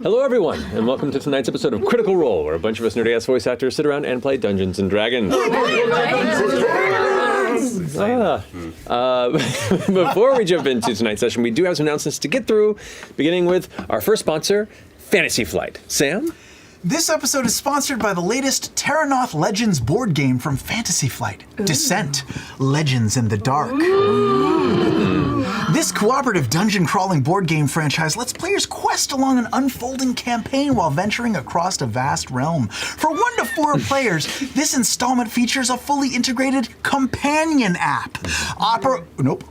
Hello, everyone, and welcome to tonight's episode of Critical Role, where a bunch of us nerdy-ass voice actors sit around and play Dungeons and Dragons. Before we jump into tonight's session, we do have some announcements to get through, beginning with our first sponsor, Fantasy Flight. Sam? This episode is sponsored by the latest Terranoth Legends board game from Fantasy Flight, Descent, Legends in the Dark. This cooperative dungeon-crawling board game franchise lets players quest along an unfolding campaign while venturing across a vast realm. For 1 to 4 players, this installment features a fully integrated companion app,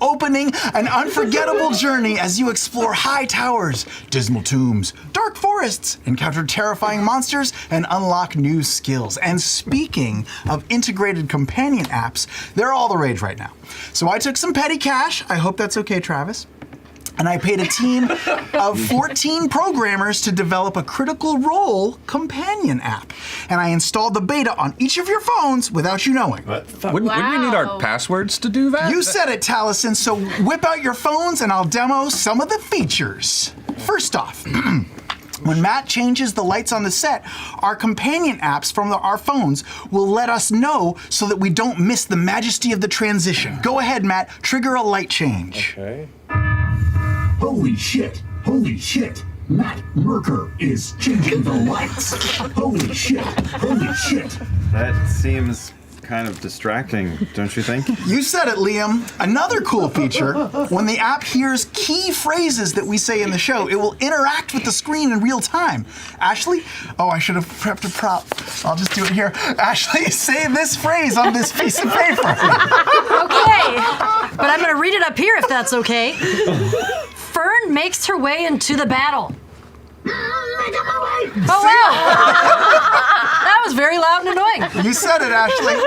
opening an unforgettable journey as you explore high towers, dismal tombs, dark forests, encounter terrifying monsters, and unlock new skills. And speaking of integrated companion apps, they're all the rage right now. So I took some petty cash, I hope that's okay, Travis, and I paid a team of 14 programmers to develop a Critical Role companion app. And I installed the beta on each of your phones without you knowing. Wouldn't we need our passwords to do that? You said it, Taliesin, so whip out your phones and I'll demo some of the features. First off, when Matt changes the lights on the set, our companion apps from our phones will let us know so that we don't miss the majesty of the transition. Go ahead, Matt, trigger a light change. Okay. Holy shit, Matt Merker is changing the lights. Holy shit. That seems kind of distracting, don't you think? You said it, Liam. Another cool feature, when the app hears key phrases that we say in the show, it will interact with the screen in real time. Ashley? Oh, I should have prepped a prop. I'll just do it here. Ashley, say this phrase on this piece of paper. Okay, but I'm gonna read it up here if that's okay. Fern makes her way into the battle. Oh, wow. That was very loud and annoying. You said it, Ashley.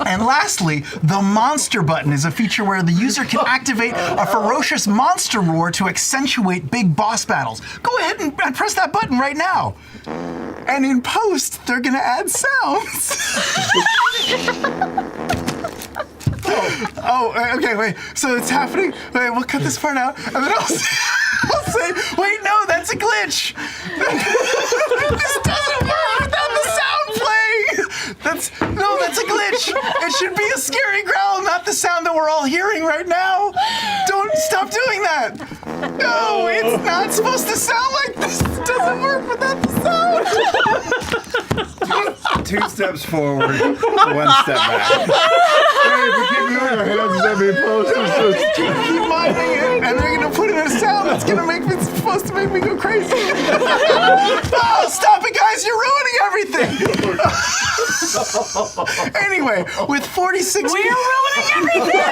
And lastly, the monster button is a feature where the user can activate a ferocious monster roar to accentuate big boss battles. Go ahead and press that button right now. And in post, they're gonna add sounds. Okay, wait. So it's happening. Wait, we'll cut this part out, and then I'll say, wait, no, that's a glitch. This doesn't work without the sound playing. That's a glitch. It should be a scary growl, not the sound that we're all hearing right now. Don't stop doing that. No, it's not supposed to sound like this. It doesn't work without the sound. 2 steps forward, 1 step back. Keep minding it, and they're gonna put in a sound that's gonna it's supposed to make me go crazy. Oh, stop it, guys! You're ruining everything. Anyway, with 46, We're ruining everything.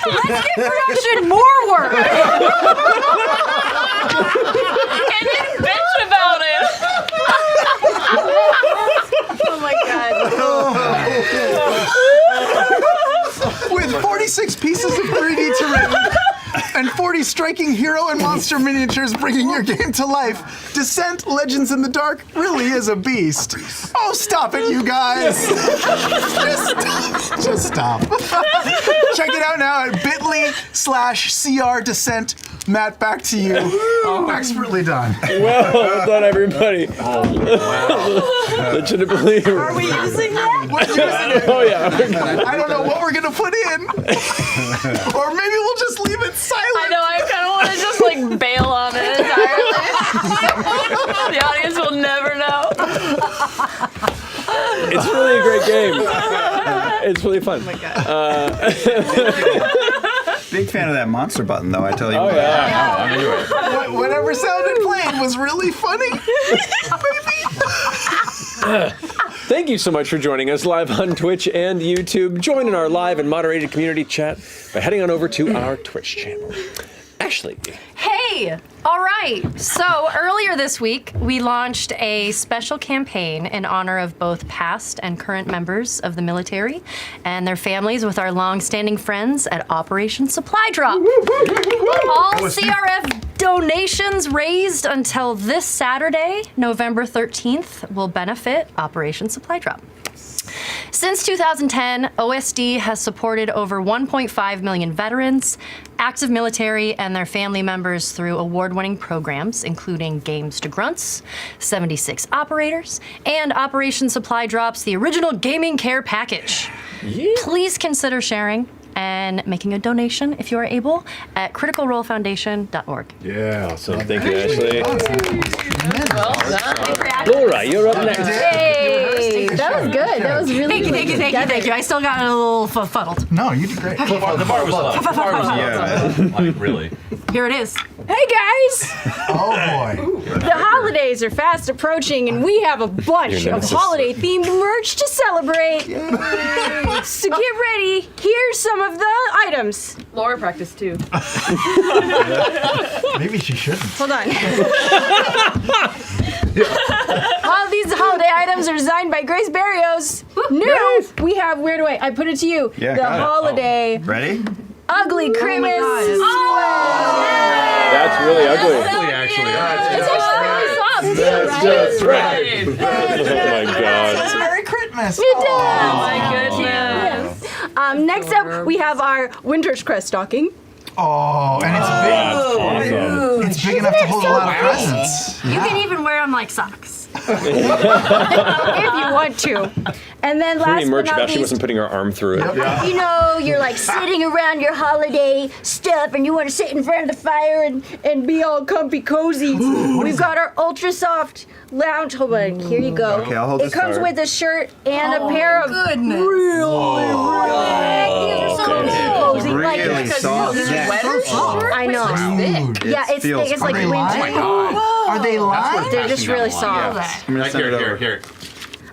Let's give production more work. And you bitch about it. Oh my god. with 46 pieces of 3D terrain and 40 striking hero and monster miniatures bringing your game to life, Descent Legends in the Dark really is a beast. Oh, stop it, you guys. Just stop. Check it out now at bit.ly/CR Descent. Matt, back to you. Expertly done. Well done, everybody. Legitimately. Are we using that? We're using it. Oh, yeah. I don't know what we're going to put in. Or maybe we'll just leave it silent. I know, I kind of want to just like bail on it entirely. The audience will never know. It's really a great game. It's really fun. Oh my god. Big fan of that monster button, though, I tell you. Oh, what. yeah. I'm into it. Whatever sound it played was really funny. Thank you so much for joining us live on Twitch and YouTube. Join in our live and moderated community chat by heading on over to our Twitch channel. Ashley. Hey! All right. So earlier this week, we launched a special campaign in honor of both past and current members of the military and their families with our long-standing friends at Operation Supply Drop. All CRF donations raised until this Saturday, November 13th, will benefit Operation Supply Drop. Since 2010, OSD has supported over 1.5 million veterans, active military, and their family members through award-winning programs, including Games to Grunts, 76 Operators, and Operation Supply Drops, the original gaming care package. Please consider sharing and making a donation, if you are able, at criticalrolefoundation.org. Yeah, awesome. Thank you, Ashley. Well done. Laura, you're up next. Hey, that was good. That was really Thank you. I still got a little fuddled. No, you did great. The bar was low. The bar was low. Yeah. Like, really. Here it is. Hey guys! Oh boy. The holidays are fast approaching, and we have a bunch Your of nemesis. holiday-themed merch to celebrate. So get ready. Here's some of the items. Laura practiced too. Maybe she shouldn't. Hold on. All these holiday items are designed by Grace Barrios. New. We have. Where do I put it to you? Yeah, the got it. holiday Ready? ugly Christmas. That's really ugly. Actually. It's actually really soft. That's right. Oh my God. Merry Christmas. It does. Oh my goodness. Next up, we have our Winter's Crest stocking. Oh, and it's big. That's awesome. It's big enough to hold a lot of presents. You can even wear them like socks. If you want to. And then last Pretty but merch not if she least, wasn't putting her arm through it. you know, you're like sitting around your holiday stuff and you want to sit in front of the fire and be all comfy cozy. We've got our ultra soft lounge. Hold on, here you go. Okay, I'll hold It this comes card. with a shirt and a pair of goodness. really cozy. Really Like, soft. I know. Yeah, it's feels thick. It's like Are they winter. lined? Are they lined? They're just really soft. I'm gonna send it over. Here.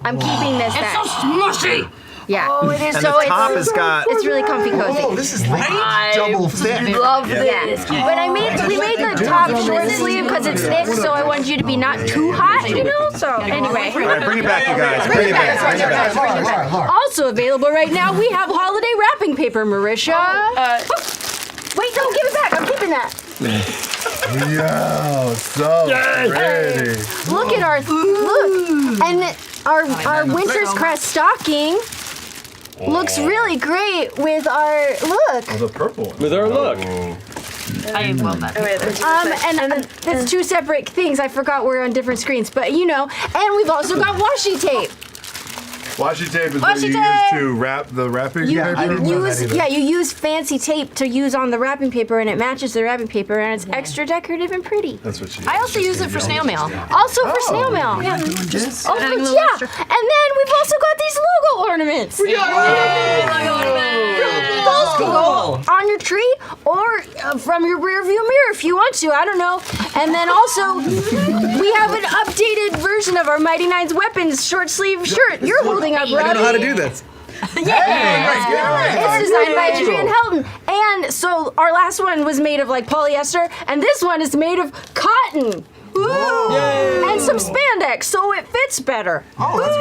I'm keeping this back. Smushy. Yeah. Oh, it is. And So the top has got. it's really comfy cozy. Oh, this is like double thick. Love Yeah, this. but we made the top short sleeve because it's thick, so I wanted you to be not too hot, you know. So anyway, All right, bring it back, you guys. Bring it back. Bring it back. Laura. also available right now, we have holiday wrapping paper, Marisha. Wait, no, give it back. I'm keeping that. Yo, so pretty. Look at our look, and our Winter's Crest stocking looks really great with our look. The purple one. With our look. I love that. And it's two separate things. I forgot we're on different screens, but you know. And we've also got washi tape. Washi tape is what Washi you tape! use to wrap the wrapping Yeah, I paper. didn't know that either. You use fancy tape to use on the wrapping paper, and it matches the wrapping paper, and it's extra decorative and pretty. That's what she I also use it for snail mail. Also for snail mail. Yeah. Oh, Adding a little yeah. extra. And then we've also got these logo ornaments. Those can go on your tree or from your rear view mirror if you want to. I don't know. And then also, we have an updated version of our Mighty Nine's Weapons short sleeve shirt. You're holding up, Robbie. I know how to do this. It's designed by Adrian Helton. And so our last one was made of like polyester, and this one is made of cotton. And some spandex, so it fits better. Oh, that's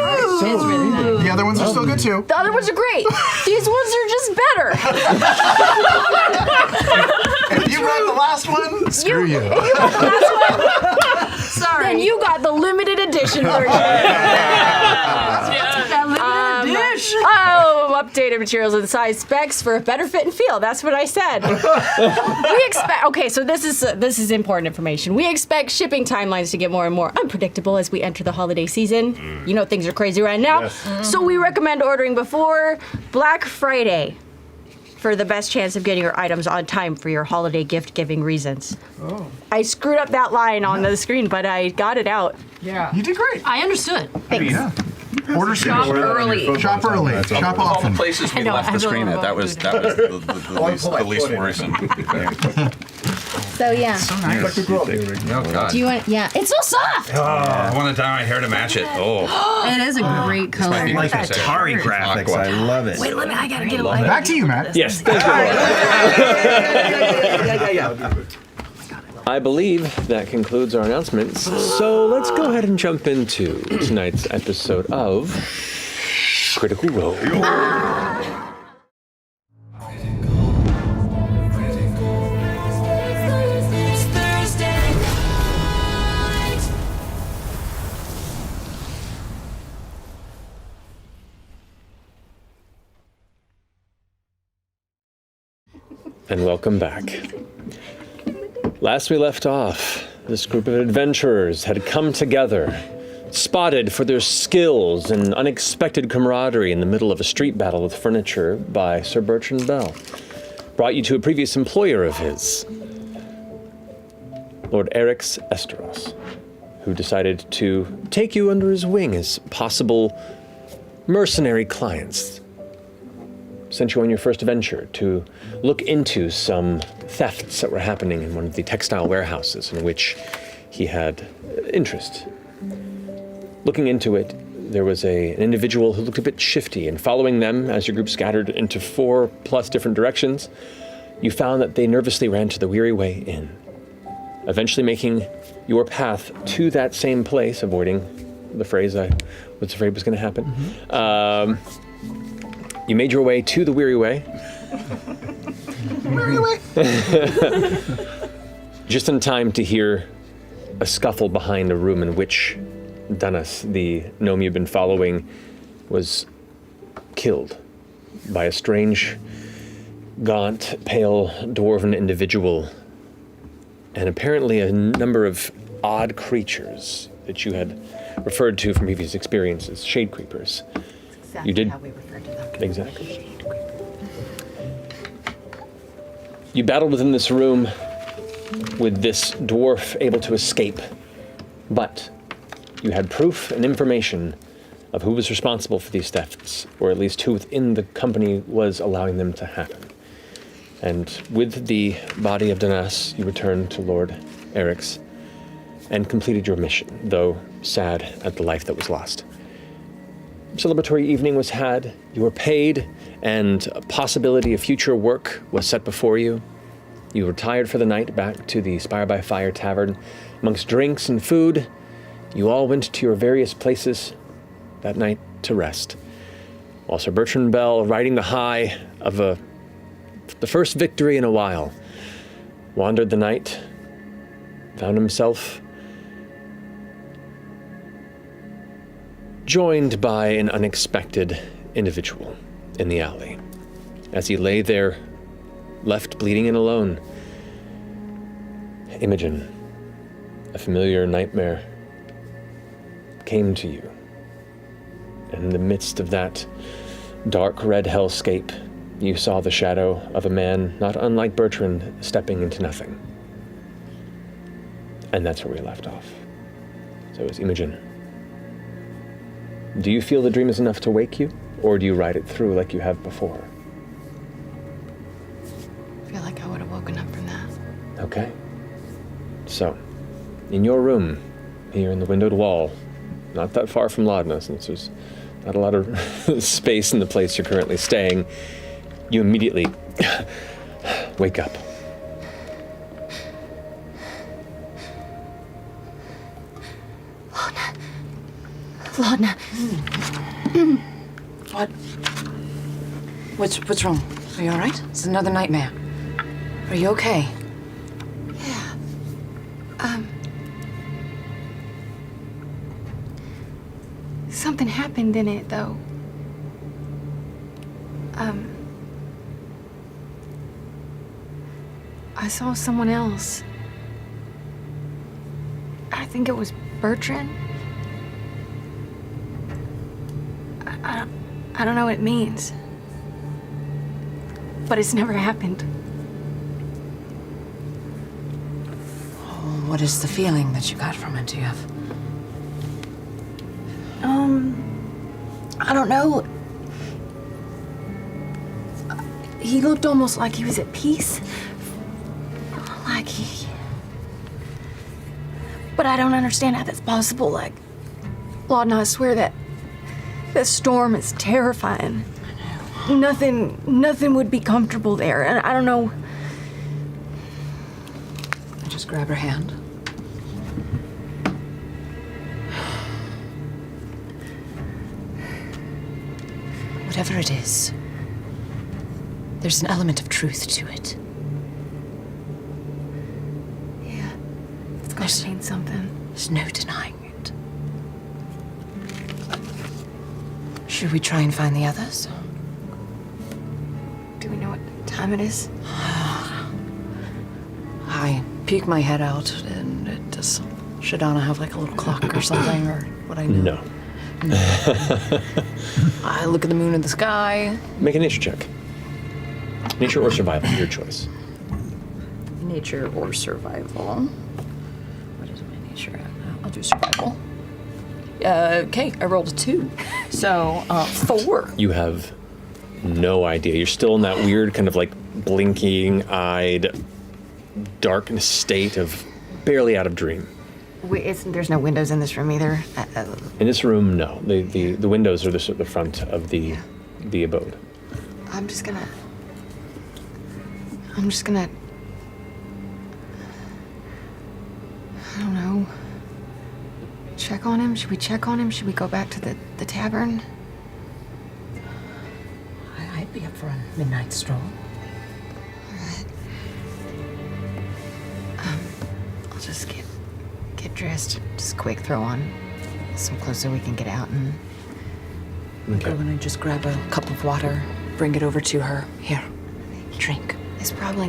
great. The other ones are still good too. The other ones are great. These ones are just better. If you read the last one, screw you. If you want the last one, sorry. Then you got the limited edition version. Oh, updated materials and size specs for a better fit and feel. That's what I said. We expect. Okay, so this is important information. We expect shipping timelines to get more and more unpredictable as we enter the holiday season. You know things are crazy right now. So we recommend ordering before Black Friday for the best chance of getting your items on time for your holiday gift-giving reasons. Oh. I screwed up that line on the screen, but I got it out. You did great. I understood. Thanks. Yeah. Order soon. early. Shop early. Shop All the often. places we know, left I the really screen wanna at, that go was do the least worrisome. So yeah. Oh God. Do you want? Yeah. It's so soft. I want to dye my hair to match it. Oh. It is a great color. Might be Like considered Atari graphics. aqua. I love it. Wait, I gotta get a Back to you, Matt. Yes, thank you. I believe that concludes our announcements. So let's go ahead and jump into tonight's episode of Critical Role. and welcome back. Last we left off, this group of adventurers had come together, spotted for their skills and unexpected camaraderie in the middle of a street battle with furniture by Sir Bertrand Bell. Brought you to a previous employer of his, Lord Erix Esteros, who decided to take you under his wing as possible mercenary clients. Sent you on your first venture to look into some thefts that were happening in one of the textile warehouses in which he had interest. Looking into it, there was an individual who looked a bit shifty, and following them as your group scattered into 4+ different directions, you found that they nervously ran to the Weary Way Inn, eventually making your path to that same place, avoiding the phrase I was afraid was going to happen. You made your way to the Weary Way. Weary Way. Just in time to hear a scuffle behind a room in which Dunus, the gnome you've been following, was killed by a strange, gaunt, pale, dwarven individual, and apparently a number of odd creatures that you had referred to from previous experiences, shade creepers. Exactly You did- how we refer to them. Exactly. You battled within this room with this dwarf able to escape, but you had proof and information of who was responsible for these thefts, or at least who within the company was allowing them to happen. And with the body of Danas, you returned to Lord Erix and completed your mission, though sad at the life that was lost. Celebratory evening was had, you were paid, and a possibility of future work was set before you. You retired for the night back to the Spire by Fire Tavern. Amongst drinks and food, you all went to your various places that night to rest. While Sir Bertrand Bell, riding the high of the first victory in a while, wandered the night, found himself joined by an unexpected individual in the alley. As he lay there, left bleeding and alone, Imogen, a familiar nightmare, came to you. In the midst of that dark red hellscape, you saw the shadow of a man not unlike Bertrand stepping into nothing. And that's where we left off. So it was Imogen. Do you feel the dream is enough to wake you, or do you ride it through like you have before? I feel like I would have woken up from that. Okay. So, in your room, here in the windowed wall, not that far from Laudna, since there's not a lot of space in the place you're currently staying, you immediately wake up. Laudna. What? What's wrong? Are you all right? It's another nightmare. Are you okay? Yeah. Something happened in it, though. I saw someone else. I think it was Bertrand. I don't know what it means. But it's never happened. What is the feeling that you got from it, do you have? I don't know. He looked almost like he was at peace. Like he... But I don't understand how that's possible. Like, Laudna, I swear that storm is terrifying. I know. Nothing would be comfortable there, and I don't know. Just grab her hand. Whatever it is, there's an element of truth to it. Yeah, it's gotta mean something. There's no denying it. Should we try and find the others? Do we know what time it is? I peek my head out, and does Shadana have like a little clock or something, or what I know? No. I look at the moon in the sky. Make a nature check. Nature or survival, your choice. Nature or survival. What is my nature at? I'll do survival. Okay, I rolled a 2. So, 4. You have no idea. You're still in that weird kind of like blinking-eyed darkness state of barely out of dream. There's no windows in this room either. In this room, no. The windows are the front of the abode. I'm just gonna. I don't know. Check on him? Should we check on him? Should we go back to the tavern? I'd be up for a midnight stroll. Alright. I'll just get dressed. Just quick throw on some clothes so we can get out and. Okay. Go in and just grab a cup of water, bring it over to her. Here, drink. It's probably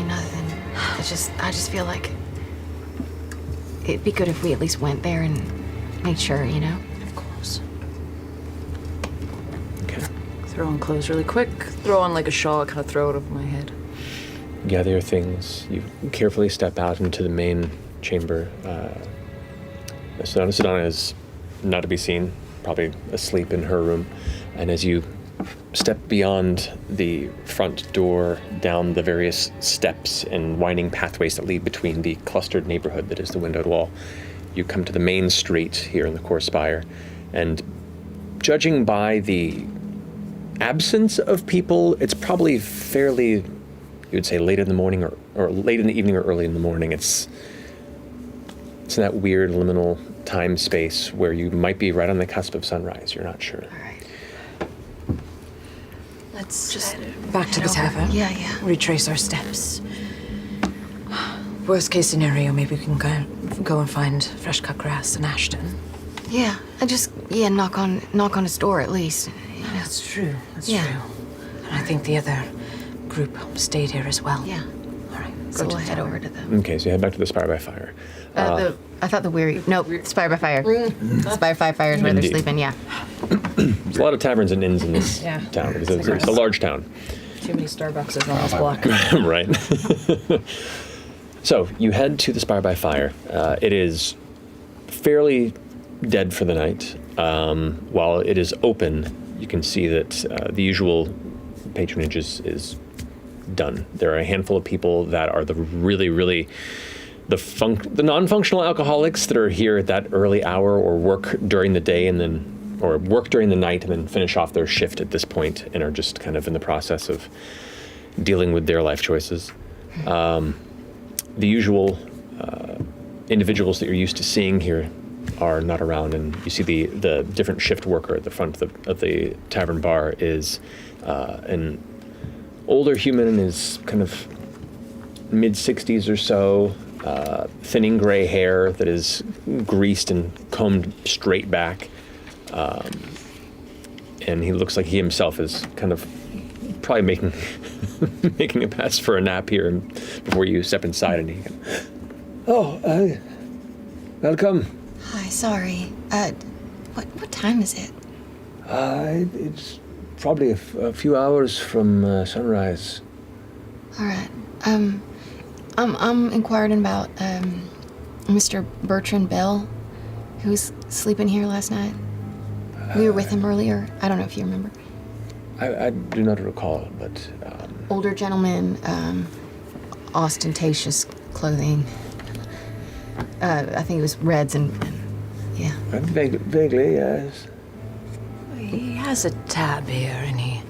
nothing. I just feel like it'd be good if we at least went there and made sure, you know? Of course. Okay. Throw on clothes really quick. Throw on like a shawl, kind of throw it over my head. Gather your things. You carefully step out into the main chamber. Sedona is not to be seen, probably asleep in her room. And as you step beyond the front door, down the various steps and winding pathways that lead between the clustered neighborhood that is the windowed wall, you come to the main street here in the Core Spire. And judging by the absence of people, it's probably fairly, you would say, late in the morning or late in the evening or early in the morning. It's in that weird liminal time space where you might be right on the cusp of sunrise. You're not sure. All right. Let's just back to the tavern. Yeah. Retrace our steps. Worst case scenario, maybe we can go and find fresh cut grass in Ashton. Yeah. Knock on his door at least. You know? That's true. That's Yeah. true. And I think the other group stayed here as well. Yeah. All right. So we'll head over to them. Okay, so you head back to the Spire by Fire. I thought the weary. Nope. Spire by Fire. Spire by Fire is where they're Indeed. sleeping. Yeah. There's a lot of taverns and inns in this Yeah. town because it's a large town. Too many Starbucks on this block. Right. So you head to the Spire by Fire. It is fairly dead for the night. While it is open, you can see that the usual patronage is done. There are a handful of people that are the really the non-functional alcoholics that are here at that early hour or work during the day or work during the night and then finish off their shift at this point and are just kind of in the process of dealing with their life choices. The usual individuals that you're used to seeing here are not around, and you see the different shift worker at the front of the tavern bar is an older human in his kind of mid-60s or so, thinning gray hair that is greased and combed straight back. And he looks like he himself is kind of probably making a pass for a nap here before you step inside and he welcome. Hi. Sorry. What time is it? It's probably a few hours from sunrise. All right. I'm inquiring about Mr. Bertrand Bell, who was sleeping here last night. We were with him earlier. I don't know if you remember. I do not recall, but Older gentleman, ostentatious clothing. I think it was reds and yeah. vaguely, yes. He has a tab here, and he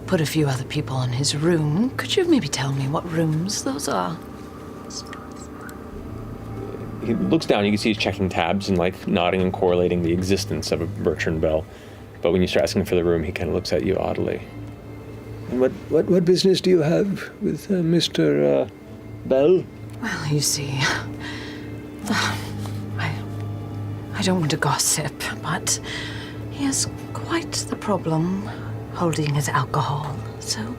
put a few other people in his room. Could you maybe tell me what rooms those are? He looks down, you can see he's checking tabs and like nodding and correlating the existence of a Bertrand Bell. But when you start asking for the room, he kind of looks at you oddly. And what business do you have with Mr. Bell? Well, you see, I don't want to gossip, but he has quite the problem holding his alcohol. So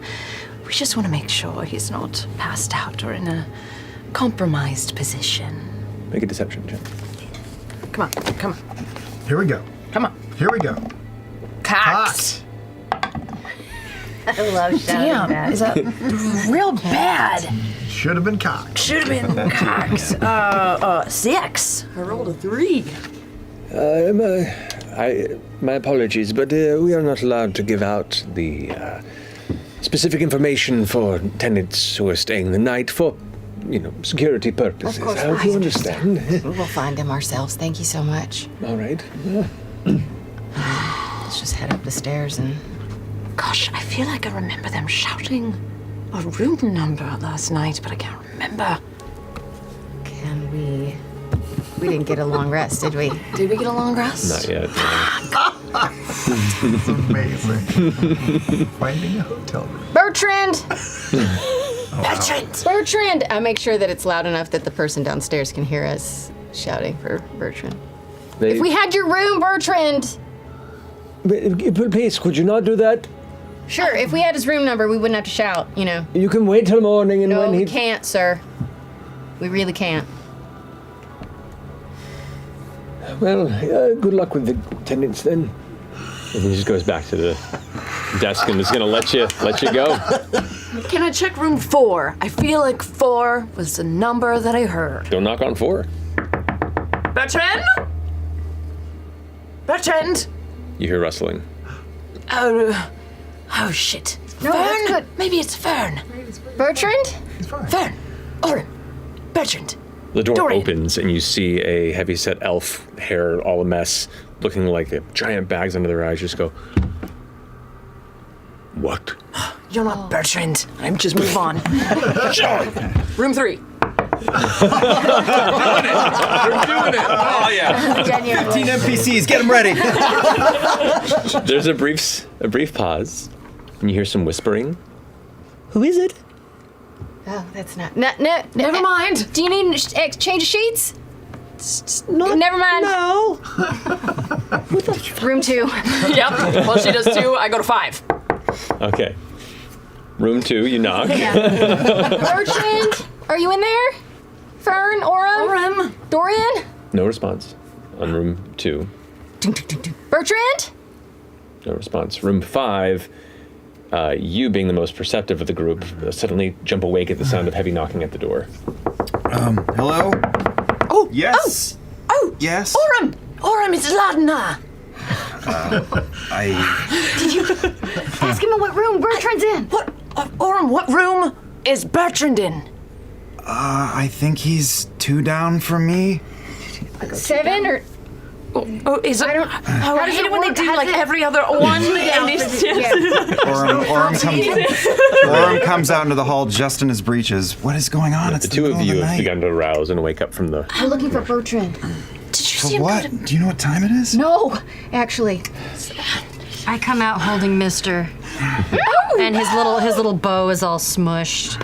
we just want to make sure he's not passed out or in a compromised position. Make a deception check. Come on, come on, Here we go. come on. Here we go. Cocked. I love shouting Damn, that. is that real bad? Should have been cocked. Should have been cocked. 6. I rolled a 3. My apologies, but we are not allowed to give out the specific information for tenants who are staying the night for, security purposes. Of course, I hope you understand. We will find him ourselves. Thank you so much. All right. Let's just head up the stairs and. Gosh, I feel like I remember them shouting a room number last night, but I can't remember. Can we? We didn't get a long rest, did we? Did we get a long rest? Not yet. It's amazing. Finding a hotel room. Bertrand! Bertrand! Bertrand! I make sure that it's loud enough that the person downstairs can hear us shouting for Bertrand. If we had your room, Bertrand! Please, could you not do that? Sure, if we had his room number, we wouldn't have to shout, You can wait till morning and No, when we he... can't, sir. We really can't. Well, good luck with the tenants then. And he just goes back to the desk and is going to let you go. Can I check room 4? I feel like 4 was the number that I heard. Don't knock on 4. Bertrand? Bertrand? You hear rustling. Oh shit. No, Fern? that's good. Maybe it's Fern. Bertrand? Fern. Oren. Bertrand. The door Dorian. opens and you see a heavyset elf, hair all a mess, looking like giant bags under their eyes, just go, "What?" You're not Bertrand. I'm just move on. Room 3. We're doing it. Oh yeah. 15 NPCs, get them ready. There's a brief pause, and you hear some whispering. Who is it? Oh, that's not. No, Never mind. Do you need change of sheets? Never mind. No. Room 2. Yep. Well, she does 2. I go to 5. Okay. Room 2, you knock. Bertrand, are you in there? Fern, Orem, Dorian? No response. On room 2, Bertrand? no response. Room 5, you being the most perceptive of the group, suddenly jump awake at the sound of heavy knocking at the door. Hello? Oh. Yes. Oh. Yes. Orem, it's Ladna. Did you ask him what room Bertrand's in? What? Orem, what room is Bertrand in? I think he's 2 down from me. 7 or. Oh, is it? I don't. Oh, I hate it when they do like every other one. And it's Orem comes out into the hall just in his breeches. What is going on? It's The two of middle you the have night. begun to rouse and wake up from the... I'm looking for Bertrand. Did you see For him? what? Do you know what time it is? No, actually. I come out holding Mister, and his little bow is all smushed.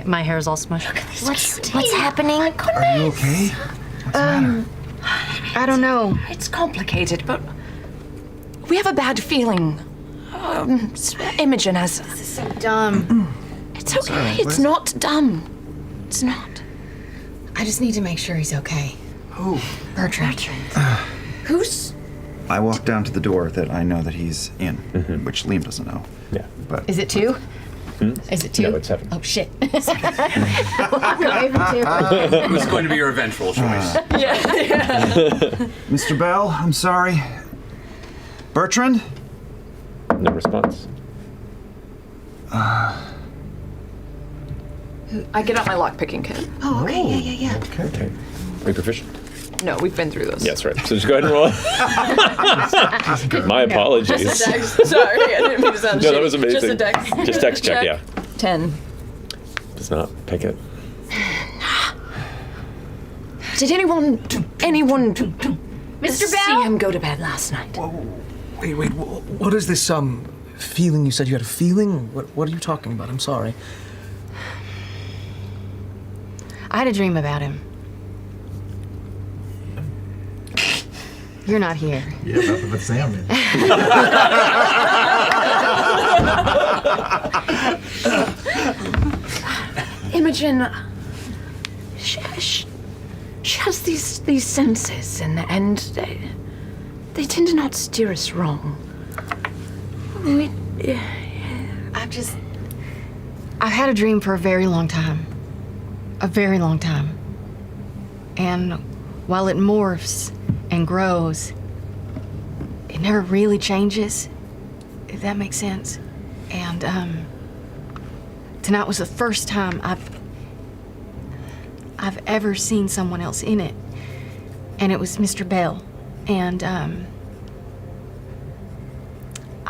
My hair is all smushed. What's happening? Are you okay? I don't know. It's complicated, but we have a bad feeling. Imogen has. This is so dumb. It's okay. It's not dumb. It's not. I just need to make sure he's okay. Who? Bertrand. Who's? I walk down to the door that I know that he's in, which Liam doesn't know. Yeah. But Is it 2? Is it 2? No, it's 7. Oh, shit. Walk away from 2. Who's going to be your eventual choice? Mr. Bell, I'm sorry. Bertrand? No response. I get out my lockpicking kit. Oh, okay. Yeah. Okay. Are you proficient? No, we've been through this. Yes, right. So just go ahead and roll. My apologies. Sorry, I didn't mean to sound No, that shitty. was amazing. Just a dex. Just dex check, yeah. 10. Does not pick it. Did anyone Mr. see Bell? him go to bed last night? Wait, what is this, feeling? You said you had a feeling? What are you talking about? I'm sorry. I had a dream about him. You're not here. Yeah, nothing but salmon. Imogen, She has these senses, and they tend to not steer us wrong. I've had a dream for a very long time. A very long time. And while it morphs and grows, it never really changes, if that makes sense. And tonight was the first time I've ever seen someone else in it. And it was Mr. Bell. And I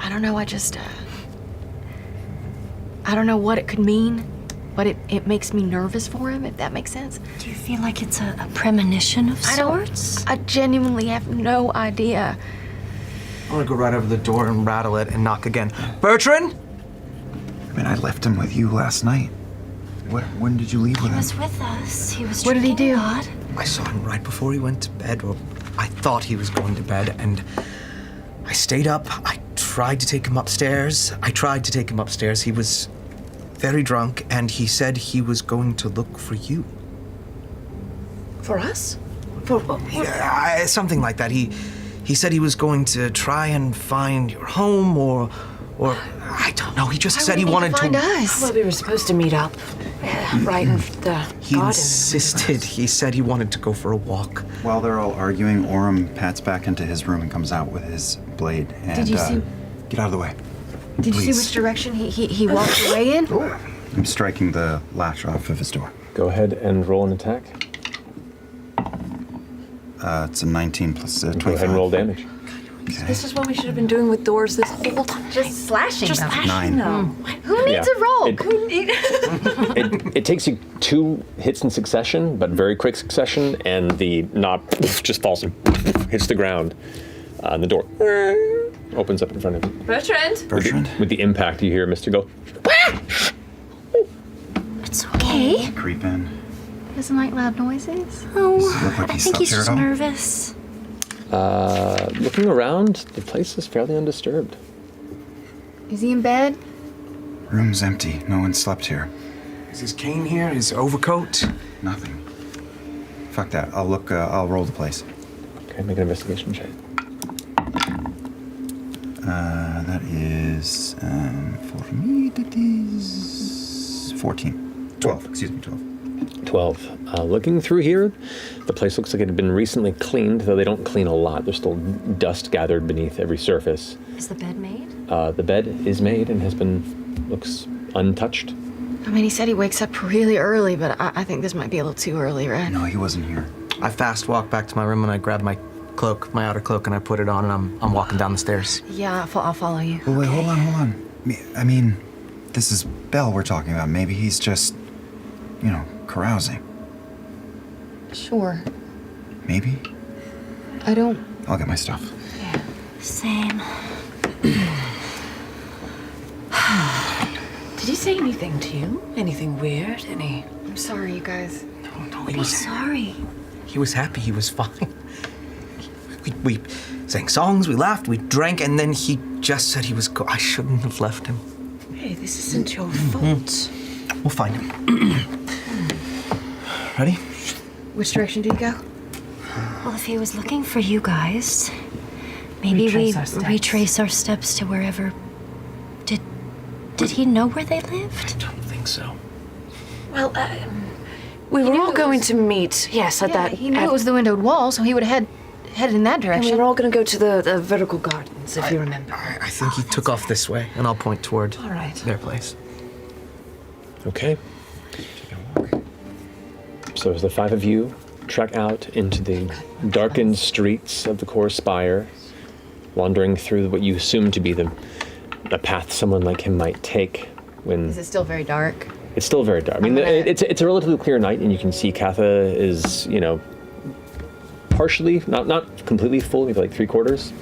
don't know, I don't know what it could mean, but it makes me nervous for him, if that makes sense. Do you feel like it's a premonition of sorts? I genuinely have no idea. I want to go right over the door and rattle it and knock again. Bertrand? I mean, I left him with you last night. When did you leave with him? He was with us. He was What did he drinking do? a lot. I saw him right before he went to bed, or I thought he was going to bed, and I stayed up. I tried to take him upstairs. He was very drunk, and he said he was going to look for you. For us? For what? Yeah, something like that. He said he was going to try and find your home, or I don't know. He just said he wanted to. Find us. Well, we were supposed to meet up right in the He garden. insisted. He said he wanted to go for a walk. While they're all arguing, Orem pats back into his room and comes out with his blade. And, Did you see? Get out of the way. Did you see Please. which direction he walked away in? I'm striking the latch off of his door. Go ahead and roll an attack. It's a 19 plus 25. Go ahead and roll damage. Okay. This is what we should have been doing with doors this whole time. Just slashing Just them. slashing 9. them. Who needs Yeah. a roll? It takes you 2 hits in succession, but very quick succession, and the knob just falls and hits the ground. And the door opens up in front of you. Bertrand? Bertrand? With the impact, you hear Mr. go, It's okay. Creep in. He doesn't like loud noises. Oh, look like I he think slept he's here at just all? nervous. looking around, the place is fairly undisturbed. Is he in bed? Room's empty. No one slept here. Is his cane here? His overcoat? Nothing. Fuck that. I'll roll the place. Okay, make an investigation check. That is, for me, that is 14. 12, excuse me, 12. 12. Looking through here, the place looks like it had been recently cleaned, though they don't clean a lot. There's still dust gathered beneath every surface. Is the bed made? The bed is made and looks untouched. I mean, he said he wakes up really early, but I think this might be a little too early, right? No, he wasn't here. I fast walk back to my room and I grab my cloak, my outer cloak, and I put it on, and I'm walking down the stairs. Yeah, I'll follow you. Well, wait, hold on. I mean, this is Belle we're talking about. Maybe he's just, carousing. Sure. Maybe. I don't. I'll get my stuff. Same. Did he say anything to you? Anything weird? I'm sorry, you guys. No, I'm sorry. He was happy. He was fine. We sang songs, we laughed, we drank, and then he just said he was I shouldn't have left him. Hey, this isn't your fault. We'll find him. Ready? Which direction do you go? Well, if he was looking for you guys, maybe Retrace we our steps. retrace our steps to wherever. Did he know where they lived? I don't think so. Well, we were all going to meet, yes, at that. He knew it was the windowed wall, so he would have headed in that And direction. we were all going to go to the vertical gardens, if you remember. I think he took off this way, and I'll point toward All right. their place. Okay. So as the 5 of you trek out into the darkened streets of the core spire, wandering through what you assume to be the path someone like him might take when... Is it still very dark? It's still very dark. I mean, it's a relatively clear night, and you can see Katha is, partially, not completely full, maybe like 3/4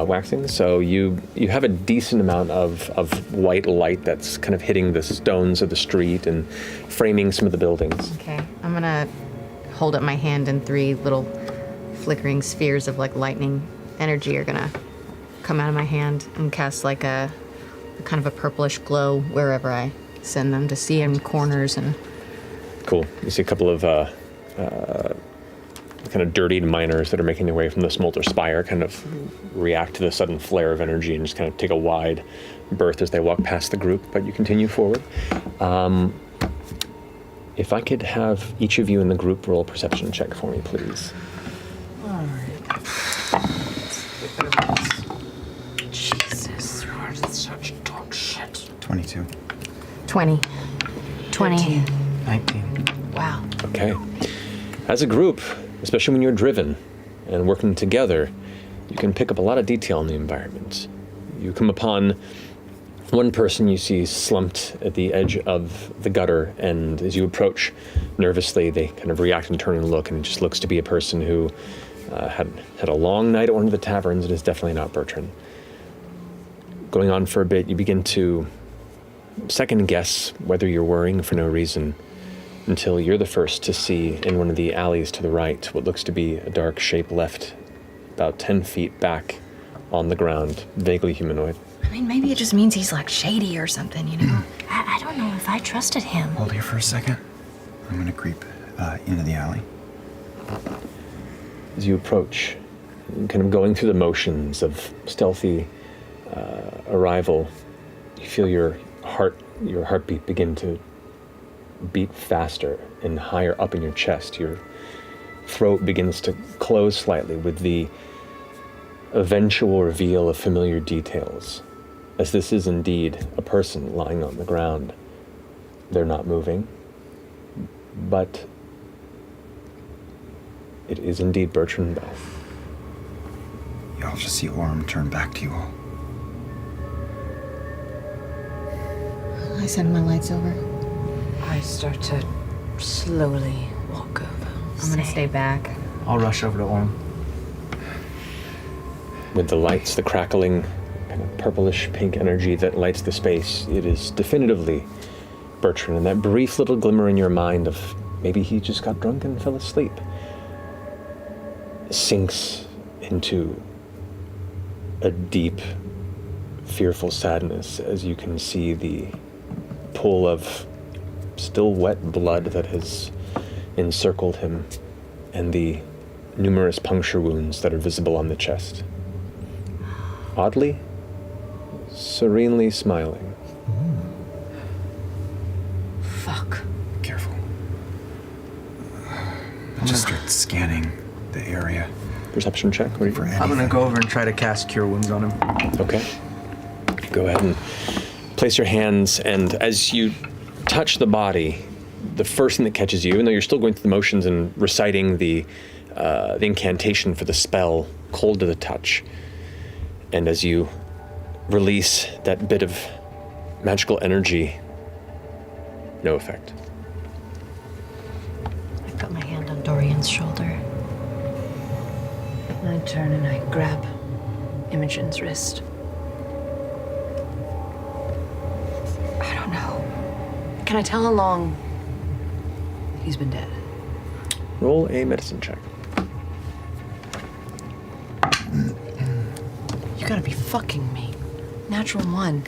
waxing. So you have a decent amount of white light that's kind of hitting the stones of the street and framing some of the buildings. Okay, I'm gonna hold up my hand, and 3 little flickering spheres of lightning energy are gonna come out of my hand and cast a kind of a purplish glow wherever I send them, to see in corners and Cool. You see a couple of kind of dirtied miners that are making their way from the smolder spire kind of react to the sudden flare of energy and just kind of take a wide berth as they walk past the group, but you continue forward. If I could have each of you in the group roll a perception check for me, please. Jesus, you're such dog shit. 22. 20. 20. 19. Wow. Okay. As a group, especially when you're driven and working together, you can pick up a lot of detail in the environment. You come upon one person you see slumped at the edge of the gutter, and as you approach nervously, they kind of react and turn and look, and it just looks to be a person who had a long night at one of the taverns. It is definitely not Bertrand. Going on for a bit, you begin to second guess whether you're worrying for no reason, until you're the first to see in one of the alleys to the right what looks to be a dark shape left about 10 feet back on the ground, vaguely humanoid. I mean, maybe it just means he's like shady or something, you know? I don't know if I trusted him. Hold here for a second. I'm gonna creep into the alley. As you approach, kind of going through the motions of stealthy arrival, you feel your heartbeat begin to beat faster and higher up in your chest. Your throat begins to close slightly with the eventual reveal of familiar details, as this is indeed a person lying on the ground. They're not moving, but it is indeed Bertrand Bell. Y'all just see Orm turn back to you all. I send my lights over. I start to slowly walk over. I'm gonna stay back. I'll rush over to Orm. With the lights, the crackling, kind of purplish pink energy that lights the space, it is definitively Bertrand, and that brief little glimmer in your mind of maybe he just got drunk and fell asleep sinks into a deep, fearful sadness as you can see the pool of still wet blood that has encircled him and the numerous puncture wounds that are visible on the chest. Oddly, serenely smiling. Fuck. Careful. I'll just start scanning the area. Perception check. What are you for? I'm gonna go over and try to cast Cure Wounds on him. Okay. Go ahead and place your hands, and as you touch the body, the first thing that catches you, even though you're still going through the motions and reciting the incantation for the spell, cold to the touch, and as you release that bit of magical energy, no effect. I put my hand on Dorian's shoulder. I turn and I grab Imogen's wrist. I don't know. Can I tell how long he's been dead? Roll a medicine check. You gotta be fucking me. Natural 1.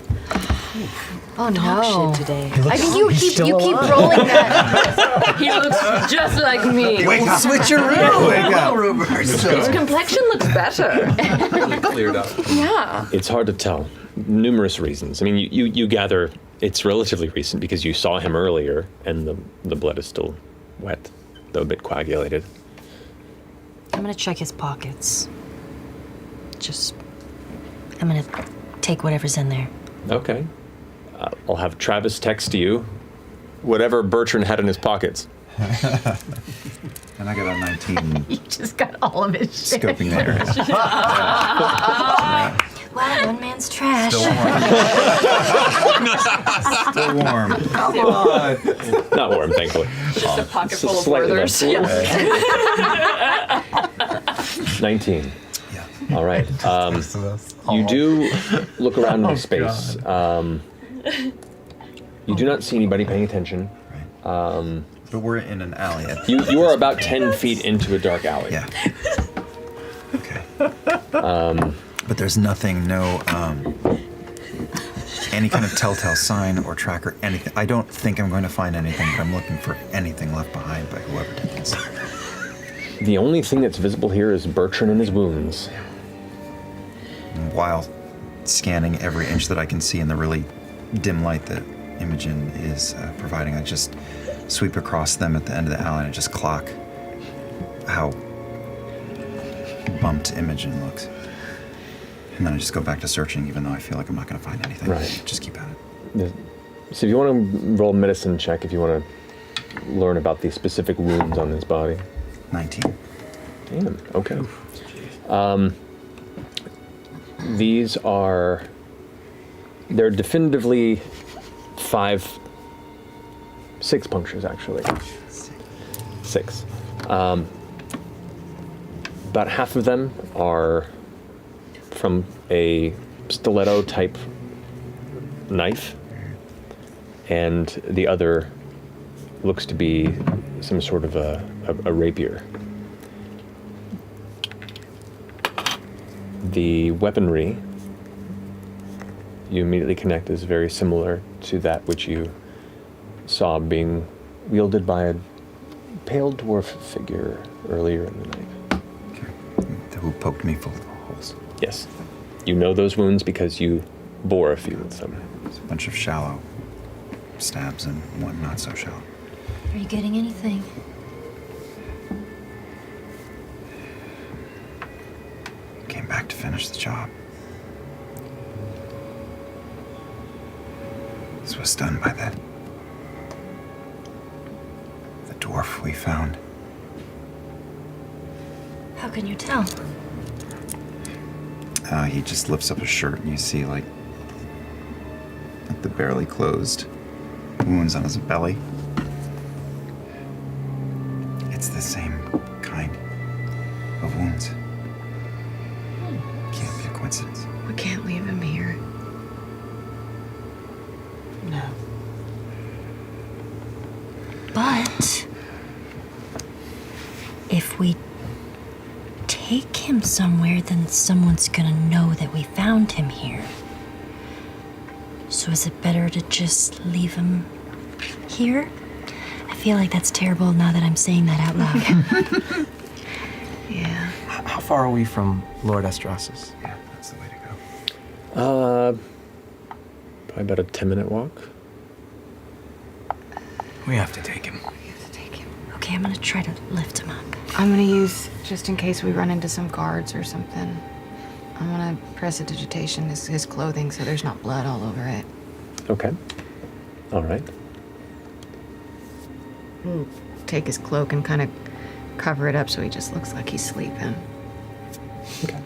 Oh Dog no. shit today. I think you keep rolling that. He looks just like me. Wake up! Switcheroo! Wake up! His complexion looks better. Cleared up. Yeah. It's hard to tell. Numerous reasons. I mean, you gather it's relatively recent because you saw him earlier, and the blood is still wet, though a bit coagulated. I'm gonna check his pockets. I'm gonna take whatever's in there. Okay. I'll have Travis text you whatever Bertrand had in his pockets. And I got a 19 You just got all of his shit. scoping the area. Wow, one man's trash. Still warm. Come on! Not warm, thankfully. Just a pocket It's full of slightly Werthers. less. 19. Yeah. All right. You do look around the space. You do not see anybody paying attention. But we're in an alley. You are about 10 feet into a dark alley. Yeah. Okay. But there's nothing, no any kind of telltale sign or tracker, anything. I don't think I'm going to find anything, but I'm looking for anything left behind by whoever did this. The only thing that's visible here is Bertrand and his wounds. While scanning every inch that I can see in the really dim light that Imogen is providing, I just sweep across them at the end of the alley and just clock how bumped Imogen looks. And then I just go back to searching, even though I feel like I'm not going to find anything. Right. Just keep at it. So if you want to roll a medicine check, if you want to learn about the specific wounds on his body. 19. Damn, okay. These are, they're definitively 6 punctures, actually. 6. About half of them are from a stiletto type knife, and the other looks to be some sort of a rapier. The weaponry you immediately connect is very similar to that which you saw being wielded by a pale dwarf figure earlier in the night. Who poked me full of holes. Yes. You know those wounds because you bore a few of them. It's a bunch of shallow stabs and one not so shallow. Are you getting anything? Came back to finish the job. This was done by the dwarf we found. How can you tell? He just lifts up his shirt and you see like the barely closed wounds on his belly. It's the same kind of wounds. Can't be a coincidence. We can't leave him here. No. But if we take him somewhere, then someone's gonna know that we found him here. So is it better to just leave him here? I feel like that's terrible now that I'm saying that out loud. Yeah. How far are we from Lord Estrasis? Yeah, that's the way to go. Probably about a 10-minute walk. We have to take him. Okay, I'm gonna try to lift him up. I'm gonna use, just in case we run into some guards or something, I'm gonna prestidigitation his clothing so there's not blood all over it. Okay. All right. Take his cloak and kind of cover it up so he just looks like he's sleeping. Okay.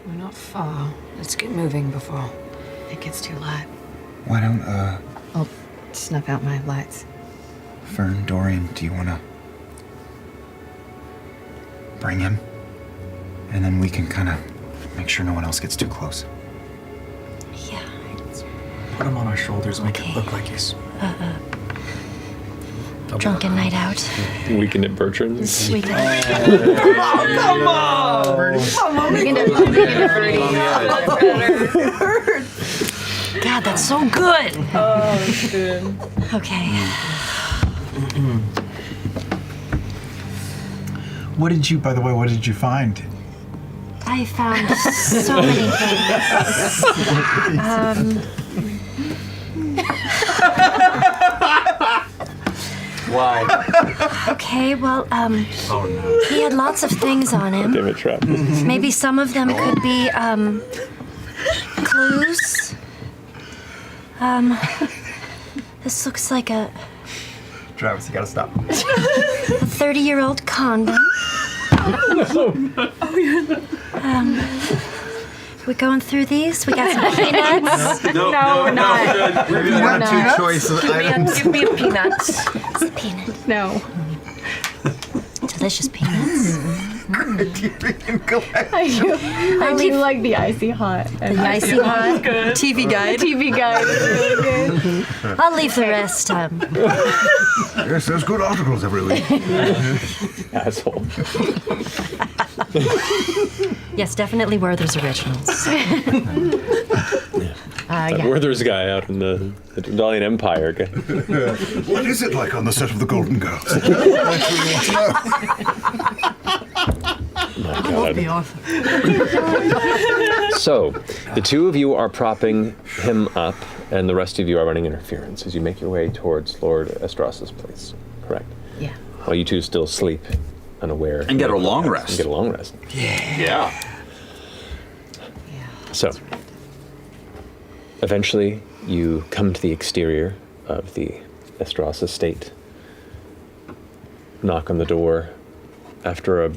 We're not far. Let's get moving before it gets too light. Why don't, I'll snuff out my lights. Fern, Dorian, do you want to bring him? And then we can kind of make sure no one else gets too close. Yeah. Put him on our shoulders, make it look like he's... Drunken night out. Weekend at Bertrand's. Weekend. Come on! Weekend at God, that's so good. Oh, good. Okay. What did you, by the way, what did you find? I found so many things. Why? Okay, well, Oh no. he had lots of things on him. Damn it, Trap. Maybe some of them could be, clues. This looks like a Travis, you gotta stop. 30-year-old condom. We going through these? We got some peanuts. No, we're not. We're gonna have two choice items. Give me a peanut. It's a peanut. No. Delicious peanuts. I do like the icy hot. The icy hot. Good. TV guide. TV guide is really good. I'll leave the rest. Yes, there's good articles every week. Asshole. Yes, definitely Werther's originals. Yeah. Werther's guy out in the Dalian Empire. What is it like on the set of The Golden Girls? My God. So, the two of you are propping him up, and the rest of you are running interference as you make your way towards Lord Estras's place. Correct? Yeah. While you two still sleep, unaware. And get a long rest. And get a long rest. Yeah. So, eventually, you come to the exterior of the Estras estate. Knock on the door. After a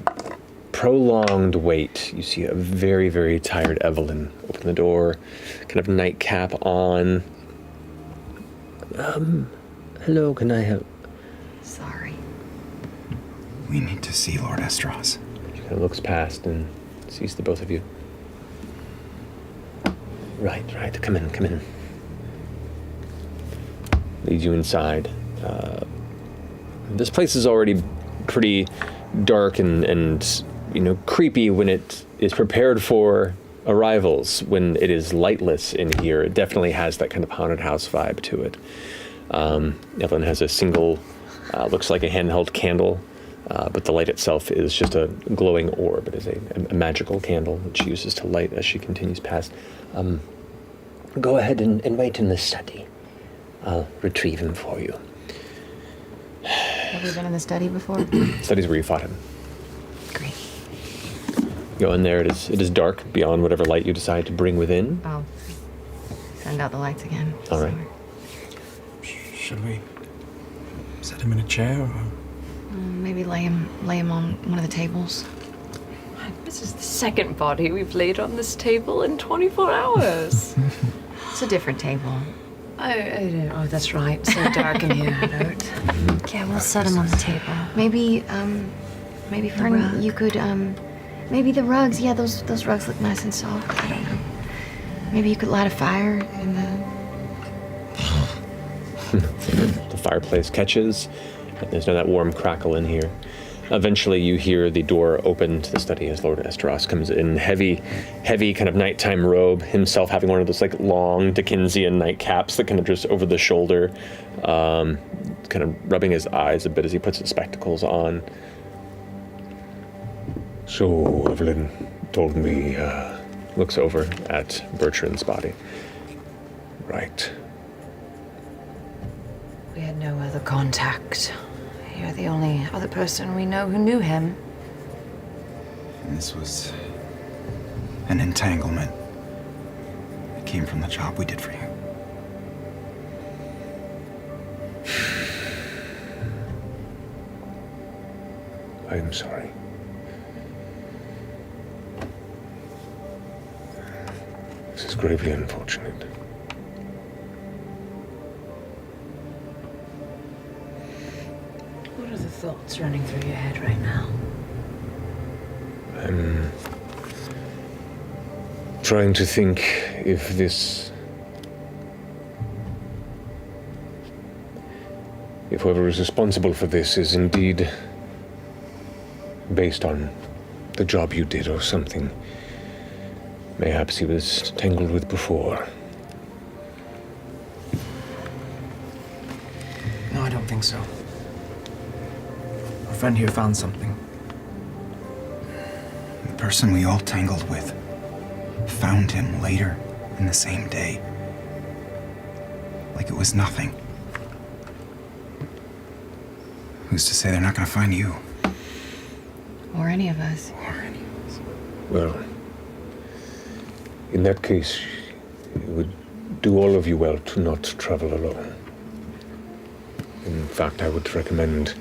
prolonged wait, you see a very, very tired Evelyn open the door, kind of nightcap on. Hello, can I help? Sorry. We need to see Lord Estras. She kind of looks past and sees the both of you. Right, come in. Leads you inside. This place is already pretty dark and creepy when it is prepared for arrivals. When it is lightless in here, it definitely has that kind of haunted house vibe to it. Evelyn has a single, looks like a handheld candle, but the light itself is just a glowing orb. It is a magical candle that she uses to light as she continues past. Go ahead and wait in the study. I'll retrieve him for you. Have we been in the study before? Study's where you fought him. Great. Go in there. It is dark beyond whatever light you decide to bring within. Oh. Send out the lights again. All right. Should we set him in a chair or? Maybe lay him on one of the tables. This is the second body we've laid on this table in 24 hours. It's a different table. Oh, that's right. So dark in here. Yeah, we'll set him on the table. Maybe Fern, you could, maybe the rugs. Yeah, those rugs look nice and soft. I don't know. Maybe you could light a fire in the... The fireplace catches. There's no that warm crackle in here. Eventually, you hear the door open to the study as Lord Estras comes in, heavy kind of nighttime robe, himself having one of those like long Dickensian nightcaps that kind of just over the shoulder, kind of rubbing his eyes a bit as he puts his spectacles on. So, Evelyn told me, looks over at Bertrand's body. Right. We had no other contact. You're the only other person we know who knew him. And this was an entanglement. It came from the job we did for you. I am sorry. This is gravely unfortunate. What are the thoughts running through your head right now? I'm trying to think if whoever is responsible for this is indeed based on the job you did or something mayhaps he was tangled with before. No, I don't think so. Our friend here found something. The person we all tangled with found him later in the same day. Like it was nothing. Who's to say they're not gonna find you? Or any of us. Well, in that case, it would do all of you well to not travel alone. In fact, I would recommend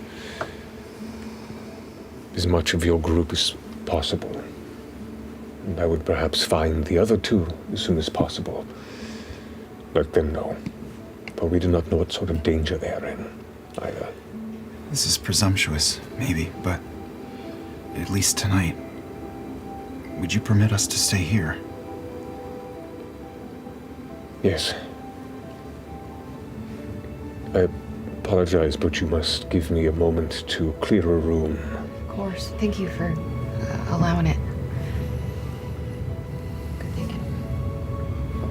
as much of your group as possible. And I would perhaps find the other two as soon as possible. Let them know, for we do not know what sort of danger they are in, either. This is presumptuous, maybe, but at least tonight, would you permit us to stay here? Yes. I apologize, but you must give me a moment to clear a room. Of course. Thank you for allowing it.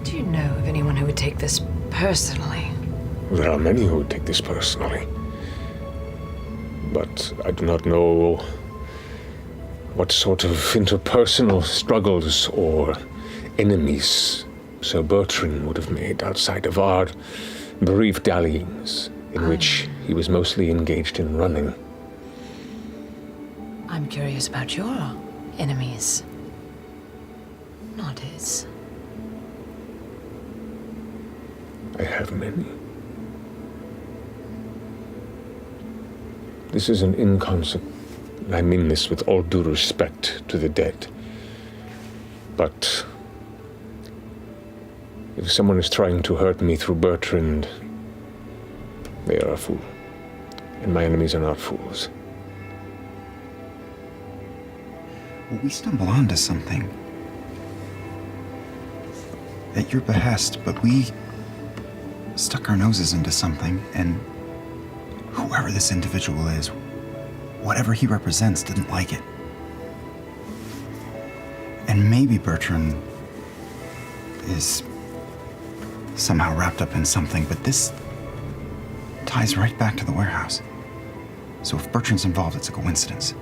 Do you know of anyone who would take this personally? There are many who would take this personally. But I do not know what sort of interpersonal struggles or enemies Sir Bertrand would have made outside of our brief dallyings, in which he was mostly engaged in running. I'm curious about your enemies. Not his. I have many. This is an inconsequential. I mean this with all due respect to the dead. But if someone is trying to hurt me through Bertrand, they are a fool. And my enemies are not fools. We stumble onto something at your behest, but we stuck our noses into something, and whoever this individual is, whatever he represents, didn't like it. And maybe Bertrand is somehow wrapped up in something, but this ties right back to the warehouse. So if Bertrand's involved, it's a coincidence.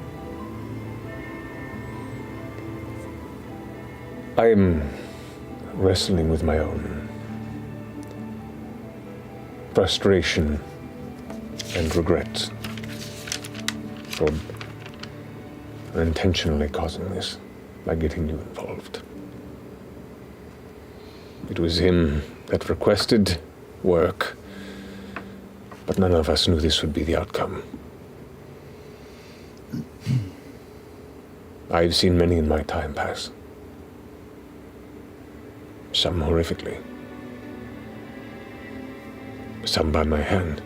I am wrestling with my own frustration and regret for unintentionally causing this by getting you involved. It was him that requested work, but none of us knew this would be the outcome. I've seen many in my time pass. Some horrifically. Some by my hand.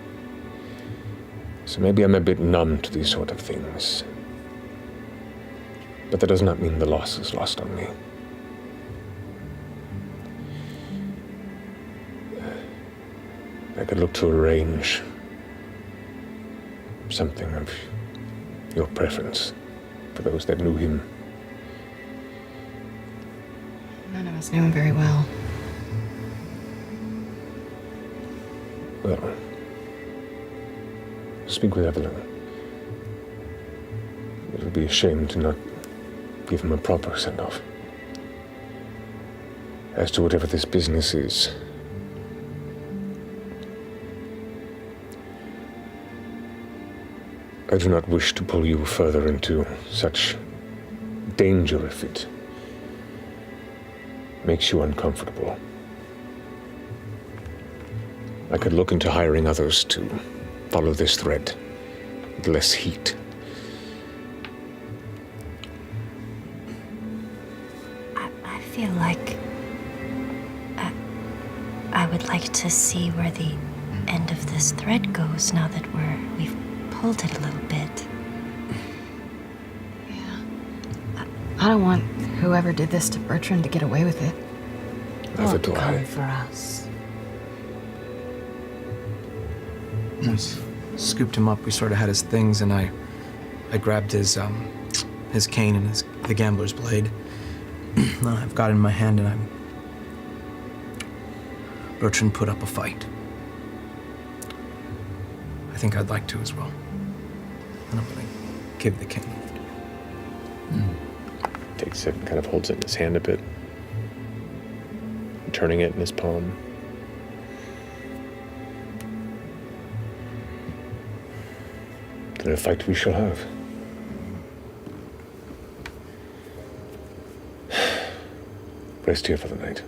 So maybe I'm a bit numb to these sort of things. But that does not mean the loss is lost on me. I could look to arrange something of your preference for those that knew him. None of us knew him very well. Well, speak with Evelyn. It would be a shame to not give him a proper send-off. As to whatever this business is, I do not wish to pull you further into such danger if it makes you uncomfortable. I could look into hiring others to follow this thread with less heat. I feel like I would like to see where the end of this thread goes now that we've pulled it a little bit. I don't want whoever did this to Bertrand to get away with it. Neither do I. For us. We scooped him up. We sort of had his things, and I grabbed his cane and the gambler's blade. I've got it in my hand, and Bertrand put up a fight. I think I'd like to as well. And I'm gonna give the cane. Takes it and kind of holds it in his hand a bit, turning it in his palm. Then a fight we shall have. Rest here for the night.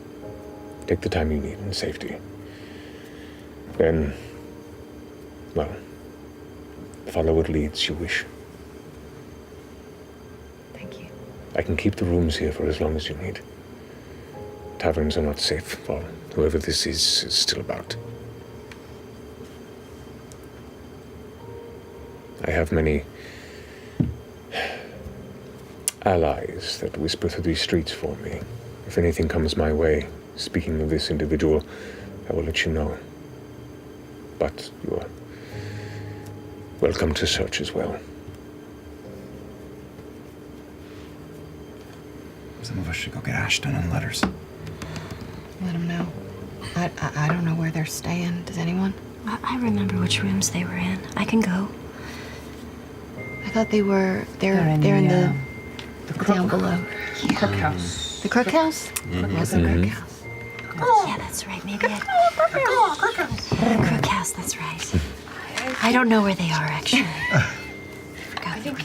Take the time you need in safety. Then, well, follow what leads you wish. I can keep the rooms here for as long as you need. Taverns are not safe for whoever this is still about. I have many allies that whisper through these streets for me. If anything comes my way, speaking of this individual, I will let you know. But you are welcome to search as well. Some of us should go get Ashton and letters. Let them know. I don't know where they're staying. Does anyone? I remember which rooms they were in. I can go. I thought they're in the down below. Crook House. The Crook House? Was the Crook House? Oh, yeah, that's right. Maybe The Crook House, that's right. I don't know where they are, actually. I think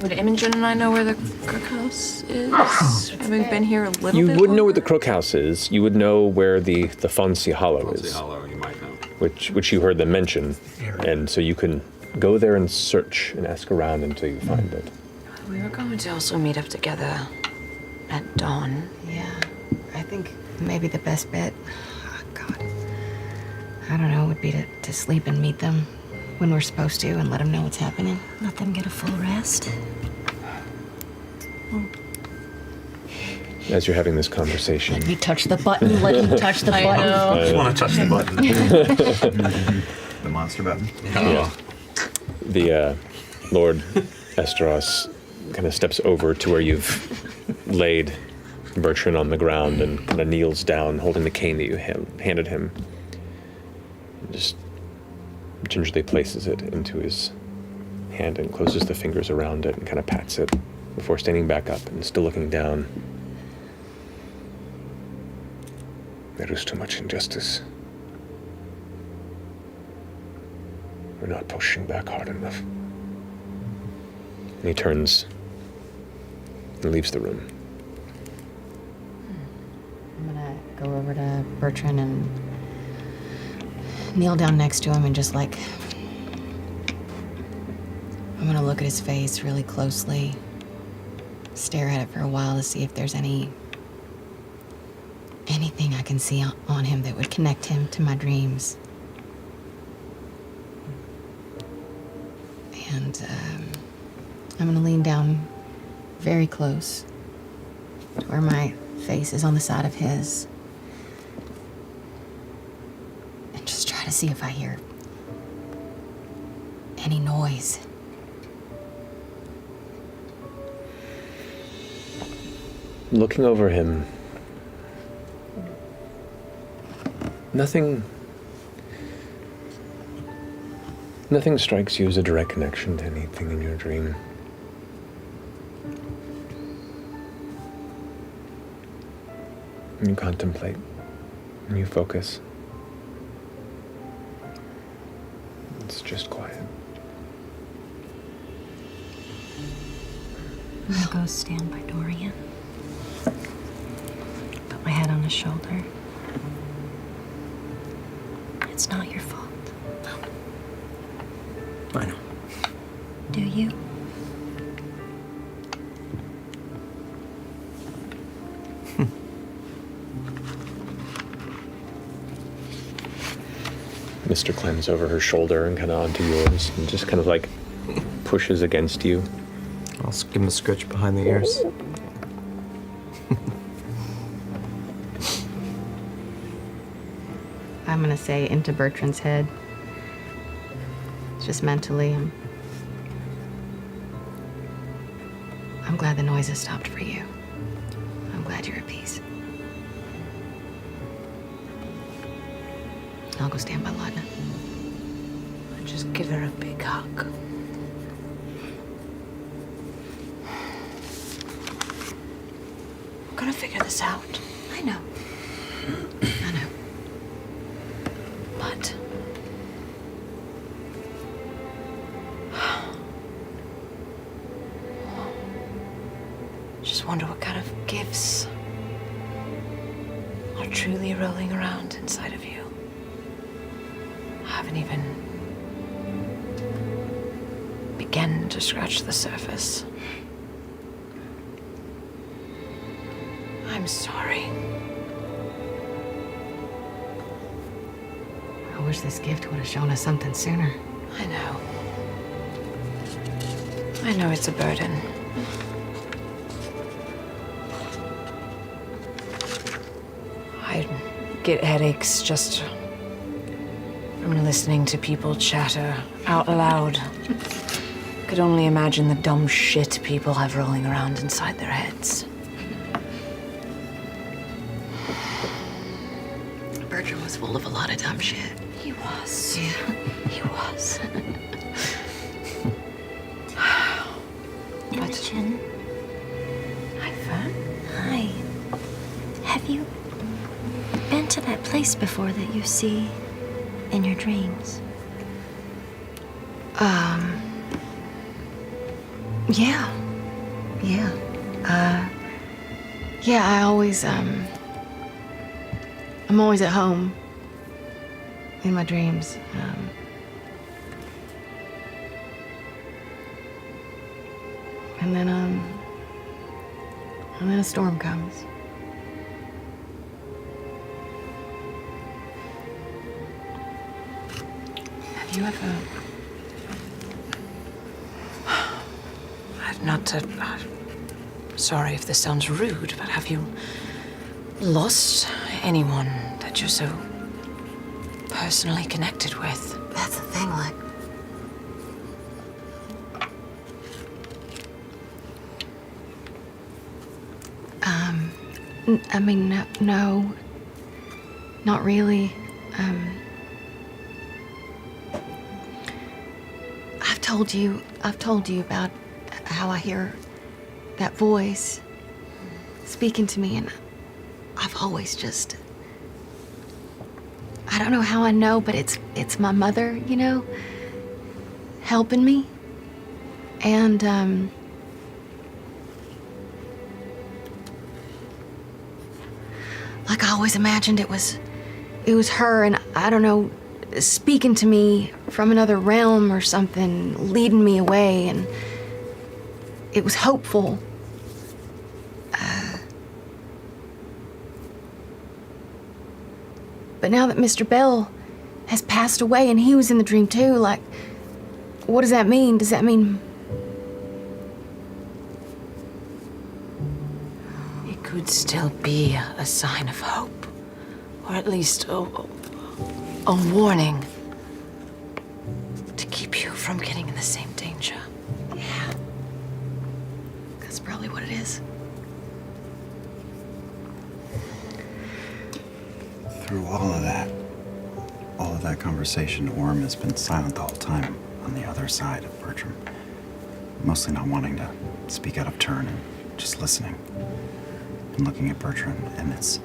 would Imogen and I know where the Crook House is? Having been here a little You bit would know where longer? the Crook House is. You would know where the Fonzie Hollow is. Hollow, you might know. Which you heard them mention. And so you can go there and search and ask around until you find it. We were going to also meet up together at dawn. Yeah. I think maybe the best bet, God, I don't know, would be to sleep and meet them when we're supposed to and let them know what's happening. Let them get a full rest. As you're having this conversation. You touch the button, let him touch the button. I just want to touch the button. The monster button. Yeah. The Lord Esteros kind of steps over to where you've laid Bertrand on the ground and kind of kneels down, holding the cane that you handed him. Just gingerly places it into his hand and closes the fingers around it and kind of pats it before standing back up and still looking down. There is too much injustice. We're not pushing back hard enough. And he turns and leaves the room. I'm gonna go over to Bertrand and kneel down next to him and just I'm gonna look at his face really closely, stare at it for a while to see if there's anything I can see on him that would connect him to my dreams. And I'm gonna lean down very close to where my face is on the side of his and just try to see if I hear any noise. Looking over him, nothing strikes you as a direct connection to anything in your dream. And you contemplate, and you focus. It's just quiet. I'm gonna go stand by Dorian. Put my head on his shoulder. It's not your fault. I know. Do you? Mr. climbs over her shoulder and kind of onto yours and just kind of pushes against you. I'll give him a scritch behind the ears. I'm gonna say into Bertrand's head, just mentally, I'm glad the noise has stopped for you. I'm glad you're at peace. I'll go stand by Laudna. Just give her a big hug. I'm gonna figure this out. I know. I know. But just wonder what kind of gifts are truly rolling around inside of you. I haven't even begun to scratch the surface. I'm sorry. I wish this gift would have shown us something sooner. I know. I know it's a burden. I get headaches just from listening to people chatter out loud. Could only imagine the dumb shit people have rolling around inside their heads. responsible of a lot of dumb shit. He was. Yeah. He was. Imogen. Hi, Fern. Hi. Have you been to that place before that you see in your dreams? Yeah. Yeah. Yeah, I always, I'm always at home in my dreams. And then a storm comes. Have you ever... Not to. Sorry if this sounds rude, but have you lost anyone that you're so personally connected with? That's the thing, like. I mean, no. Not really. I've told you about how I hear that voice speaking to me, and I've always just... I don't know how I know, but it's my mother, you know, helping me. And, like I always imagined it was her, and I don't know, speaking to me from another realm or something, leading me away, and it was hopeful. But now that Mr. Bell has passed away and he was in the dream too, like, what does that mean? Does that mean... It could still be a sign of hope, or at least a warning to keep you from getting in the same danger. Yeah. That's probably what it is. Through all of that conversation, Orm has been silent the whole time on the other side of Bertram. Mostly not wanting to speak out of turn and just listening and looking at Bertram. And it's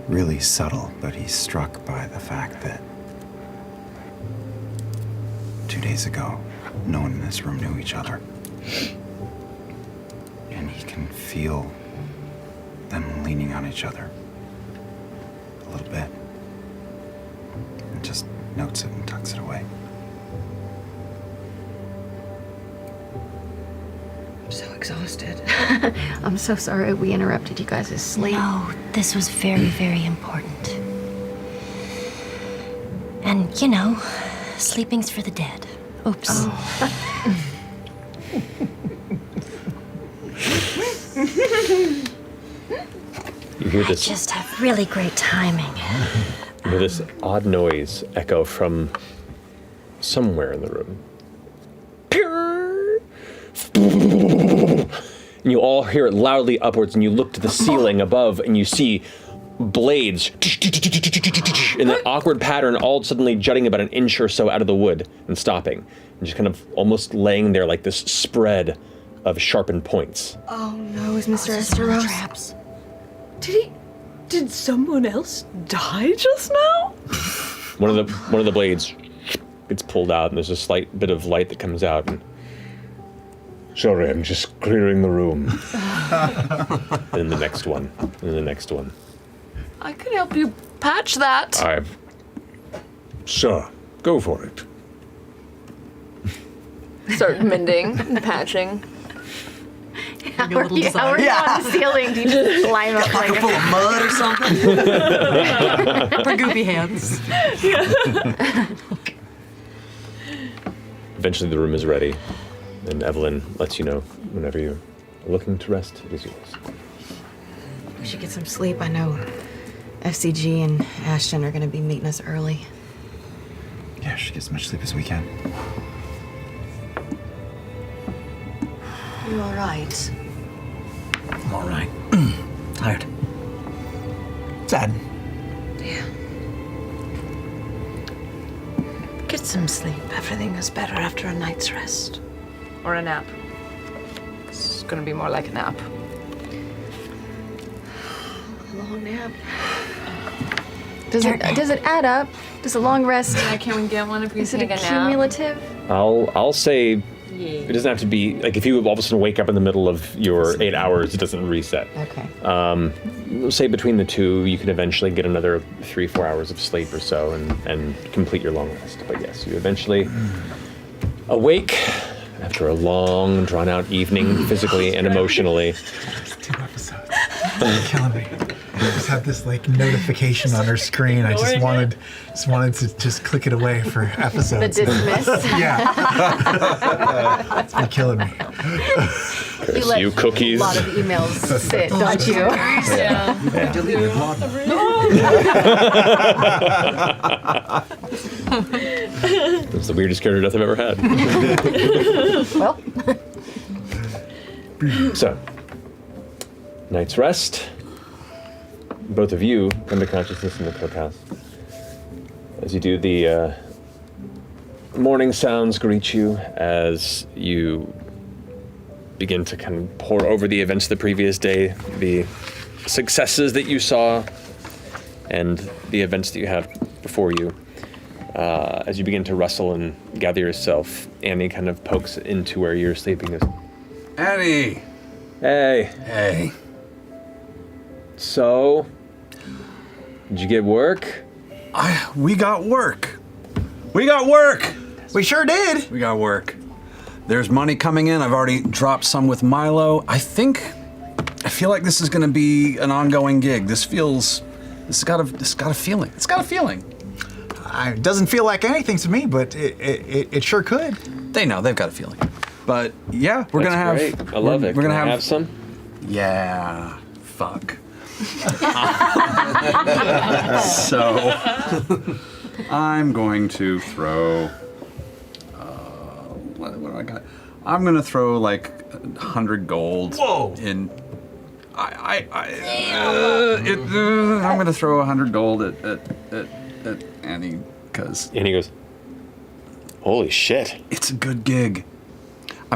really subtle, but he's struck by the fact that 2 days ago, no one in this room knew each other. And he can feel them leaning on each other a little bit. And just notes it and tucks it away. I'm so exhausted. I'm so sorry we interrupted you guys' sleep. No, this was very, very important. And, you know, sleeping's for the dead. Oops. Oh. You hear this. Just have really great timing. You hear this odd noise echo from somewhere in the room. And you all hear it loudly upwards, and you look to the ceiling above, and you see blades in an awkward pattern, all suddenly jutting about an inch or so out of the wood and stopping, and just kind of almost laying there like this spread of sharpened points. Oh no, is Mr. Esteros? Traps. Did someone else die just now? One of the blades gets pulled out, and there's a slight bit of light that comes out. And sorry, I'm just clearing the room. and then the next one, and then the next one. I could help you patch that. Sure, go for it. Start mending and patching. How are you on the ceiling? Do you just climb up like full of mud or something? For goopy hands. Eventually the room is ready, and Evelyn lets you know whenever you're looking to rest, it is yours. We should get some sleep. I know FCG and Ashton are going to be meeting us early. Yeah, should get as much sleep as we can. You all right? I'm all right. Tired. Sad. Yeah. Get some sleep. Everything is better after a night's rest. Or a nap. It's gonna be more like a nap. Long nap. Does it add up? Does a long rest? Yeah, can we get one if we Is it take a nap? cumulative? I'll say it doesn't have to be like if you all of a sudden wake up in the middle of your 8 hours, it doesn't reset. Okay. We'll say between the two, you could eventually get another 3-4 hours of sleep or so and complete your long rest. But yes, you eventually awake after a long, drawn-out evening, physically and emotionally. 2 episodes. It's killing me. I just had this like notification on her screen. I just wanted to just click it away for episodes. The dismiss. Yeah. It's been killing me. Curse let you cookies. A lot of emails sit, don't you? Yeah. It's the weirdest character death I've ever had. Well. So, night's rest. Both of you come to consciousness in the cookhouse. As you do, the morning sounds greet you as you begin to kind of pour over the events of the previous day, the successes that you saw, and the events that you have before you. As you begin to rustle and gather yourself, Annie kind of pokes into where you're sleeping. Annie! Hey. Hey. So, did you get work? We got work. We got work! We sure did. We got work. There's money coming in. I've already dropped some with Milo. I feel like this is gonna be an ongoing gig. This got a feeling. It's got a feeling. It doesn't feel like anything to me, but it sure could. They know, they've got a feeling. But yeah, we're gonna have. Great. I love it. We're gonna Can I have some. Yeah. Fuck. So, I'm going to throw. What do I got? I'm gonna throw like 100 gold. Whoa. In. I'm gonna throw 100 gold at Annie because. Annie goes, "Holy shit! It's a good gig.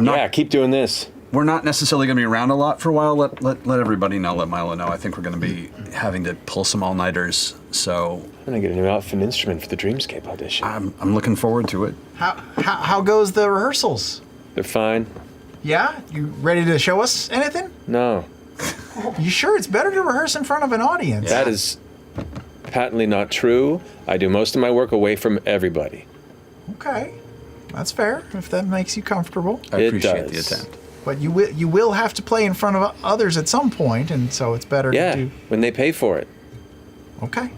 Yeah, keep doing this. We're not necessarily going to be around a lot for a while. Let everybody know. Let Milo know. I think we're going to be having to pull some all-nighters. So I'm gonna get a new outfit and instrument for the Dreamscape audition. I'm looking forward to it. How goes the rehearsals? They're fine. Yeah? You ready to show us anything? No, You sure it's better to rehearse in front of an audience? that is patently not true. I do most of my work away from everybody. Okay. That's fair, if that makes you comfortable. I It appreciate does. the attempt. But you will have to play in front of others at some point, and so it's better Yeah, to do. when they pay for it. Okay.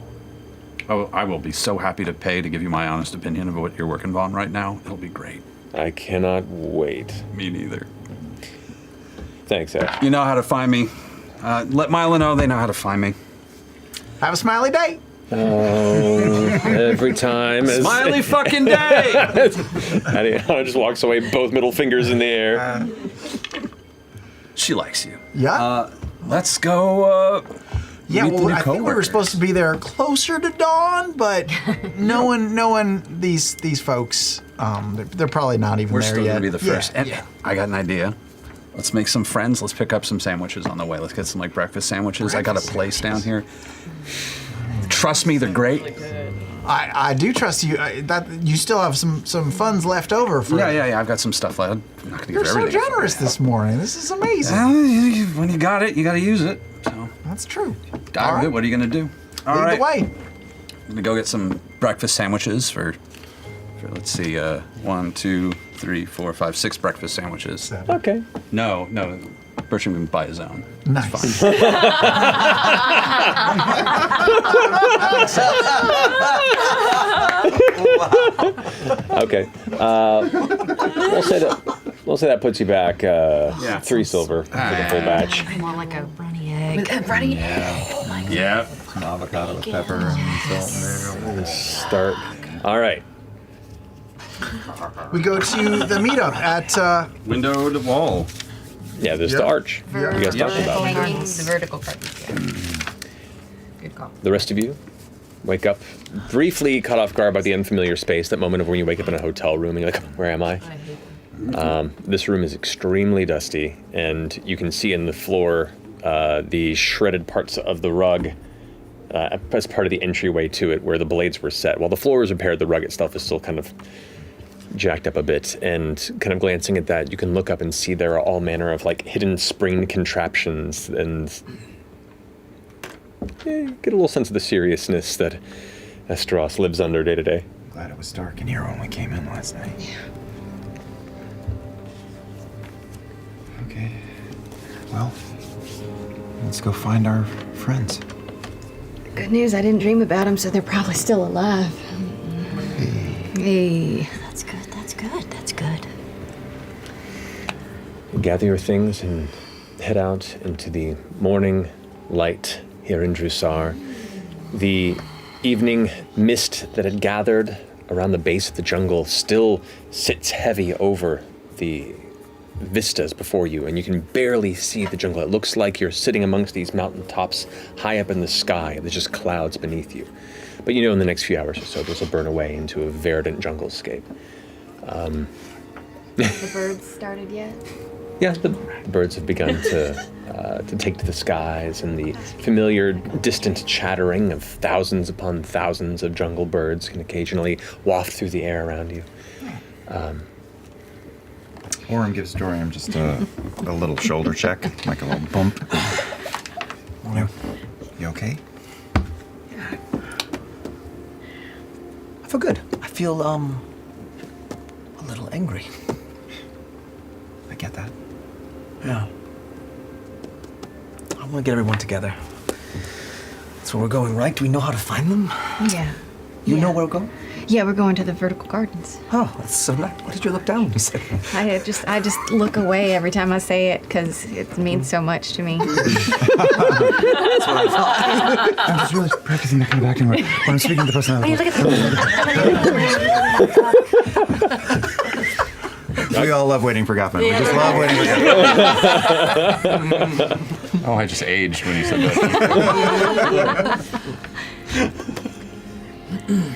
Oh, I will be so happy to pay to give you my honest opinion of what you're working on right now. It'll be great. I cannot wait. Me neither. Thanks, Ed. You know how to find me. Let Milo know they know how to find me. Have a smiley day. Every time. Smiley fucking day! Hannah just walks away, both middle fingers in the air. She likes you. Yeah. Let's go. Yeah, meet the well, new I think we were coworkers. supposed to be there closer to dawn, but knowing these folks, they're probably not even We're there still yet. gonna be the first. Yeah, And yeah. I got an idea. Let's make some friends. Let's pick up some sandwiches on the way. Let's get some like breakfast sandwiches. I got a place down here. Trust me, they're great. I do trust you. That you still have some funds left over for. Yeah. I've got some stuff left. I'm not gonna You're give so everything. generous this morning. This is amazing. When you got it, you got to use it. So That's true. dive with it. What are you gonna do? All Lead right. the way. I'm gonna go get some breakfast sandwiches for let's see, 1, 2, 3, 4, 5, 6 breakfast sandwiches. Okay. No, Bertram can buy his own. Nice. Okay. We'll say that puts you back 3 silver for the full batch. I want like a runny egg. Runny egg. Yeah. Some avocado with pepper and salt and vinegar. Start. All right. We go to the meetup at. Window to wall. Yeah, there's Yep. the arch. You guys talked about. The vertical part. Good call. The rest of you wake up briefly caught off guard by the unfamiliar space, that moment of when you wake up in a hotel room and you're like, where am I? This room is extremely dusty, and you can see in the floor the shredded parts of the rug as part of the entryway to it where the blades were set. While the floor is repaired, the rug itself is still kind of jacked up a bit, and kind of glancing at that, you can look up and see there are all manner of like hidden spring contraptions, and get a little sense of the seriousness that Estros lives under day to day. Glad it was dark in here when we came in last night. Okay. Well, let's go find our friends. Good news, I didn't dream about them, so they're probably still alive. Hey. That's good, that's good, that's good. Gather your things and head out into the morning light here in Drusar. The evening mist that had gathered around the base of the jungle still sits heavy over the vistas before you, and you can barely see the jungle. It looks like you're sitting amongst these mountaintops high up in the sky. There's just clouds beneath you. But you know in the next few hours or so, this will burn away into a verdant junglescape. The birds started yet? Yes, but the birds have begun to take to the skies, and the familiar distant chattering of thousands upon thousands of jungle birds can occasionally waft through the air around you. Orin gives Dorian just a little shoulder check, like a little bump. You okay? I feel good. I feel, a little angry. I get that. Yeah. I want to get everyone together. That's where we're going, right? Do we know how to find them? Yeah. You know where we're going? Yeah, we're going to the vertical gardens. Oh, that's so nice. Why did you look down when you said that? I just look away every time I say it because it means so much to me. That's what I thought. I'm just really practicing not coming back anywhere. When I'm speaking to the person I Look at We all love waiting for Guffin. We just love waiting for Guffin. Oh, I just aged when you said that.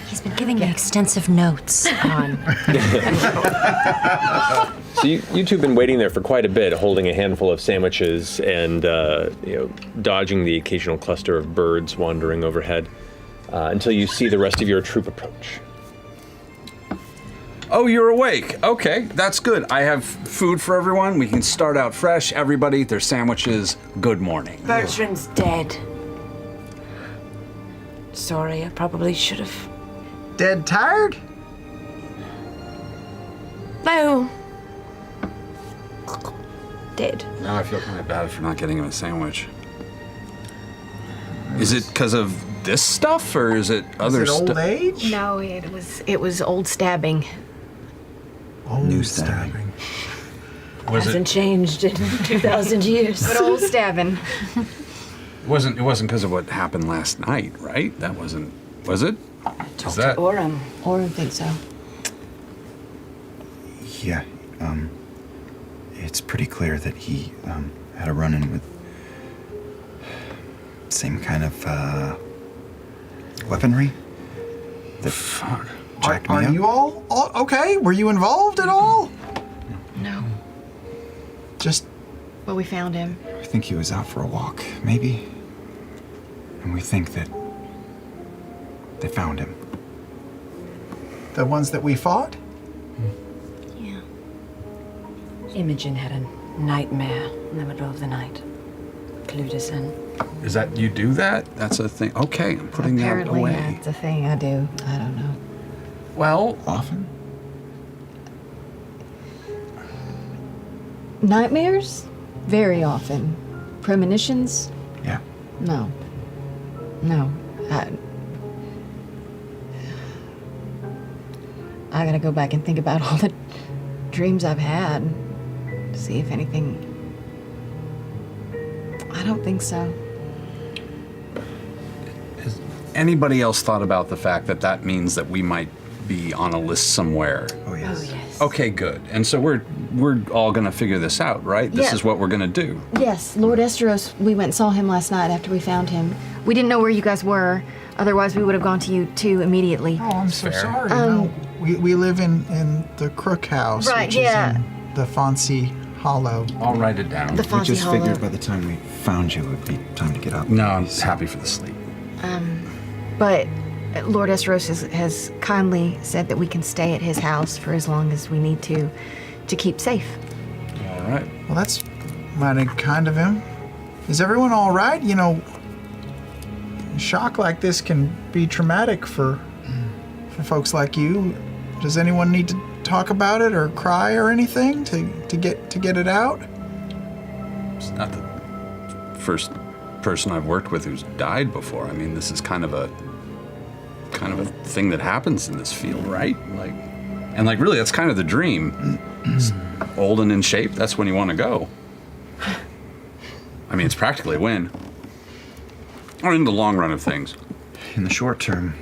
He's been giving me extensive notes on. So you two have been waiting there for quite a bit, holding a handful of sandwiches and dodging the occasional cluster of birds wandering overhead until you see the rest of your troop approach. Oh, you're awake. Okay, that's good. I have food for everyone. We can start out fresh. Everybody eat their sandwiches. Good morning. Bertrand's dead. Sorry, I probably should have. Dead tired? No. Dead. Now I feel kind of bad for not getting him a sandwich. Is it because of this stuff, or is it other stuff? age? No, it was old stabbing. New stabbing. Hasn't changed in 2,000 years. But old stabbing. It wasn't because of what happened last night, right? That wasn't. Was it? Is that? Orin. Orin thinks so. Yeah, it's pretty clear that he had a run-in with same kind of weaponry that jacked me Are up. you all okay? Were you involved at all? No. Just. Well, we found him. I think he was out for a walk, maybe. And we think that they found him. The ones that we fought? Imogen had a nightmare in the middle of the night. Clued us in. Is that you do that? That's a thing. Okay, I'm putting Apparently, that away. that's a thing I do. I don't know. Well, often. Nightmares? Very often. Premonitions? Yeah. No. I gotta go back and think about all the dreams I've had. See if anything. I don't think so. Has anybody else thought about the fact that that means that we might be on a list somewhere. Oh yes. Okay, good. And so we're all gonna figure this out, right? This Yeah. is what we're gonna do. Yes, Lord Esteros, we went and saw him last night after we found him. We didn't know where you guys were, otherwise we would have gone to you too immediately. Oh, I'm so sorry. Um, No, we live in the Crook House, Right, which yeah. is in the Fonzie Hollow. I'll write it down. The We Fonzie just Hollow. figured by the time we found you, it would be time to get up. No, I'm happy for the sleep. But Lord Esteros has kindly said that we can stay at his house for as long as we need to keep safe. All right. Well, that's mighty kind of him. Is everyone all right? You know, shock like this can be traumatic for folks like you. Does anyone need to talk about it or cry or anything to get it out? It's not the first person I've worked with who's died before. I mean, this is kind of a thing that happens in this field, right? Like really, that's kind of the dream. It's old and in shape. That's when you want to go. I mean, it's practically a win. Or in the long run of things. In the short term,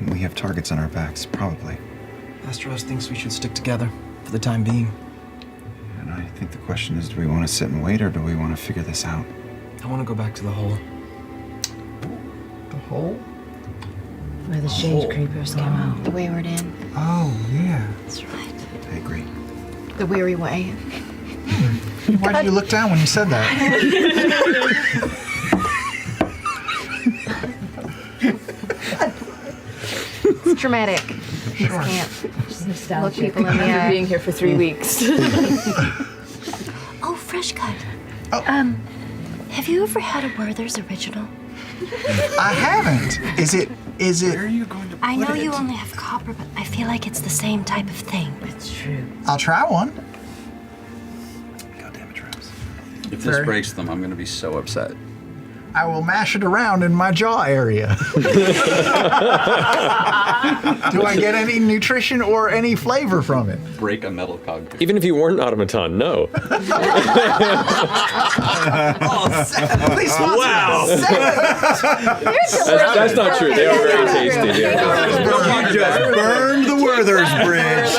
we have targets on our backs, probably. Esteros thinks we should stick together for the time being. And I think the question is, do we want to sit and wait, or do we want to figure this out? I want to go back to the hole. The hole? Where the shade creepers come out. The Wayward Inn. Oh, yeah. That's right. I agree. The Weary Way. Why did you look down when you said that? It's dramatic. Sure. Just can't look people in the After eye. being here for 3 weeks. Oh, fresh cut. Oh. Have you ever had a Werther's original? I haven't. Is it? Where are you going to put I know it? you only have copper, but I feel like it's the same type of thing. It's true. I'll try one. God damn it, Travis. If this Very- breaks them, I'm going to be so upset. I will mash it around in my jaw area. Do I get any nutrition or any flavor from it? Break a metal cog. Even if you weren't an automaton, no. Please sponsor Wow. us. That's not true. They are very tasty. They are very tasty. You just burned the Werther's bridge.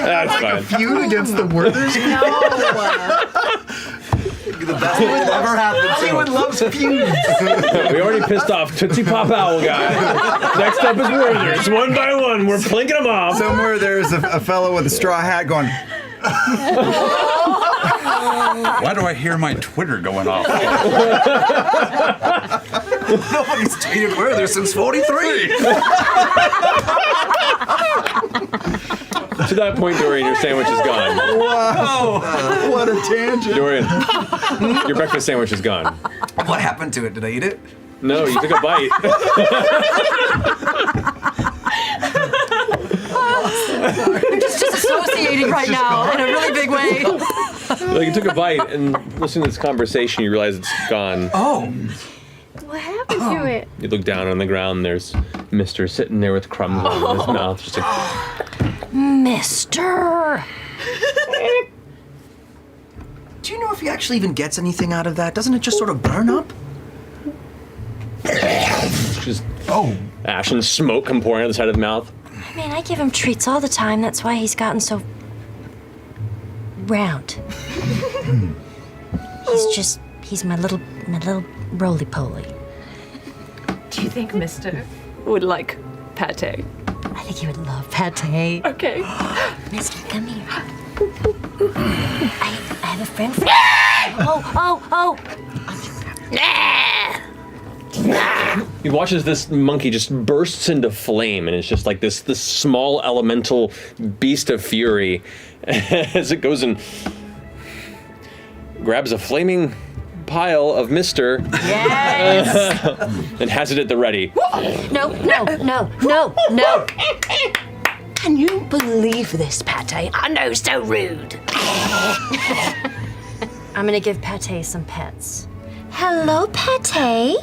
That's Like a fine. feud against the Werthers? The best thing that ever happened to Hollywood loves feuds. We already pissed off Tootsie Pop Owl guy. Next up is Werther's. One by one, we're plinking them off. Somewhere there's a fellow with a straw hat going, Why do I hear my Twitter going off? Nobody's tweeted Werther since 43. To that point, Dorian, your sandwich is gone. Wow. What a tangent. Dorian, your breakfast sandwich is gone. What happened to it? Did I eat it? No, you took a bite. I'm just disassociating right now in a really big way. Like you took a bite, and listening to this conversation, you realize it's gone. Oh. What happened to it? You look down on the ground. There's Mister sitting there with crumbs all in his mouth. Just like, Mister! Do you know if he actually even gets anything out of that? Doesn't it just sort of burn up? just ash and smoke come pouring out the side of the mouth. I mean, I give him treats all the time. That's why he's gotten so round. He's my little roly-poly. Do you think Mister would like pate? I think he would love pate. Okay. Mister, come here. I have a friend for Oh! He watches this monkey just bursts into flame, and it's just like this small elemental beast of fury as it goes and grabs a flaming pile of Mister Yes! and has it at the ready. No. Can you believe this, Pate? I know, so rude. I'm gonna give Pate some pets. Hello, Pate.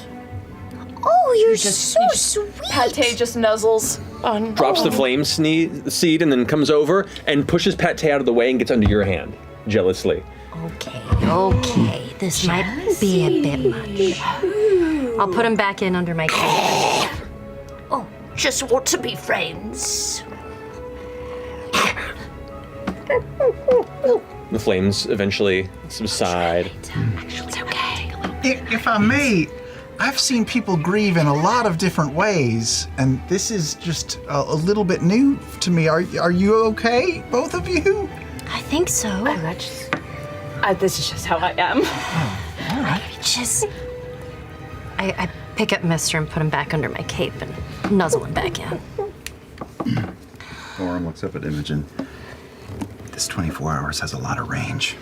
Oh, you're so sweet. Pate just nuzzles on. Drops the flame seed and then comes over and pushes Pate out of the way and gets under your hand, jealously. Okay. This might be a bit much. I'll put him back in under my cape. Oh, just want to be friends. The flames eventually subside. It's okay. If I may, I've seen people grieve in a lot of different ways, and this is just a little bit new to me. Are you okay, both of you? I think so. This is just how I am. All right. I pick up Mister and put him back under my cape and nuzzle him back in. Orin looks up at Imogen. This 24 hours has a lot of range.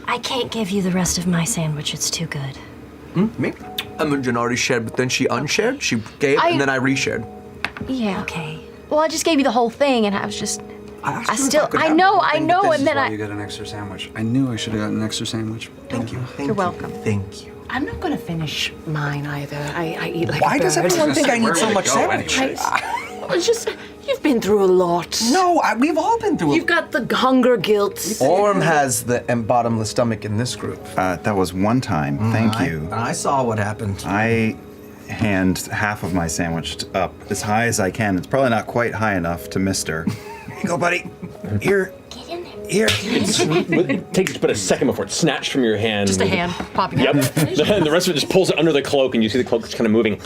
I can't give you the rest of my sandwich. It's too good. Me? Imogen already shared, but then she unshared. She gave, and then I reshared. Yeah. Okay. Well, I just gave you the whole thing, and I was just. I know, and then You got an extra sandwich. I knew I should have gotten an extra sandwich. Thank you. You're welcome. Thank you. I'm not gonna finish mine either. I eat like Why a bird. does everyone think I need so much sandwich? sandwich? It's just, you've been through a lot. No, we've all been through You've got the hunger guilt. Orm has the bottomless stomach in this group. That was one time. Thank you. I saw what happened. I hand half of my sandwich up as high as I can. It's probably not quite high enough to Mister. Here you go, buddy. Here. Get in there. Here. It takes but a second before it's snatched from your hand. Just a hand popping Yep. up. And the rest of it just pulls it under the cloak, and you see the cloak kind of moving.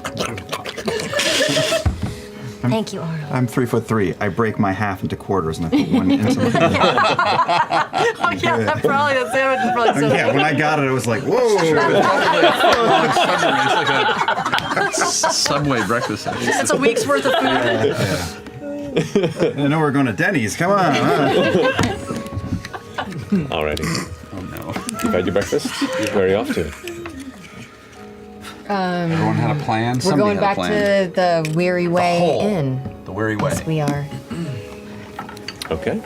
Thank you, Arnold. I'm 3'3". I break my half into quarters and I put one into my Oh yeah, probably that sandwich is probably so. Yeah, when I got it, I was like, whoa. It's like a Subway breakfast. It's a week's worth of food. I know we're going to Denny's. Come on. Alrighty. Oh no. You've had your breakfast? Where are you off to? Everyone had a plan. We're Somebody going had a back plan. to the Weary Way Inn. The Weary Way. Yes, we are. Okay.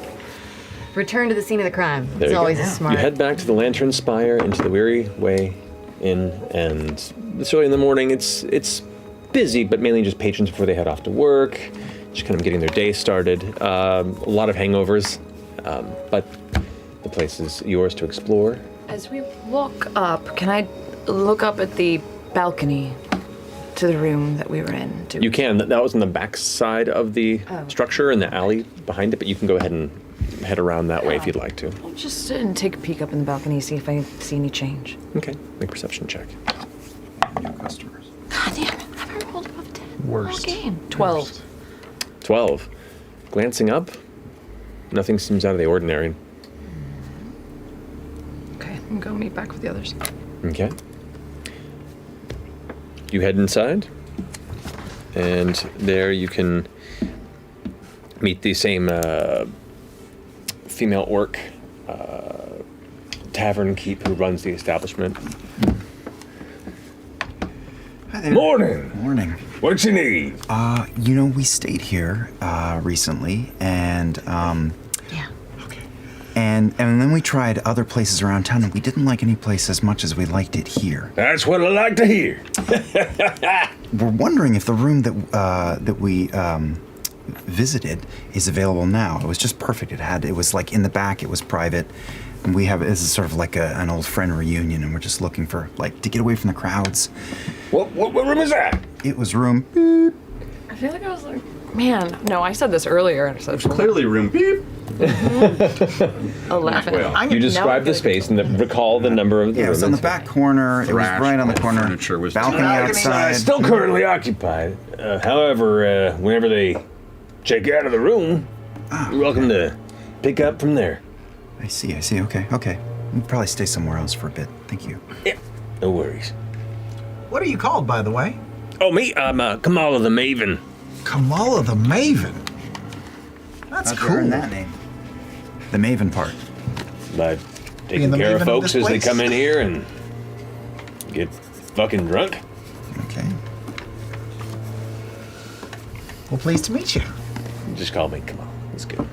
Return to the scene of the crime. There It's you always go. a smart. You head back to the Lantern Spire into the Weary Way Inn, and it's early in the morning. It's busy, but mainly just patrons before they head off to work, just kind of getting their day started. A lot of hangovers, but the place is yours to explore. As we walk up, can I look up at the balcony to the room that we were in? You can. That was on the back side of the structure in the alley behind it, but you can go ahead and head around that way if you'd like to. I'll just take a peek up in the balcony, see if I see any change. Okay, make a perception check. New customers. God damn it. I haven't rolled above a 10. Worst. Whole game. 12. 12. Glancing up, nothing seems out of the ordinary. Okay, I'm going to meet back with the others. Okay. You head inside, and there you can meet the same female orc tavern keep who runs the establishment. Hi there. Morning. Morning. What you need? We stayed here recently, and Yeah. and then we tried other places around town, and we didn't like any place as much as we liked it here. That's what I like to hear. We're wondering if the room that we visited is available now. It was just perfect. It was like in the back. It was private, and this is sort of like an old friend reunion, and we're just looking for to get away from the crowds. What room is that? It was room. I feel like I was like, man, no, I said this earlier. I said Clearly room beep. 11. Well, You describe the space and recall the number of the Yeah, it was on rooms. the back corner. It was Thrashed, right on the all corner. furniture was balcony outside. Still currently occupied. However, whenever they check you out of the room, you're welcome to pick up from there. I see. Okay. We'll probably stay somewhere else for a bit. Thank you. Yeah, no worries. What are you called, by the way? Oh, me? I'm Kamala the Maven. Kamala the Maven. That's How'd you cool. earn that name? The Maven part. By Being taking the care of Maven of folks this as they place? come in here and get fucking drunk. Okay. Well, pleased to meet you. Just call me Kamal. It's good.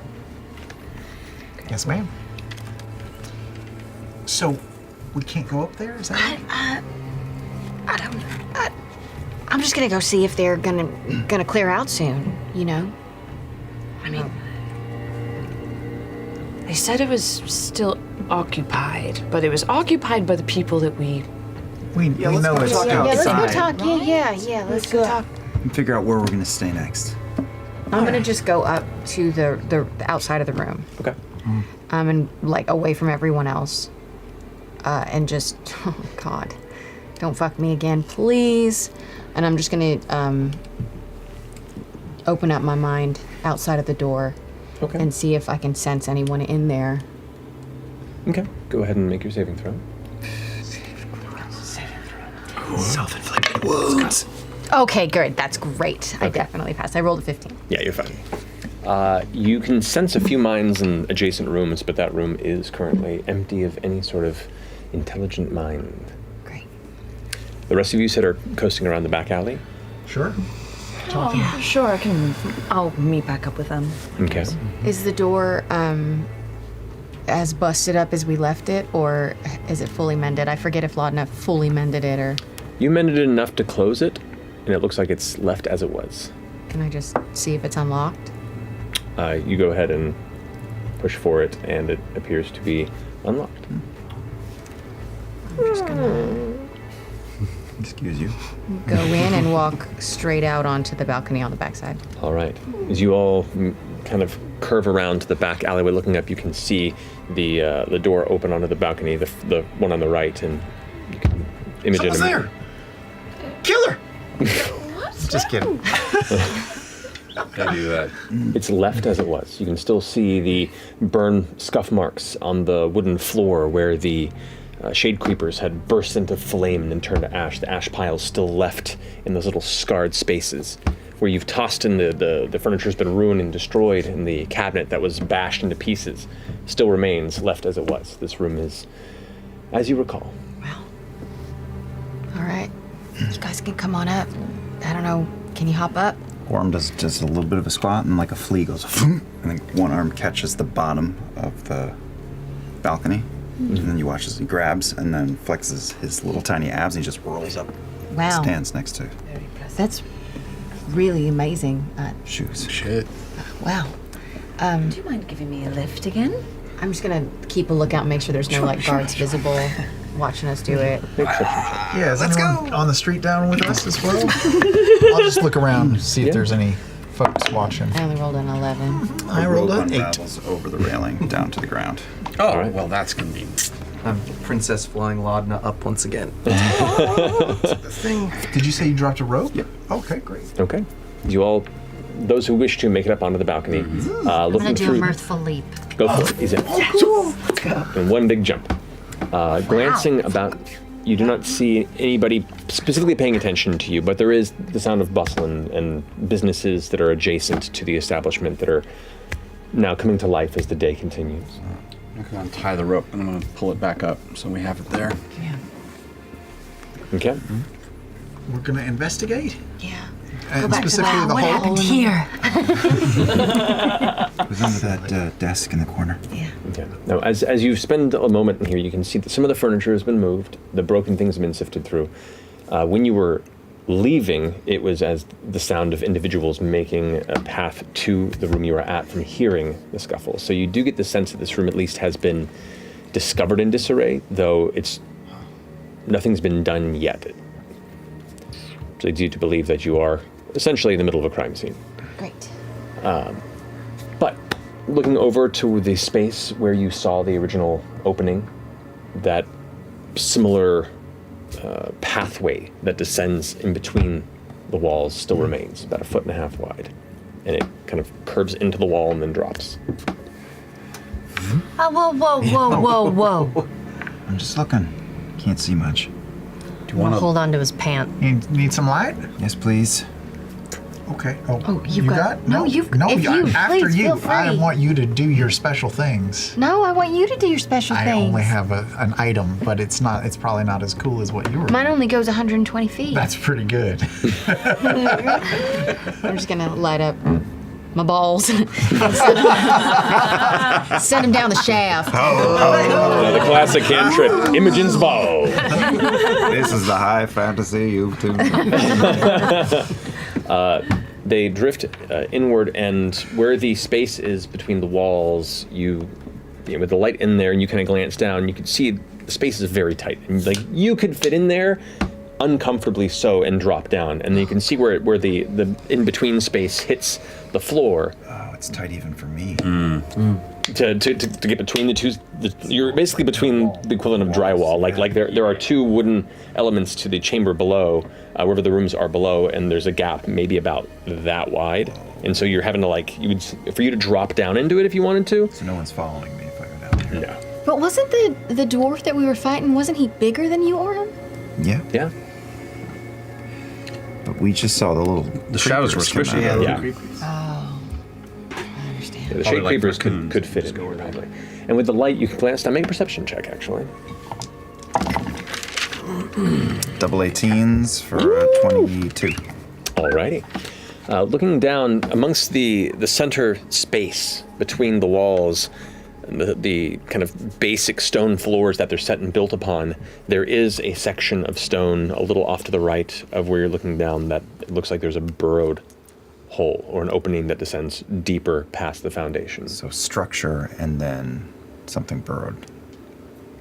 Yes, ma'am. So, we can't go up there? Is that right? I don't. I'm just gonna go see if they're gonna clear out soon. You know. I mean, They said it was still occupied, but it was occupied by the people that we We know it's outside. Yeah, let's go talk. Yeah, let's go talk. And figure out where we're gonna stay next. I'm gonna just go up to the outside of the room. Okay. And like away from everyone else. And just, oh God, don't fuck me again, please. And I'm just gonna open up my mind outside of the door. Okay. And see if I can sense anyone in there. Okay. Go ahead and make your saving throw. Self-inflicted wounds. Okay, good. That's great. I definitely passed. I rolled a 15. Yeah, you're fine. You can sense a few minds in adjacent rooms, but that room is currently empty of any sort of intelligent mind. Great. The rest of you said are coasting around the back alley? Sure. Oh, sure, I'll meet back up with them. Okay. Is the door as busted up as we left it, or is it fully mended? I forget if Laudna fully mended it, or You mended it enough to close it, and it looks like it's left as it was. can I just see if it's unlocked? You go ahead and push for it, and it appears to be unlocked. I'm just gonna Excuse you. go in and walk straight out onto the balcony on the backside. All right. As you all kind of curve around to the back alleyway looking up, you can see the door open onto the balcony, the one on the right, and you can image Someone's it. there! Killer! Just kidding. I do that. It's left as it was. You can still see the burn scuff marks on the wooden floor where the shade creepers had burst into flame and then turned to ash. The ash piles still left in those little scarred spaces. Where you've tossed in the furniture's been ruined and destroyed, and the cabinet that was bashed into pieces still remains left as it was. This room is as you recall. All right. You guys can come on up. I don't know. Can you hop up? Orm does just a little bit of a squat, and like a flea goes, and then one arm catches the bottom of the balcony, and then you watch as he grabs and then flexes his little tiny abs, and he just rolls up. Wow. Stands next to That's really amazing. shoes. Shit. Wow. Do you mind giving me a lift again? I'm just gonna keep a lookout, make sure there's no like guards visible watching us do it. Yeah, is anyone on the street down with us as well? I'll just look around, see if there's any folks watching. I only rolled an 11. I rolled an 8. Unravels over the railing down to the ground. Oh, well, that's convenient. I'm Princess Flying Laudna up once again. Did you say you dropped a rope? Yep. Okay, great. Okay. You all, those who wish to, make it up onto the balcony. I'm gonna Looking do a through. mirthful leap. Go for it. He's in. In one big jump. Glancing about, you do not see anybody specifically paying attention to you, but there is the sound of bustle and businesses that are adjacent to the establishment that are now coming to life as the day continues. I'm going to untie the rope and I'm going to pull it back up so we have it there. Okay. We're gonna investigate. Yeah. And back to specifically that. the What hole. happened Here. It was under that desk in the corner. Yeah. Okay. Now, as you spend a moment in here, you can see that some of the furniture has been moved. The broken things have been sifted through. When you were leaving, it was as the sound of individuals making a path to the room you were at from hearing the scuffle. So you do get the sense that this room at least has been discovered in disarray, though nothing's been done yet. It leads you to believe that you are essentially in the middle of a crime scene. Great. But looking over to the space where you saw the original opening, that similar pathway that descends in between the walls still remains, about 1.5 feet wide. And it kind of curves into the wall and then drops. Whoa. I'm just looking. Can't see much. Do you want to Hold on to his pant. You need some light? Yes, please. Okay. Oh, you've got- No, you've- no. if you- After please you, feel I free. want you to do your special things. No, I want you to do your special I things. only have an item, but it's probably not as cool as what you were. Mine only goes 120 feet. That's pretty good. I'm just gonna light up my balls. Send them down the shaft. The classic cantrip, Imogen's Ball. This is the high fantasy you've tuned. They drift inward, and where the space is between the walls, you with the light in there, and you kind of glance down, you can see the space is very tight, and like you could fit in there, uncomfortably so, and drop down, and then you can see where the in between space hits the floor. Oh, it's tight even for me. To get between the two, you're basically between the equivalent of drywall. Like there are two wooden elements to the chamber below, wherever the rooms are below, and there's a gap maybe about that wide. And so you're having to for you to drop down into it if you wanted to. So no one's following me if I go down there. No. But wasn't the dwarf that we were fighting, wasn't he bigger than you, Orem? Yeah. Yeah. But we just saw the shadows were creepers come squishy. out. Yeah. Oh. I understand. Yeah, the Probably shade like creepers raccoons could fit in here, probably. And with the light, you can glance down. Make a perception check, actually. Double 18s for 22. Alrighty. Looking down amongst the center space between the walls, the kind of basic stone floors that they're set and built upon, there is a section of stone a little off to the right of where you're looking down that it looks like there's a burrowed hole or an opening that descends deeper past the foundation. So structure and then something burrowed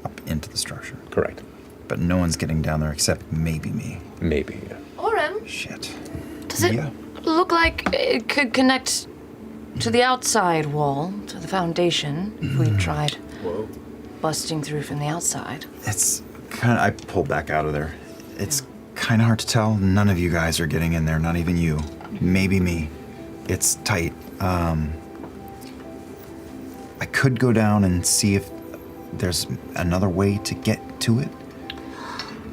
up into the structure. Correct. But no one's getting down there except maybe me. Maybe, yeah. Orem, Shit. does it look like it could connect to the outside wall, to the foundation, if we tried busting through from the outside? It's kind of, I pulled back out of there. It's kind of hard to tell. None of you guys are getting in there, not even you. Maybe me. It's tight. I could go down and see if there's another way to get to it.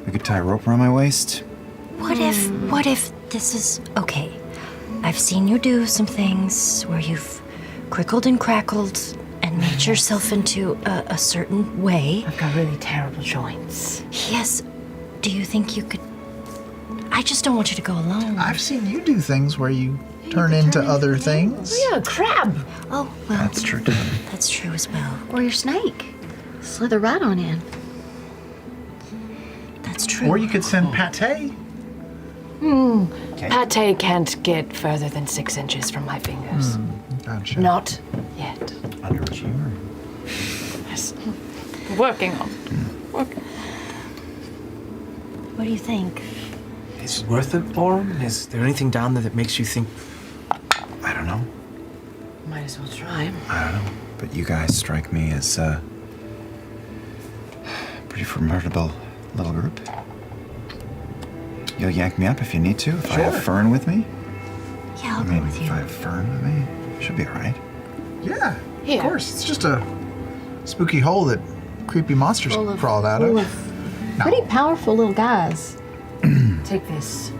We could tie a rope around my waist. What if this is okay? I've seen you do some things where you've crickled and crackled and made yourself into a certain way. I've got really terrible joints. Yes. Do you think you could? I just don't want you to go alone. I've seen you do things where you turn into other things. Yeah, a crab. Oh, well. That's true too. That's true as well. Or your snake. Slither right on in. That's true. Or you could send Pate. Pate can't get further than 6 inches from my fingers. Gotcha. Not yet. Underachiever. Yes. Working on. Working. What do you think? Is it worth it, Orem? Is there anything down there that makes you think? I don't know. Might as well try. I don't know. But you guys strike me as a pretty formidable little group. You'll yank me up if you need to. If I have Fern with me. Yeah, I'll go with you. If I have Fern with me, should be all right. Yeah, of course. It's just a spooky hole that creepy monsters crawled out of. Pretty powerful little guys. Take this.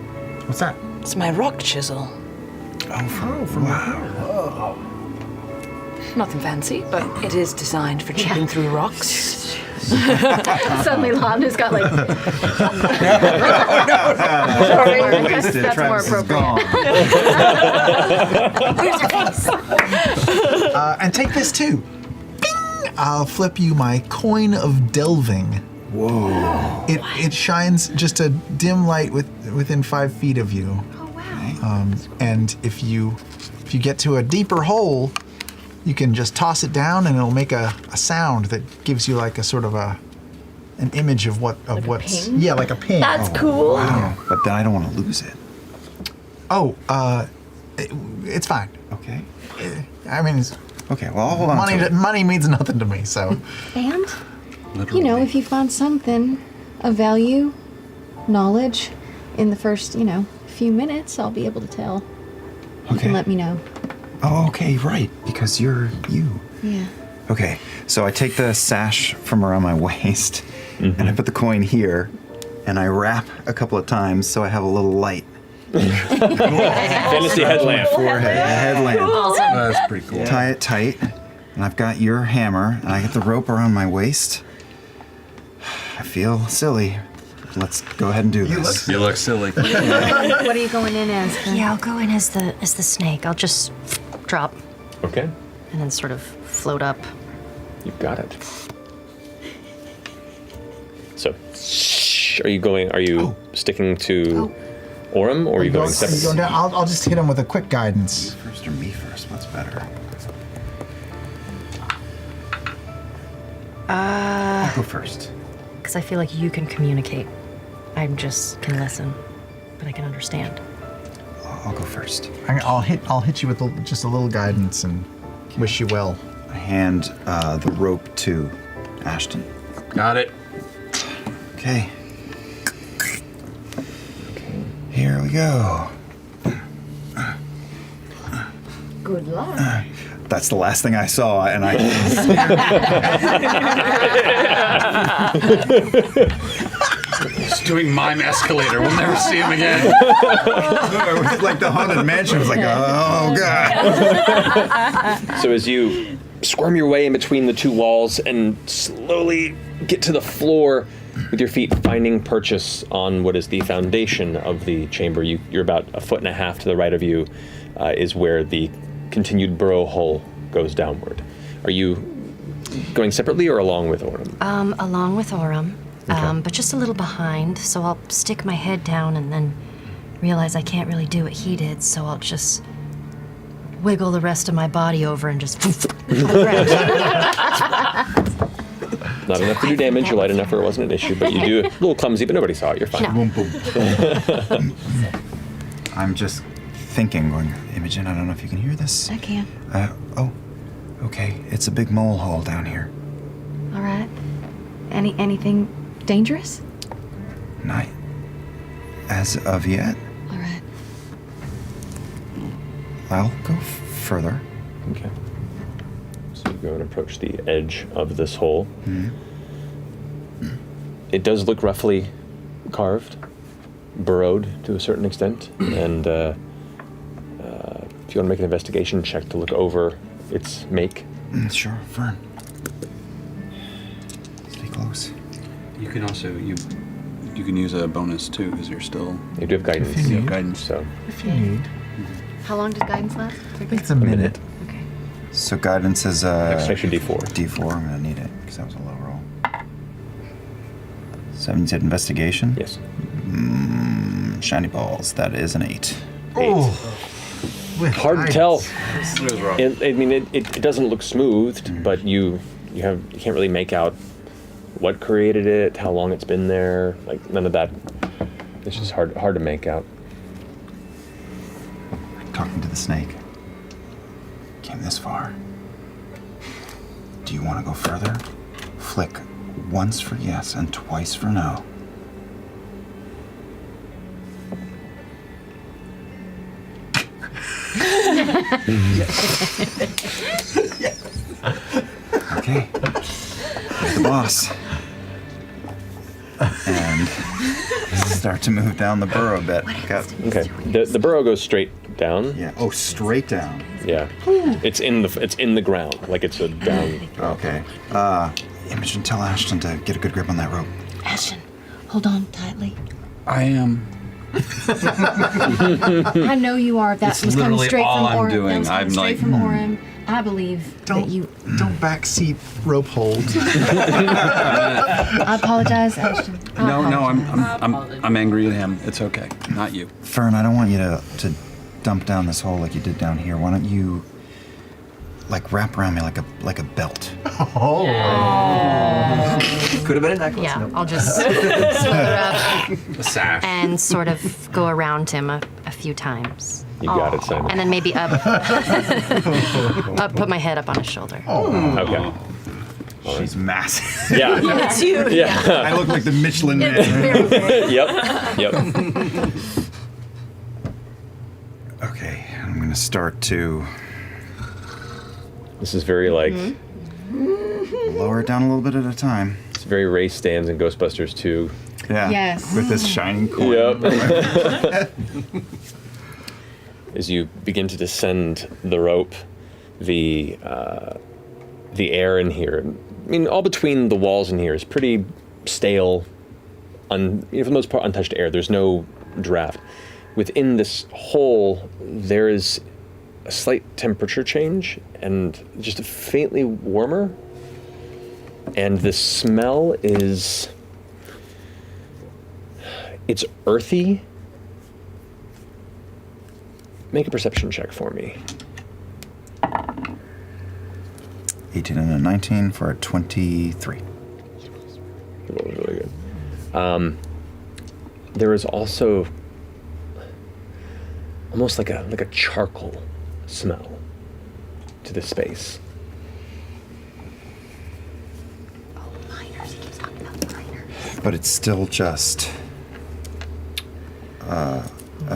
What's that? It's my rock chisel. Wow. Nothing fancy, but it is designed for chipping through rocks. Suddenly, Londa's got like. Sorry. That's more appropriate. Where's your face? And take this too. Bing! I'll flip you my coin of delving. Whoa. It shines just a dim light within 5 feet of you. Oh wow. And if you get to a deeper hole, you can just toss it down and it'll make a sound that gives you like a sort of an image of what's ping? yeah, like a ping. That's cool. Wow. But then I don't want to lose it. Oh, it's fine. Okay. I mean, Okay, well, I'll hold on to it. money means nothing to me, so. And, you know, if you find something of value, knowledge, in the first, few minutes, I'll be able to tell. You can let me know. Oh, okay, right, because you're you. Yeah. Okay, so I take the sash from around my waist, and I put the coin here, and I rap a couple of times so I have a little light. Fantasy headlamp. Forehead, a headlamp. That's pretty cool. Tie it tight, and I've got your hammer, and I get the rope around my waist. I feel silly. Let's go ahead and do this. You look silly. What are you going in as? Yeah, I'll go in as the snake. I'll just drop Okay. and then sort of float up. You've got it. So, are you sticking to Orem, or are you going Are separate? you going down? I'll just hit him with a quick guidance. First or me first? What's better? I'll go first. Because I feel like you can communicate. I just can listen, but I can understand. I'll go first. I'll hit you with just a little guidance and wish you well. I hand the rope to Ashton. Got it. Okay. Here we go. Good luck. That's the last thing I saw, and I. He's doing mime escalator. We'll never see him again. It was like the haunted mansion. It was like, oh god. So as you squirm your way in between the two walls and slowly get to the floor with your feet finding purchase on what is the foundation of the chamber, you're about 1.5 feet to the right of you is where the continued burrow hole goes downward. Are you going separately or along with Orem? Along with Orem, but just a little behind, so I'll stick my head down and then realize I can't really do what he did, so I'll just wiggle the rest of my body over and just... Not enough to do damage, you're light enough where it wasn't an issue, but you do a little clumsy, but nobody saw it, you're fine. Boom, boom. I'm just thinking, going, Imogen, I don't know if you can hear this. I can. Okay. It's a big mole hole down here. All right. Anything dangerous? Not as of yet. All right. I'll go further. Okay. So you go and approach the edge of this hole. It does look roughly carved, burrowed to a certain extent, and if you want to make an investigation check to look over its make. Sure, Fern. Stay close. You can also you can use a bonus too because you're still. You do have guidance. You have guidance. So. If you need. How long does guidance last? I think it's a minute. Okay. So guidance is extra D4. D4. I'm gonna need it because that was a low roll. 7, you said investigation. Yes. Shiny balls. That is an 8. Hard to tell. It doesn't look smoothed, but you can't really make out what created it, how long it's been there. Like none of that. It's just hard to make out. Talking to the snake. Came this far. Do you want to go further? Flick once for yes and twice for no. Okay. Here's the boss. And start to move down the burrow a bit. Okay. The burrow goes straight down. Yeah. Oh, straight down. Yeah. It's in the ground, like it's a down. Okay. Imogen, tell Ashton to get a good grip on that rope. Ashton, hold on tightly. I am. I know you are. That It's was coming literally straight all from I'm Orem. doing. That was coming I'm straight like, from Orem. I believe that you. Don't backseat rope hold. I apologize, Ashton. No, I'm angry at him. It's okay, not you. Fern, I don't want you to dump down this hole like you did down here. Why don't you wrap around me like a belt? Oh. Could have been a necklace. Yeah, Nope. I'll just smother up A sash. and sort of go around him a few times. You got it, Simon. And then maybe up, put my head up on his shoulder. Okay. She's massive. Yeah. It's huge. Yeah. I look like the Michelin Man. It's very big. Yep. Okay, I'm gonna start to This is very like. lower it down a little bit at a time. It's very Ray Stans in Ghostbusters 2. Yeah. Yes. With this shining coin. Yep. As you begin to descend the rope, the air in here, I mean, all between the walls in here is pretty stale, for the most part, untouched air. There's no draft. Within this hole, there is a slight temperature change and just a faintly warmer. And the smell is, it's earthy. Make a perception check for me. 18 and a 19 for a 23. That was really good. There is also almost like a charcoal smell to the space. But it's still just a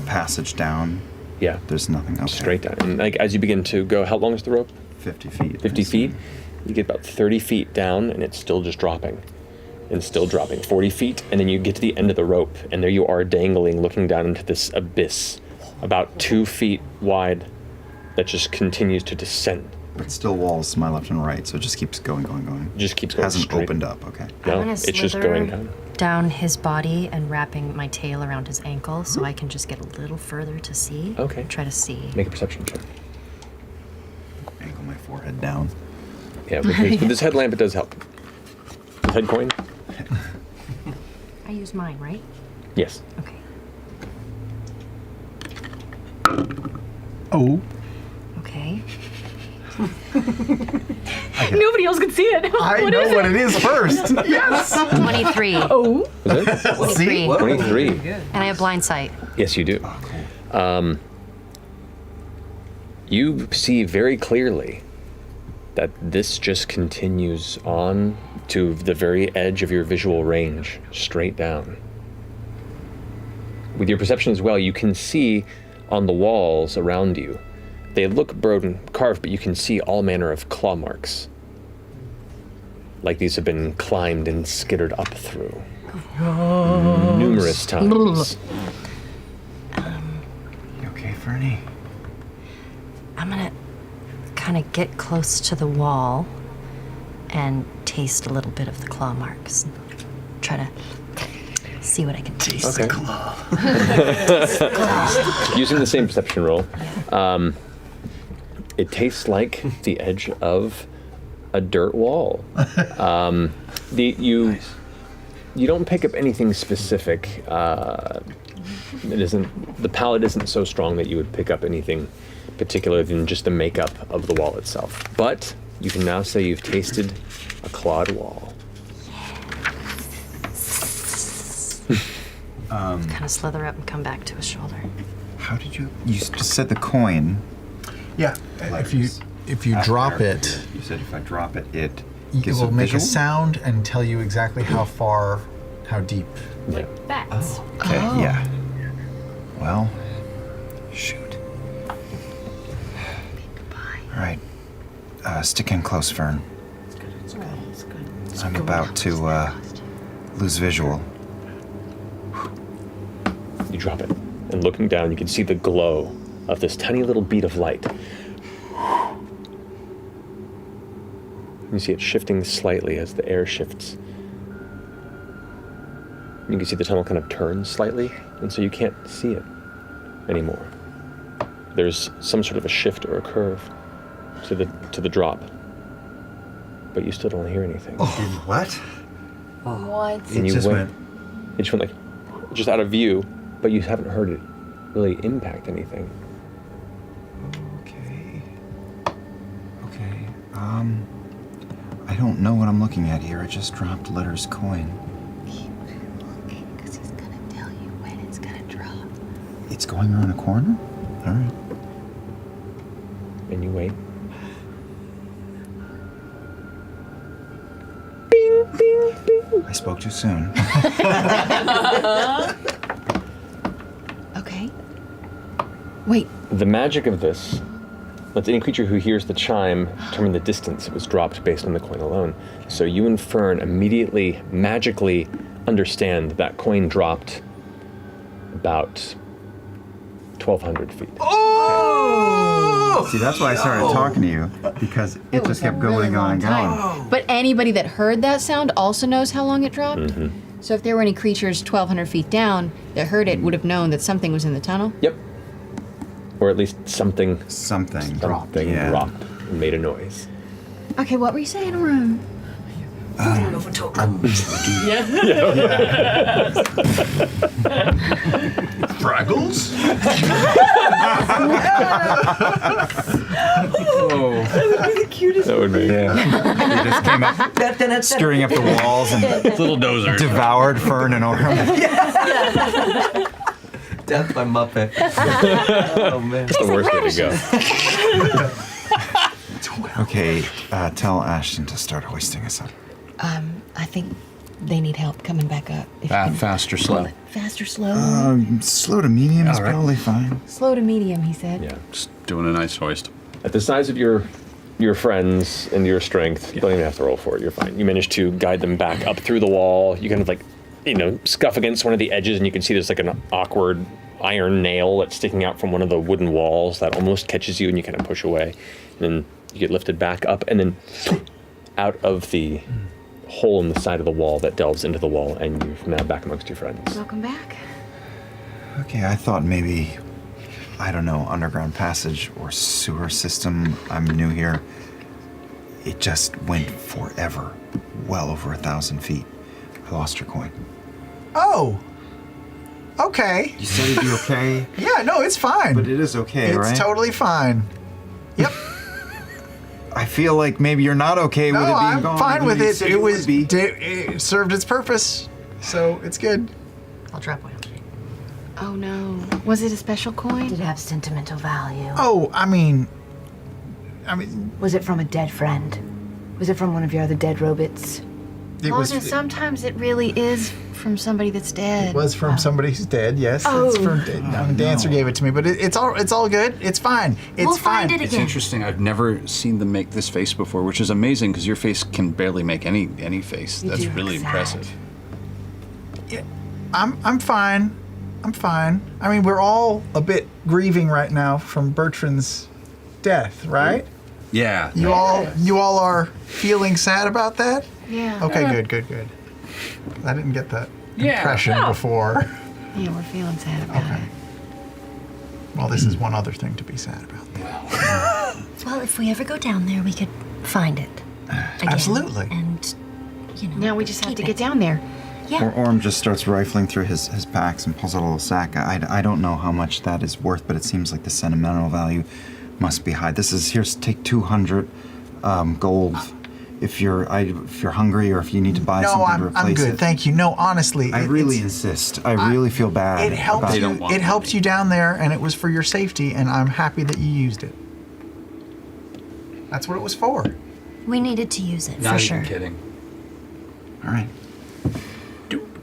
passage down. Yeah. There's nothing else. Straight down. And like as you begin to go, how long is the rope? 50 feet. 50 feet. You get about 30 feet down, and it's still just dropping. And still dropping. 40 feet, and then you get to the end of the rope, and there you are dangling, looking down into this abyss, about 2 feet wide, that just continues to descend. But still walls to my left and right, so it just keeps going. It just keeps going. Hasn't straight. opened up, okay. No, I'm gonna it's just slither going down. his body and wrapping my tail around his ankle so I can just get a little further to see. Okay. Try to see. Make a perception check. Angle my forehead down. Yeah, with this headlamp, it does help. The head coin? I use mine, right? Yes. Okay. Oh. Okay. Nobody else can see it. I know what it is first. Yes. 23. Oh. Is it? 23. 23. And I have blind sight. Yes, you do. You see very clearly that this just continues on to the very edge of your visual range, straight down. With your perception as well, you can see on the walls around you, they look broken, carved, but you can see all manner of claw marks. Like these have been climbed and skittered up through. Numerous times. You okay, Fernie? I'm gonna kind of get close to the wall and taste a little bit of the claw marks. Try to see what I can taste. Okay. Using the same perception roll, it tastes like the edge of a dirt wall. You don't pick up anything specific. It isn't, the palette isn't so strong that you would pick up anything particular than just the makeup of the wall itself. But you can now say you've tasted a clawed wall. Kind of slither up and come back to his shoulder. How did you just said the coin. Yeah. If you drop it, You said if I drop it, it it gives will make a visual? sound and tell you exactly how far, how deep. Yeah. Bats. Okay, yeah. Well, shoot. All right. Stick in close, Fern. I'm about to lose visual. You drop it, and looking down, you can see the glow of this tiny little bead of light. You see it shifting slightly as the air shifts. You can see the tunnel kind of turns slightly, and so you can't see it anymore. There's some sort of a shift or a curve to the drop, but you still don't hear anything. What? What? And It just went. It just went like, just out of view, but you haven't heard it really impact anything. Okay. I don't know what I'm looking at here. I just dropped Letter's coin. Because he's gonna tell you when it's gonna drop. It's going around a corner? All right. And you wait. I spoke too soon. Okay. Wait. The magic of this lets any creature who hears the chime determine the distance it was dropped based on the coin alone. So you and Fern immediately, magically understand that coin dropped about 1,200 feet. Oh! See, that's why I started talking to you, because it just kept going and going and going. But anybody that heard that sound also knows how long it dropped? Mm-hmm. So if there were any creatures 1,200 feet down that heard it, would have known that something was in the tunnel? Yep. Or at least something dropped and made a noise. Okay, what were you saying, Arun? Fraggles? Oh. That would be the cutest. That would be. He just came up, scurrying up the walls and Little dozer. devoured Fern and Orm. Death by Muppet. Oh man. That's the worst way to go. Okay, tell Ashton to start hoisting us up. I think they need help coming back up. If you can Fast or slow? fast or slow? Slow to medium is All right. probably fine. Slow to medium, he said. Yeah. Just doing a nice hoist. At the size of your friends and your strength, you don't even have to roll for it. You're fine. You manage to guide them back up through the wall. You kind of scuff against one of the edges, and you can see there's like an awkward iron nail that's sticking out from one of the wooden walls that almost catches you, and you kind of push away. And then you get lifted back up, and then out of the hole in the side of the wall that delves into the wall, and you're now back amongst your friends. Welcome back. Okay, I thought maybe, I don't know, underground passage or sewer system. I'm new here. It just went forever, well over 1,000 feet. I lost your coin. Oh. Okay. You said it'd be okay? Yeah, no, it's fine. But it is okay, right? It's totally fine. Yep. I feel like maybe you're not okay with it being I'm gone. fine with You it. said It you was would be. it served its purpose, so it's good. I'll drop one. Oh no. Was it a special coin? Did it have sentimental value? Oh, I mean, Was it from a dead friend? Was it from one of your other dead robots? it Oh, was. no, sometimes it really is from somebody that's dead. It was from somebody who's dead. Yes, it's Oh. from. Dancer gave it to me, but it's all good. It's fine. It's We'll fine. find it It's again. interesting. I've never seen them make this face before, which is amazing because your face can barely make any face. You That's do look really sad. impressive. I'm fine. I'm fine. I mean, we're all a bit grieving right now from Bertrand's death, right? Yeah. You all are feeling sad about that? Yeah. Okay, good. I didn't get that Yeah. impression before. Yeah, we're feeling sad about it. Well, this is one other thing to be sad about. Well, if we ever go down there, we could find it. Again. Absolutely. And, Now we just have to keep get it. down there. Yeah. Orm just starts rifling through his packs and pulls out a little sack. I don't know how much that is worth, but it seems like the sentimental value must be high. Take 200 gold if you're hungry or if you need to buy No, something to I'm replace good. it. Thank you. No, honestly, I really insist. I really feel bad. It helped about you. It helped you down there, and it was for your safety. And I'm happy that you used it. That's what it was for. We needed to use it, Not for even sure. kidding. All right.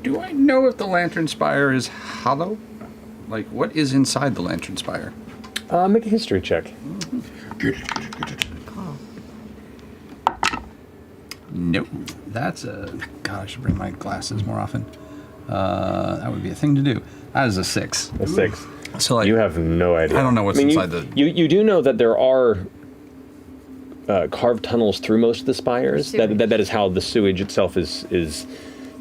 Do I know if the Lantern Spire is hollow? Like, what is inside the Lantern Spire? Make a history check. Good. Nope. That's a... God, I should bring my glasses more often. That would be a thing to do. That is a 6. A 6. So, like, you have no idea. I don't know what's inside the... You do know that there are carved tunnels through most of the spires. That is how the sewage itself is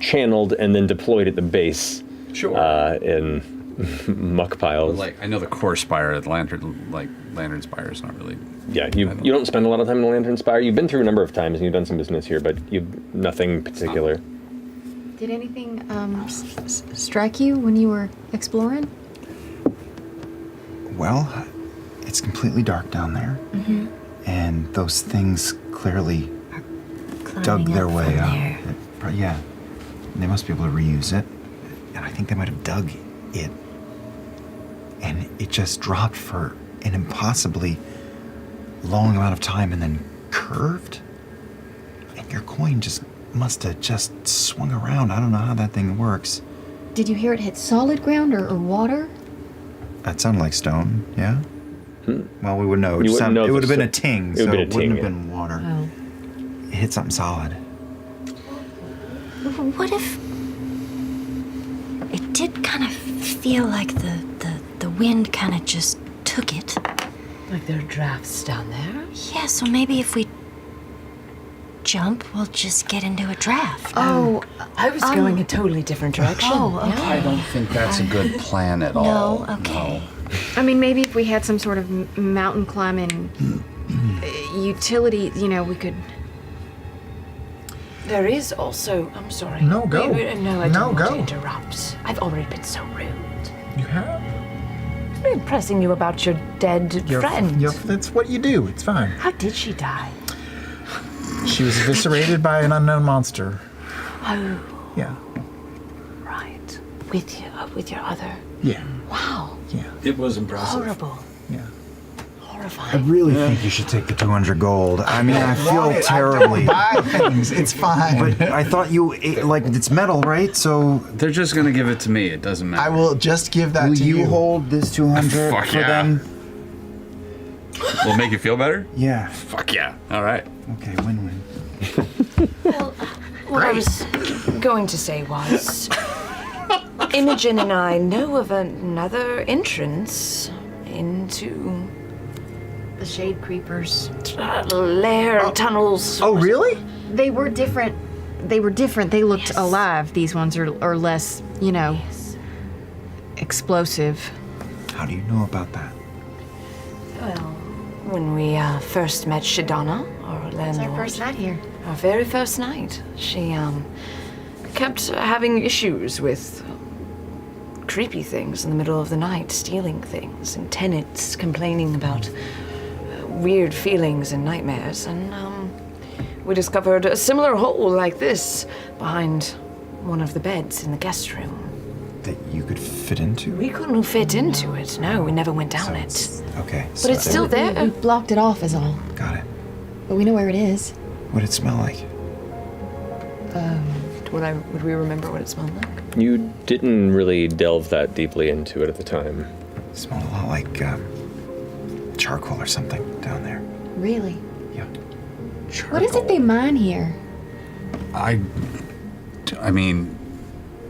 channeled and then deployed at the base. Sure. In muck piles. Like, I know the core spire, the Lantern Spire is not really... Yeah, you don't spend a lot of time in the Lantern Spire. You've been through a number of times and you've done some business here, but you've nothing particular. Did anything strike you when you were exploring? Well, it's completely dark down there, Mm-hmm. and those things clearly dug Climbing their up way from up. there. Yeah, they must be able to reuse it, and I think they might have dug it, and it just dropped for an impossibly long amount of time and then curved, and your coin just must have just swung around. I don't know how that thing works. Did you hear it hit solid ground or water? That sounded like stone, yeah? Well, we would know. You wouldn't know It if would have it's been a so- ting, it so would it have been a wouldn't ting, have yeah. been water. Oh. It hit something solid. What if it did kind of feel like the wind kind of just took it? Like there are drafts down there? Yeah, so maybe if we jump, we'll just get into a draft. Oh, I was going a totally different direction. Oh, okay. I don't think that's a good plan at all. No, okay. I mean, maybe if we had some sort of mountain climbing utility, we could. There is also, I'm sorry. No, go. No, I No, don't want go. to interrupt. I've already been so rude. You have? I'm pressing you about your dead friend. That's what you do. It's fine. How did she die? She was eviscerated by an unknown monster. Oh, Yeah. right. With your other. Yeah. Wow. Yeah. It was impressive. Horrible. Yeah. I Horrifying. really think you should take the 200 gold. I mean, I feel terribly. Buy things. It's fine. But I thought you ate, like, it's metal, right? So They're just gonna give it to me. It doesn't matter. I will just give that will to you you. hold this 200 Fuck for yeah. them? Will it make you feel better? Yeah. Fuck yeah. All right. Okay, win-win. What I was going to say was, Imogen and I know of another entrance into The Shade Creepers. lair tunnels. Oh, really? They were different. They were different. They looked alive. These ones are less, explosive. How do you know about that? Well, when we first met Shadana, our landlord. It's our first night here. Our very first night. She kept having issues with creepy things in the middle of the night, stealing things, and tenants complaining about weird feelings and nightmares. And we discovered a similar hole like this behind one of the beds in the guest room. That you could fit into? We couldn't fit into it. No, we never went down it. Okay. But it's still there. We blocked it off, is all. Got it. But we know where it is. What did it smell like? Would we remember what it smelled like? You didn't really delve that deeply into it at the time. It smelled a lot like charcoal or something down there. Really? Yeah. What is it they mine here? I mean,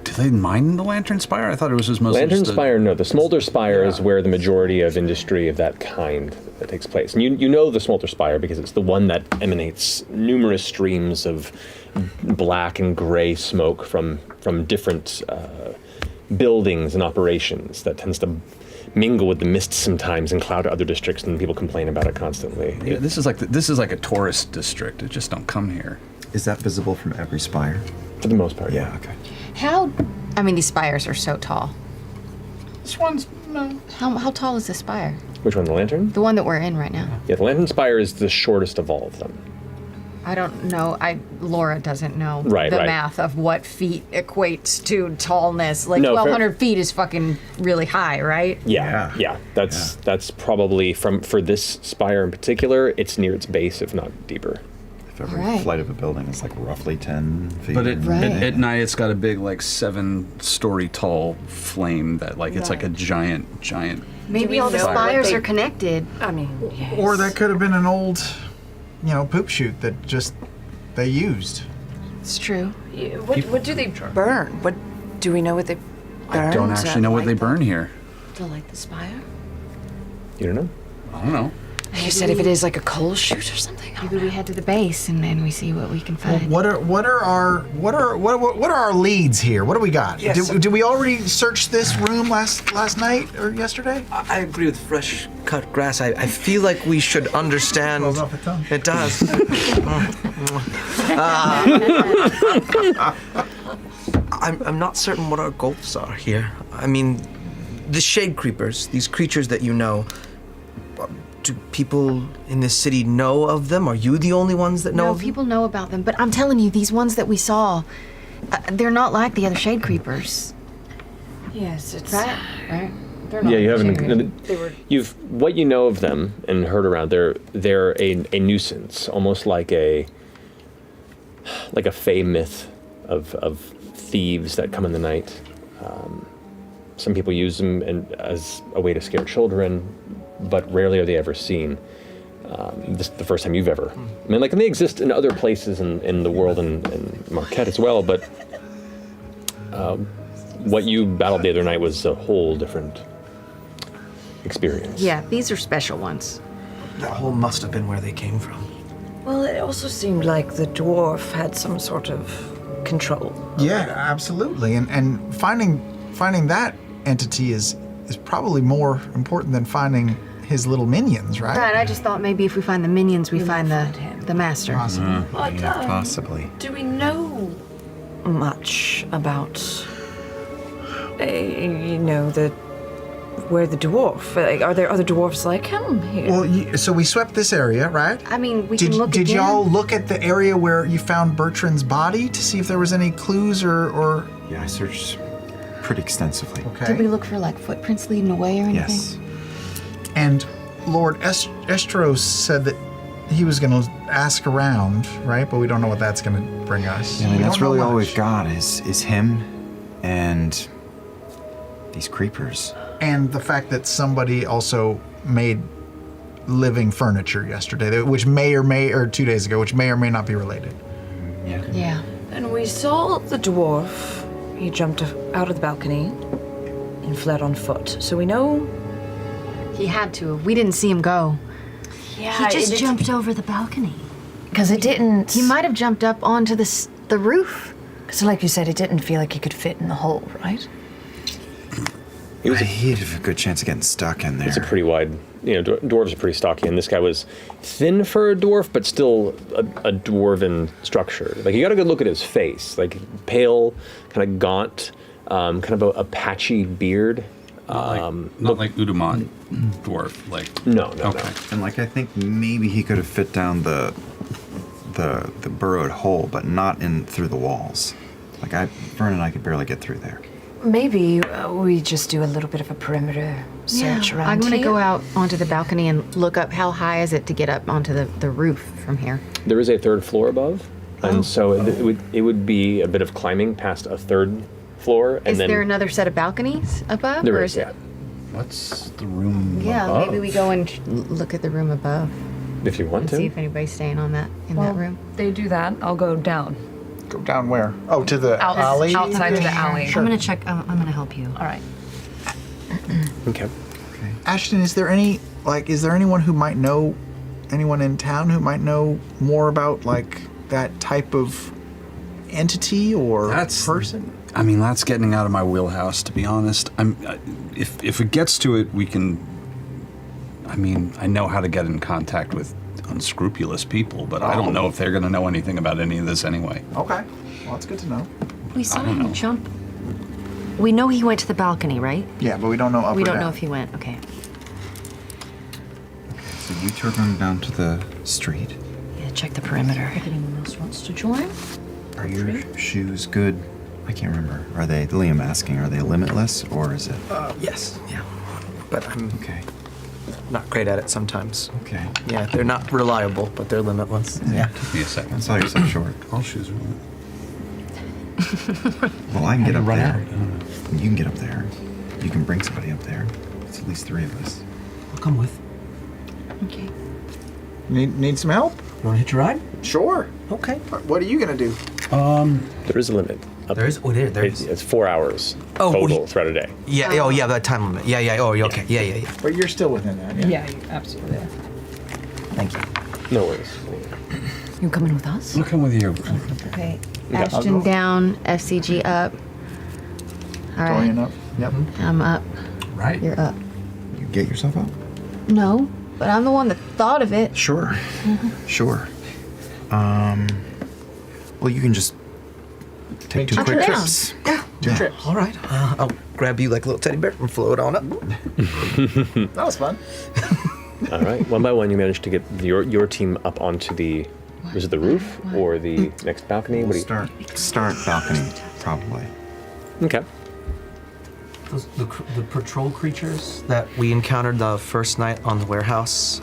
do they mine the Lantern Spire? I thought it was just mostly Lantern just a- Spire, no. The Smolder Spire is where the majority of industry of that kind that takes place. And you know the Smolder Spire because it's the one that emanates numerous streams of black and gray smoke from different buildings and operations that tends to mingle with the mist sometimes and cloud other districts, and people complain about it constantly. Yeah, this is like a tourist district. It just don't come here. Is that visible from every spire? For the most part, Yeah, okay. These spires are so tall. This one's How tall is this spire? Which one, the Lantern? The one that we're in right now. Yeah, the Lantern Spire is the shortest of all of them. I don't know. Laura doesn't know Right, the right. math of what feet equates to tallness. Like No, 1,200 feet is fucking really high, right? Yeah. That's probably for this spire in particular, it's near its base, if not deeper. If every Right. flight of a building is like roughly 10 feet. But Right. at night, it's got a big, like 7-story tall flame that, like, it's like a giant. Maybe all the know what spires they- are connected. I mean, yes. Or that could have been an old, poop chute that just they used. It's true. What do they burn? What do we know what they burn? I don't actually know what they burn here. To light the spire? You don't know? I don't know. You said if it is like a coal chute or something. Maybe we head to the base and then we see what we can find. What are our leads here? What do we got? Yes. Did we already search this room last night or yesterday? I agree with fresh cut grass. I feel like we should understand. Rolls off the tongue. It does. I'm not certain what our goals are here. I mean, the Shade Creepers, these creatures that you know, do people in this city know of them? Are you the only ones that know No, of them? people know about them, but I'm telling you, these ones that we saw, they're not like the other Shade Creepers. Yes, it's Right? They're Yeah, you like haven't. Shade Creepers. You've what you know of them and heard around. They're a nuisance, almost like a fey myth of thieves that come in the night. Some people use them as a way to scare children, but rarely are they ever seen. This is the first time you've ever. I mean, and they exist in other places in the world and Marquette as well, but what you battled the other night was a whole different experience. Yeah, these are special ones. That hole must have been where they came from. Well, it also seemed like the dwarf had some sort of control. Yeah, absolutely. And finding that entity is probably more important than finding his little minions, right? Right, I just thought maybe if we find the minions, we find the master. Possibly. But, Possibly. do we know much about, the where the dwarf? Like, are there other dwarfs like him here? Well, so we swept this area, right? I mean, we can look Did again. y'all look at the area where you found Bertrand's body to see if there was any clues or? Yeah, I searched pretty extensively. Okay. Did we look for like footprints leading away or anything? Yes. And Lord Estros said that he was going to ask around, right? But we don't know what that's going to bring us. Yeah, I mean, We that's don't know really all much. we've got is him and these creepers. And the fact that somebody also made living furniture yesterday, which may or may, or 2 days ago, which may or may not be related. Yeah. Yeah. And we saw the dwarf. He jumped out of the balcony and fled on foot. So we know. He had to. We didn't see him go. Yeah, He just jumped over the balcony. Because it didn't. He might have jumped up onto the roof. Because, like you said, it didn't feel like he could fit in the hole, right? He'd have a good chance of getting stuck in there. It's a pretty wide, dwarves are pretty stocky, and this guy was thin for a dwarf, but still a dwarven structure. Like, you got a good look at his face, like pale, kind of gaunt, kind of a patchy beard. Not like Udumon dwarf, like no. And like I think maybe he could have fit down the burrowed hole, but not in through the walls. Like Vern and I could barely get through there. Maybe we just do a little bit of a perimeter search around I'm gonna here. go out onto the balcony and look up how high is it to get up onto the roof from here. There is a third floor above, and so it would be a bit of climbing past a third floor, and Is then there another set of balconies above? there or is, is it? yeah. What's the room Yeah, above? maybe we go and look at the room above If you want and to. see if anybody's staying on that that room. They do that. I'll go down. Go down where? Oh, to the alley? Outside to the alley. I'm gonna check. I'm gonna help you. All right. Okay. Ashton, is there anyone who might know, anyone in town who might know more about like that type of entity or person? I mean, that's getting out of my wheelhouse, to be honest. If it gets to it, we can. I mean, I know how to get in contact with unscrupulous people, but I don't know if they're going to know anything about any of this anyway. Okay, well, that's good to know. We saw him jump. We know he went to the balcony, right? Yeah, but we don't know up We or don't down. know if he went. Okay. So you two are going down to the street. Yeah, check the perimeter. If anyone else wants to join. Are your shoes good? I can't remember. Are they, Liam asking, are they limitless or is it? Yes, yeah. But I'm Okay. not great at it sometimes. Okay. Yeah, they're not reliable, but they're limitless. Yeah. Give me a second. I saw you so short. All shoes are Well, I can get up run there. You can get up there. You can bring somebody up there. It's at least 3 of us. I'll come with. Okay. Need some help? You want to hitch a ride? Sure. Okay. What are you gonna do? There is a limit. There is? Oh, there is. It's 4 hours Oh, total throughout a day. Yeah, oh, yeah, that time limit. Yeah, yeah, oh, okay. Yeah. But you're still within that, yeah? Yeah, you absolutely are. Thank you. No worries. You coming with us? I'll come with you. Okay. Yeah. Ashton down, FCG up. All right. Dorian up. Yep. I'm up. Right. You're up. You get yourself up? No, but I'm the one that thought of it. Sure. Sure. Well, you can just take 2 I'll quick come down. trips. Two trips. All right. I'll grab you like a little teddy bear and float on up. That was fun. All right. One by one, you managed to get your team up onto the. Was it the roof or the next balcony? We'll What do you? start balcony, probably. Okay. The patrol creatures that we encountered the first night on the warehouse.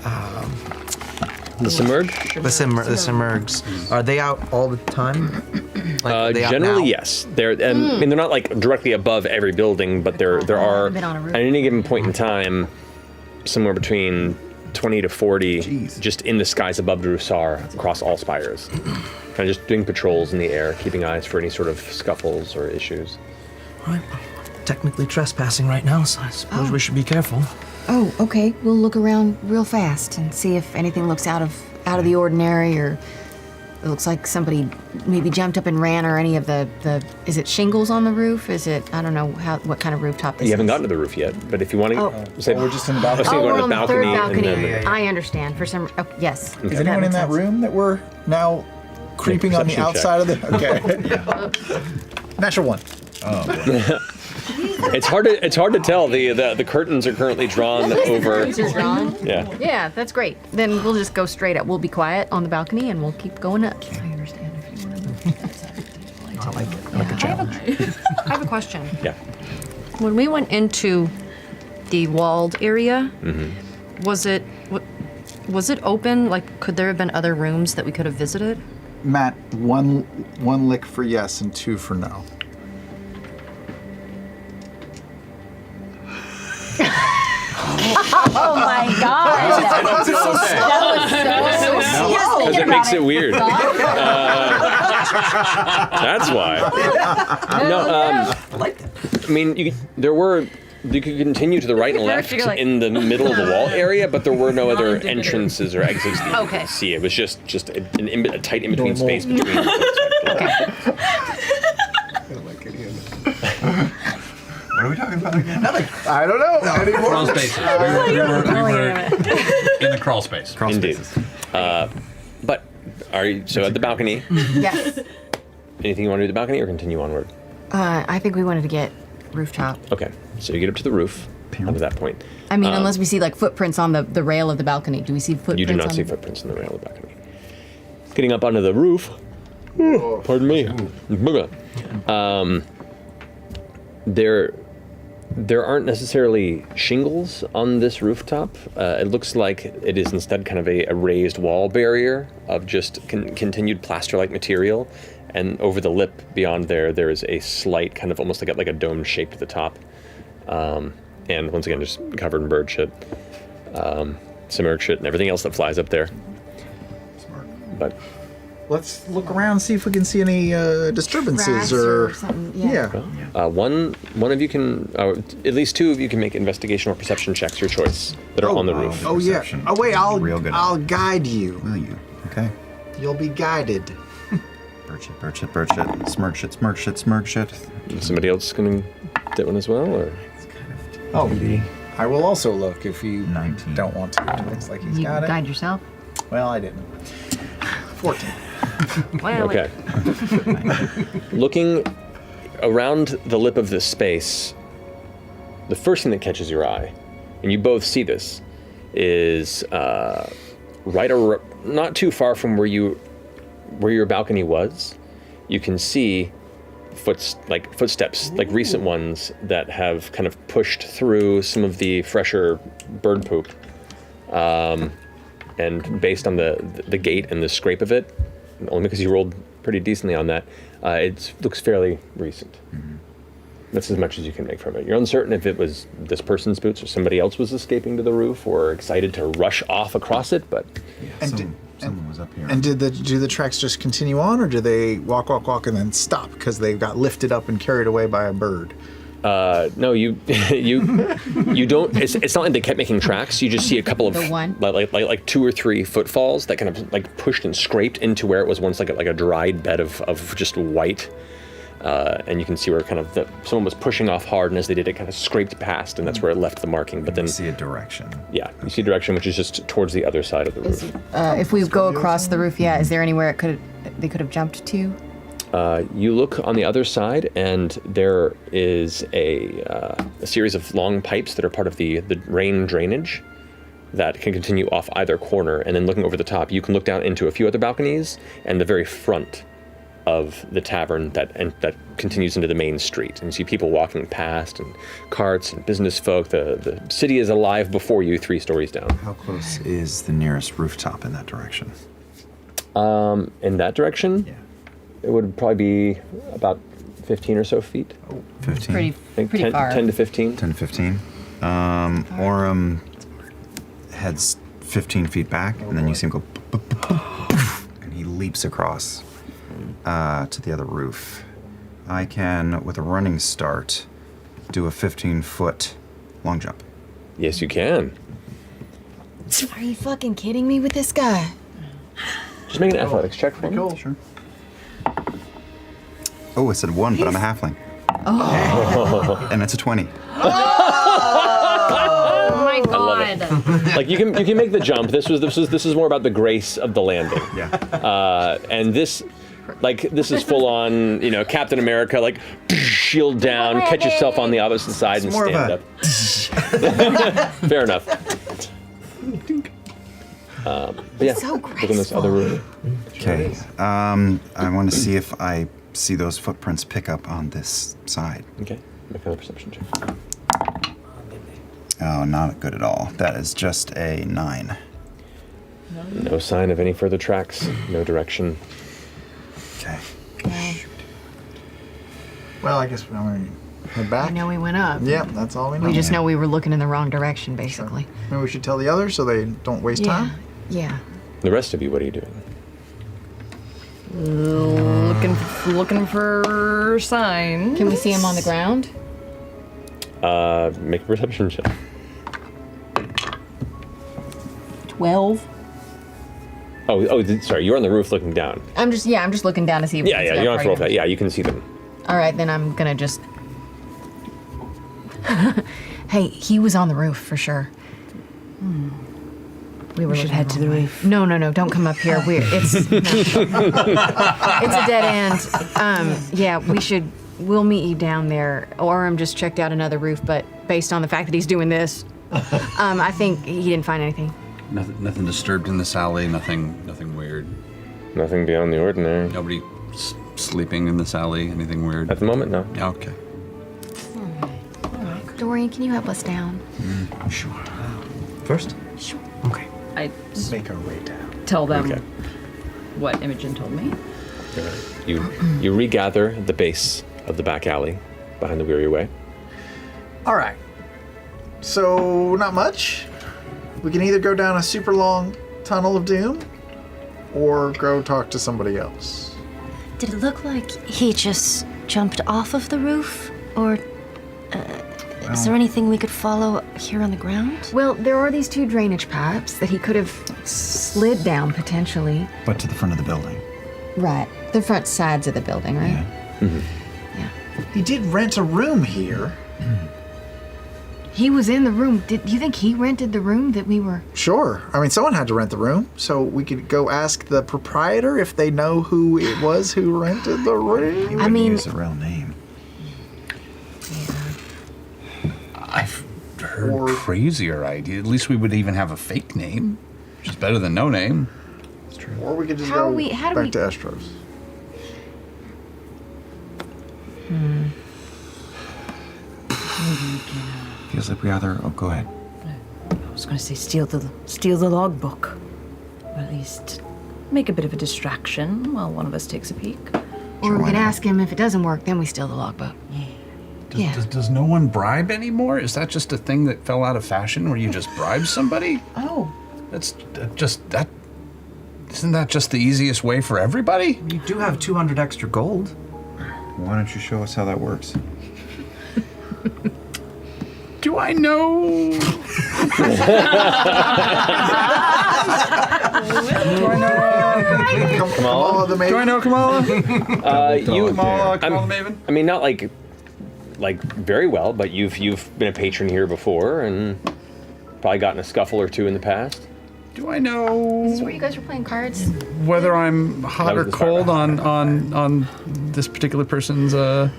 The Simurg? The Simurgs. Are they out all the time? Like, are they out Generally, now? yes. They're I mean, they're not like directly above every building, but there are been on a roof. at any given point in time somewhere between 20 to 40 just in the skies above Drusar across all spires. Kind of just doing patrols in the air, keeping eyes for any sort of scuffles or issues. All right. Technically trespassing right now, so I suppose we should be careful. Oh, okay. We'll look around real fast and see if anything looks out of the ordinary, or it looks like somebody maybe jumped up and ran, or any of the is it shingles on the roof? Is it, I don't know what kind of rooftop this You haven't is. gotten to the roof yet, but if you want to say we're just in the balcony. I was thinking Oh, we're going on to the third balcony. balcony. And then, I understand. For some, oh, yes. Is anyone in that room that we're now creeping on the perception outside of the? Okay. Natural 1. Oh boy. It's hard to tell. The curtains are currently drawn over. Curtains are drawn? Yeah. Yeah, that's great. Then we'll just go straight up. We'll be quiet on the balcony and we'll keep going up. I understand if you want to move. I like a challenge. I have a question. Yeah. When we went into the walled area, was it open? Like, could there have been other rooms that we could have visited? Matt, one lick for yes and 2 for no. Oh my god. That was so slow. Because it makes it weird. That's why. No, I mean, you could continue to the right and left in the middle of the wall area, but there were no other entrances or exits that you Okay. could see. It was just a tight in-between space between. What are we talking about again? Nothing. I don't know anymore. Crawl spaces. We were in the crawl space. Indeed. But are you so at the balcony? Yes. Anything you want to do at the balcony, or continue onward? I think we wanted to get rooftop. Okay, so you get up to the roof. Up to that point, I mean, unless we see like footprints on the rail of the balcony. Do we see footprints? you do not on see footprints on the rail of the balcony. Getting up onto the roof. Pardon me. There aren't necessarily shingles on this rooftop. It looks like it is instead kind of a raised wall barrier of just continued plaster-like material. And over the lip beyond there is a slight kind of almost like a dome shape at the top. And once again, just covered in bird shit, some erg shit, and everything else that flies up there. But Let's look around and see if we can see any disturbances Cracks or something, yeah. one of you can, at least 2 of you can make investigation or perception checks, your choice, that are on the roof. Oh yeah. Oh wait, I'll guide you. Will you? Okay. You'll be guided. Birch it. Smirch it. Is somebody else going to get one as well, or? Oh, I will also look if you don't want to. It looks like he's You got it. guide yourself. Well, I didn't. 14. Well, Okay. Looking around the lip of this space, the first thing that catches your eye, and you both see this, is not too far from where your balcony was. You can see footsteps, like recent ones that have kind of pushed through some of the fresher bird poop. And based on the gate and the scrape of it, only because you rolled pretty decently on that, it looks fairly recent. That's as much as you can make from it. You're uncertain if it was this person's boots or somebody else was escaping to the roof or excited to rush off across it, but... Someone was up here. And do the tracks just continue on, or do they walk, and then stop because they got lifted up and carried away by a bird? No, you don't. It's not like they kept making tracks. You just see a couple of like 2 or 3 footfalls that kind of like pushed and scraped into where it was once like a dried bed of just white. And you can see where kind of someone was pushing off hard, and as they did, it kind of scraped past, and that's where it left the marking. But then you see a direction. Yeah, you see a direction, which is just towards the other side of the roof. If we go across the roof, is there anywhere they could have jumped to? You look on the other side, and there is a series of long pipes that are part of the rain drainage that can continue off either corner. And then looking over the top, you can look down into a few other balconies and the very front of the tavern that continues into the main street. And you see people walking past, and carts and business folk. The city is alive before you, 3 stories down. How close is the nearest rooftop in that direction? In that direction? Yeah. It would probably be about 15 or so feet. 15? Pretty far. 10 to 15. 10 to 15. Orem heads 15 feet back, and then you see him go, and he leaps across to the other roof. I can, with a running start, do a 15-foot long jump. Yes, you can. Are you fucking kidding me with this guy? Just make an athletics check for me. Cool. Sure. Oh, I said 1, but I'm a halfling. Oh. And it's a 20. Oh my god! I love it. Like you can make the jump. This is more about the grace of the landing. Yeah. And this Like this is full on, Captain America, like shield down, catch yourself on the opposite side and more of stand a- up. Fair enough. But yeah, So look in this other room. Okay. I want to see if I see those footprints pick up on this side. Okay, make another perception check. Oh, not good at all. That is just a 9. No sign of any further tracks, no direction. Okay. Well, I guess we're going to head back. I know we went up. Yep, that's all we know. We just know we were looking in the wrong direction, basically. Maybe we should tell the others so they don't waste time. Yeah. The rest of you, what are you doing? Looking for signs. Can we see him on the ground? Make a perception check. 12. Sorry, you're on the roof looking down. I'm just looking down to see if we can see Yeah, that you don't have to roll part for that. Yeah, you can see them. All right, then I'm gonna just. Hey, he was on the roof for sure. We should head to the roof. No, don't come up here. It's it's a dead end. Yeah, we'll meet you down there. Orem just checked out another roof, but based on the fact that he's doing this, I think he didn't find anything. Nothing disturbed in this alley. Nothing weird. Nothing beyond the ordinary. Nobody sleeping in this alley. Anything weird? At the moment, no. Okay. Dorian, can you help us down? Sure. First? Sure. Okay. I Make our way down. tell them Okay. what Imogen told me. You regather at the base of the back alley behind the Weary Way. All right. So, not much. We can either go down a super long tunnel of doom or go talk to somebody else. Did it look like he just jumped off of the roof? Or is there anything we could follow here on the ground? Well, there are these 2 drainage pipes that he could have slid down potentially. But to the front of the building. Right. The front sides of the building, right? Yeah. He did rent a room here. He was in the room. Do you think he rented the room that we were? Sure. I mean, someone had to rent the room, so we could go ask the proprietor if they know who it was who rented the room. He wouldn't use a real name. I've heard crazier idea. At least we would even have a fake name, which is better than no name. That's true. Or we could just How go do back we- to Estros. Feels like we either. Oh, go ahead. I was going to say steal the logbook. Or at least make a bit of a distraction while one of us takes a peek. Or we can ask him if it doesn't work, then we steal the logbook. Does no one bribe anymore? Is that just a thing that fell out of fashion where you just bribe somebody? Oh. That's just that. Isn't that just the easiest way for everybody? You do have 200 extra gold. Why don't you show us how that works? Do I know? Kamala the Maven? Do I know Kamala? Kamala the Maven? I mean, not like very well, but you've been a patron here before and probably gotten a scuffle or two in the past. Do I know Is this where you guys were playing cards? whether I'm hot That or was the start. cold on this particular person's? Am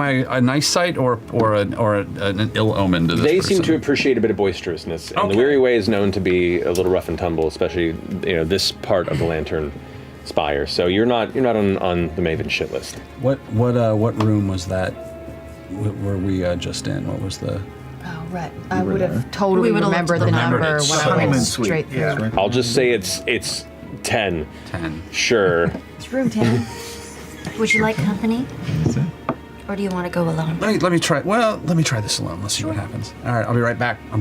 I a nice sight or an ill omen to this They person? seem to appreciate a bit of boisterousness, and Okay. the Weary Way is known to be a little rough and tumble, especially this part of the Lantern Spire. So you're not on the Maven shit list. What room was that? Were we just in? What was the? Oh, right. I would have totally We would've remembered looked the at the number numbers. when I Honeymoon went suite. straight through. Yeah. I'll just say it's 10. 10. Sure. It's room 10. Would you like company? Or do you want to go alone? Let me try. Well, let me try this alone. Let's see what happens. All right, I'll be right back. I'm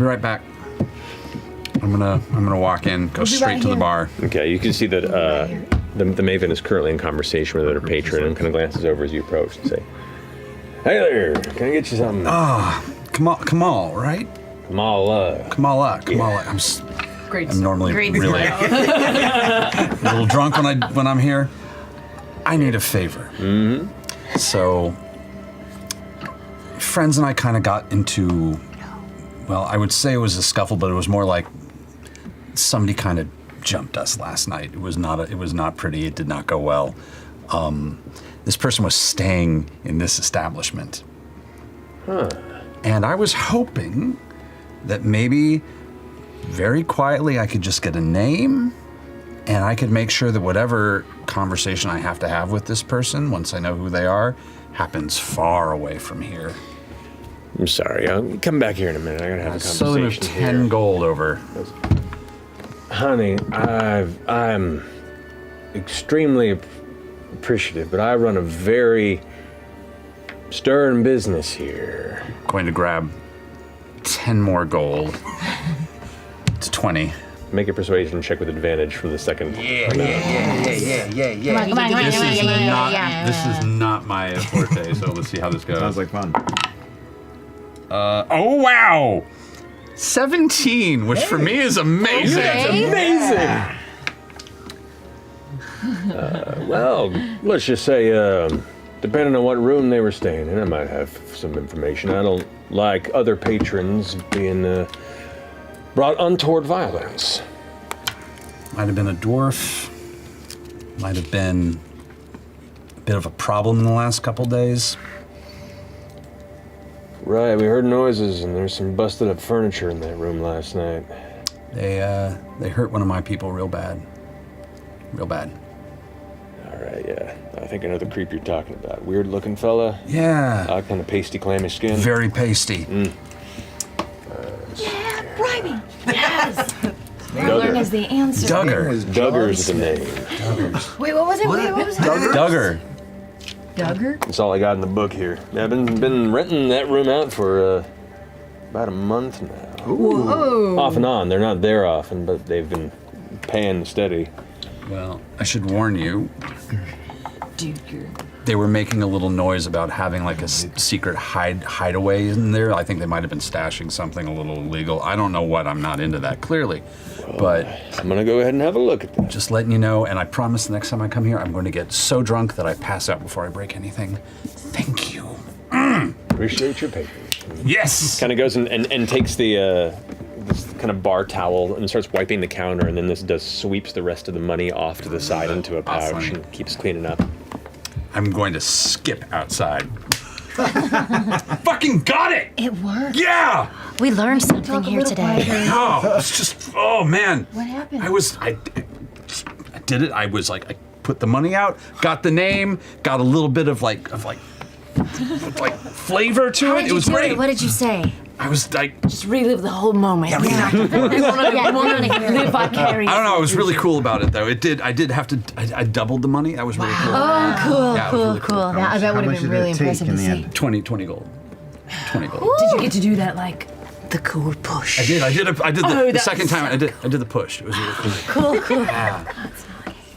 gonna walk in, go straight to the bar. Okay, you can see that the Maven is currently in conversation with her patron and kind of glances over as you approach and say, "Hey there, can I get you something?" Kamal, right? Kamala. Great. I'm normally great really style. a little drunk when I'm here. I need a favor. Mm-hmm. So, friends and I kind of got into, well, I would say it was a scuffle, but it was more like somebody kind of jumped us last night. It was not pretty. It did not go well. This person was staying in this establishment. Huh. And I was hoping that maybe very quietly I could just get a name and I could make sure that whatever conversation I have to have with this person, once I know who they are, happens far away from here. I'm sorry. I'll come back here in a minute. I gotta have a So conversation. 10 gold over. Honey, I'm extremely appreciative, but I run a very stern business here. Going to grab 10 more gold. It's 20. Make a persuasion check with advantage for the second. Yeah. This is not my forte, so let's see how this goes. Sounds like fun. Oh wow! 17, which for me is amazing. That's amazing. Well, let's just say, depending on what room they were staying in, I might have some information. I don't like other patrons being brought untoward violence. Might have been a dwarf. Might have been a bit of a problem in the last couple days. Right, we heard noises, and there's some busted up furniture in that room last night. They hurt one of my people real bad. Real bad. All right, yeah. I think I know the creep you're talking about. Weird looking fella. Yeah. Kind of pasty, clammy skin. Very pasty. Bribing. Yes. Duggar. is the answer. Duggar's the name. Wait, what was it? Wait, what was it? Duggar. Duggar? That's all I got in the book here. I've been renting that room out for about a month now. Whoa. Off and on. They're not there often, but they've been paying steady. Well, I should warn you. They were making a little noise about having like a secret hideaway in there. I think they might have been stashing something a little illegal. I don't know what. I'm not into that clearly, but I'm gonna go ahead and have a look at that. Just letting you know, and I promise the next time I come here, I'm going to get so drunk that I pass out before I break anything. Thank you. Appreciate your patience. Yes. Kind of goes and takes the this kind of bar towel and starts wiping the counter, and then sweeps the rest of the money off to the side into a pouch Awesome. and keeps cleaning up. I'm going to skip outside. Fucking got it! It worked. Yeah! We learned something here today. Oh, it's just, oh man. What happened? I did it. I was like, I put the money out, got the name, got a little bit of like flavor to How it. did It you was do great. it? What did you say? I was like, Just relive the whole moment. Yeah, reenact it. I want to live vicariously. I don't know. I was really cool about it though. I did have to. I doubled the money. That was really cool. Oh, cool, Yeah, it was really cool. Yeah, I bet would have been really impressive to see. 20 gold. 20 gold. Did you get to do that like the cool push? I did. I did the Oh, the second time. I did the push. It was really cool. Cool. Yeah.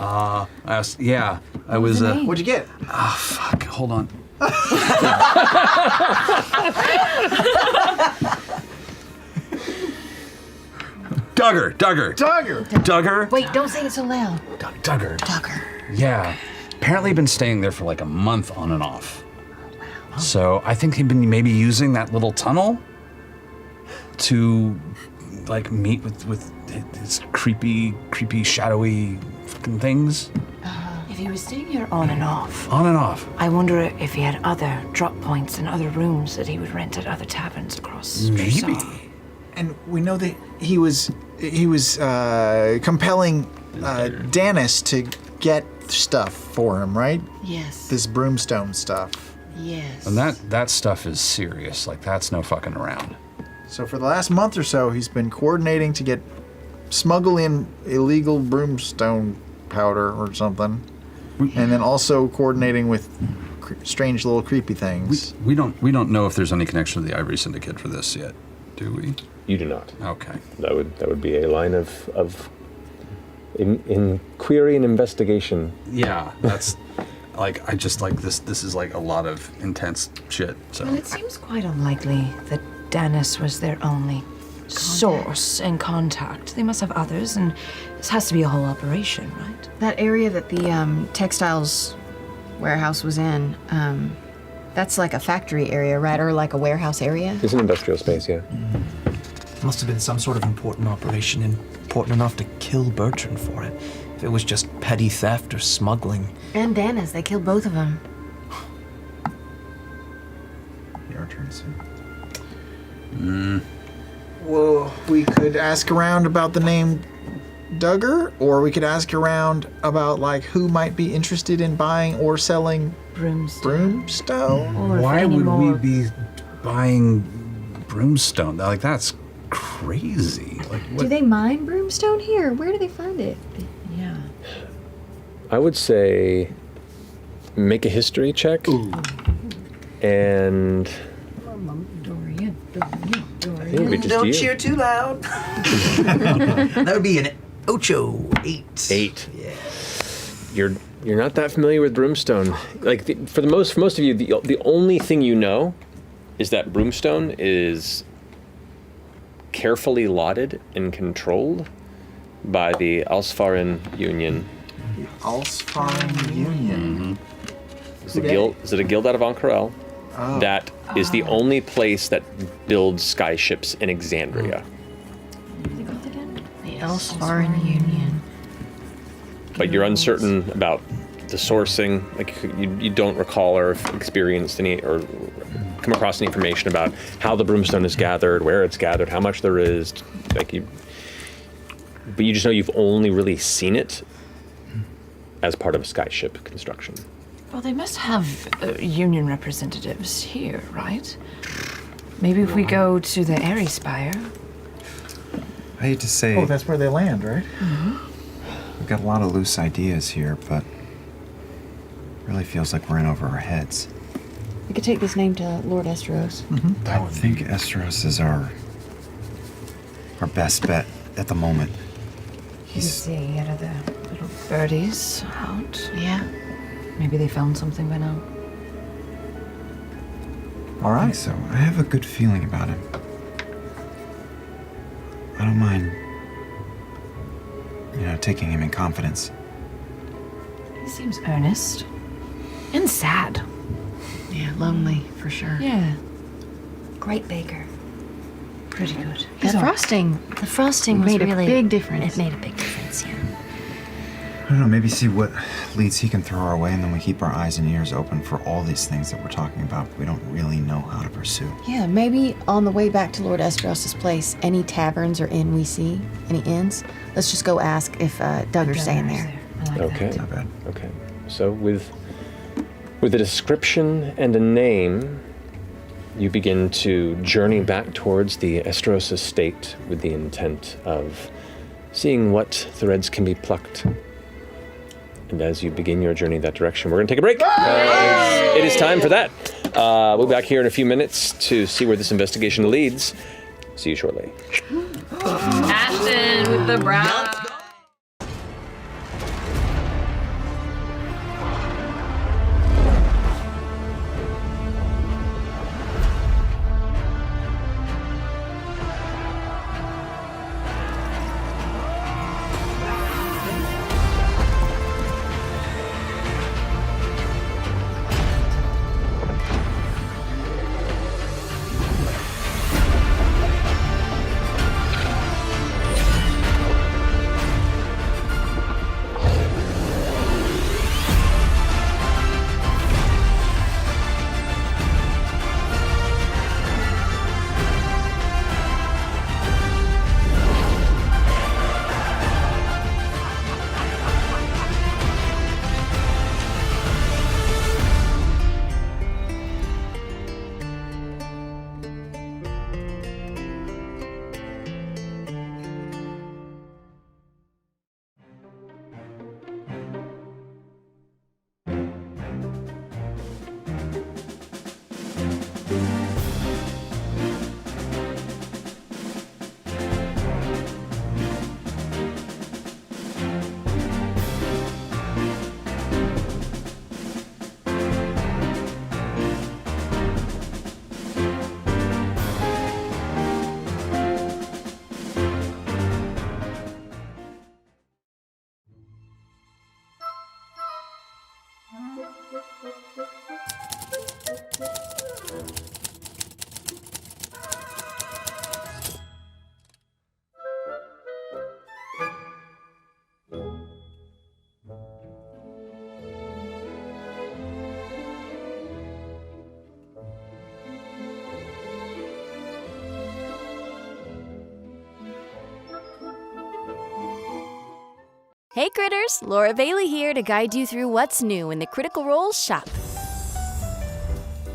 I was. What'd you get? Oh fuck! Hold on. Duggar. Wait, don't say it so loud. Duggar. Yeah. Apparently been staying there for like a month on and off. So I think he'd been maybe using that little tunnel to like meet with his creepy, shadowy fucking things. If he was staying here on and off, I wonder if he had other drop points in other rooms that he would rent at other taverns across. Maybe. Straysong. And we know that he was compelling Danis to get stuff for him, right? Yes. This broomstone stuff. Yes. And that stuff is serious. Like that's no fucking around. So for the last month or so, he's been coordinating to smuggle in illegal broomstone powder or something, and then also coordinating with strange little creepy things. We don't know if there's any connection to the Ivory Syndicate for this yet, do we? You do not. Okay. That would be a line of inquiry and investigation. Yeah, that's like I just like this. This is like a lot of intense shit. So Well, it seems quite unlikely that Danis was their only source and contact. They must have others, and this has to be a whole operation, right? That area that the textiles warehouse was in, that's like a factory area, right? Or like a warehouse area? It's an industrial space, yeah. Must have been some sort of important operation, important enough to kill Bertrand for it. If it was just petty theft or smuggling. And Dennis, they killed both of them. Your turn, Sue. Well, we could ask around about the name Duggar, or we could ask around about like who might be interested in buying or selling Broomstone. Why would we be buying Broomstone? Like, that's crazy. Like, what? Do they mine Broomstone here? Where do they find it? Yeah. I would say make a history check. And Dorian. I think it would be just Don't you. cheer too loud. That would be an Ocho, 8. 8. Yeah. You're not that familiar with Broomstone. Like for most of you, the only thing you know is that Broomstone is carefully lauded and controlled by the Alsfarin Union. Alsfarin Union. Is it a guild out of Ank'Harel? Oh. That is the only place that builds sky ships in Exandria. The Elsfarin Union. But you're uncertain about the sourcing. Like you don't recall or have experienced any or come across any information about how the Broomstone is gathered, where it's gathered, how much there is. But you just know you've only really seen it as part of a sky ship construction. Well, they must have union representatives here, right? Maybe if we go to the Airy Spire. I hate to say. Oh, that's where they land, right? We've got a lot of loose ideas here, but it really feels like we're in over our heads. We could take this name to Lord Estros. I think Estros is our best bet at the moment. He's the other little birdies out. Yeah. Maybe they found something by now. All right. So I have a good feeling about him. I don't mind, taking him in confidence. He seems earnest and sad. Yeah, lonely for sure. Yeah. Great baker. Pretty good. The frosting. The frosting was made really a big difference. It made a big difference, yeah. I don't know, maybe see what leads he can throw our way, and then we keep our eyes and ears open for all these things that we're talking about, but we don't really know how to pursue. Yeah, maybe on the way back to Lord Estros's place, any taverns or inn we see, any inns, let's just go ask if Duggar's staying there. Okay. Not bad. Okay. So with a description and a name, you begin to journey back towards the Estros estate with the intent of seeing what threads can be plucked. And as you begin your journey that direction, we're going to take a break. It is time for that. We'll be back here in a few minutes to see where this investigation leads. See you shortly. Ashton with the brown. Hey critters, Laura Bailey here to guide you through what's new in the Critical Role shop.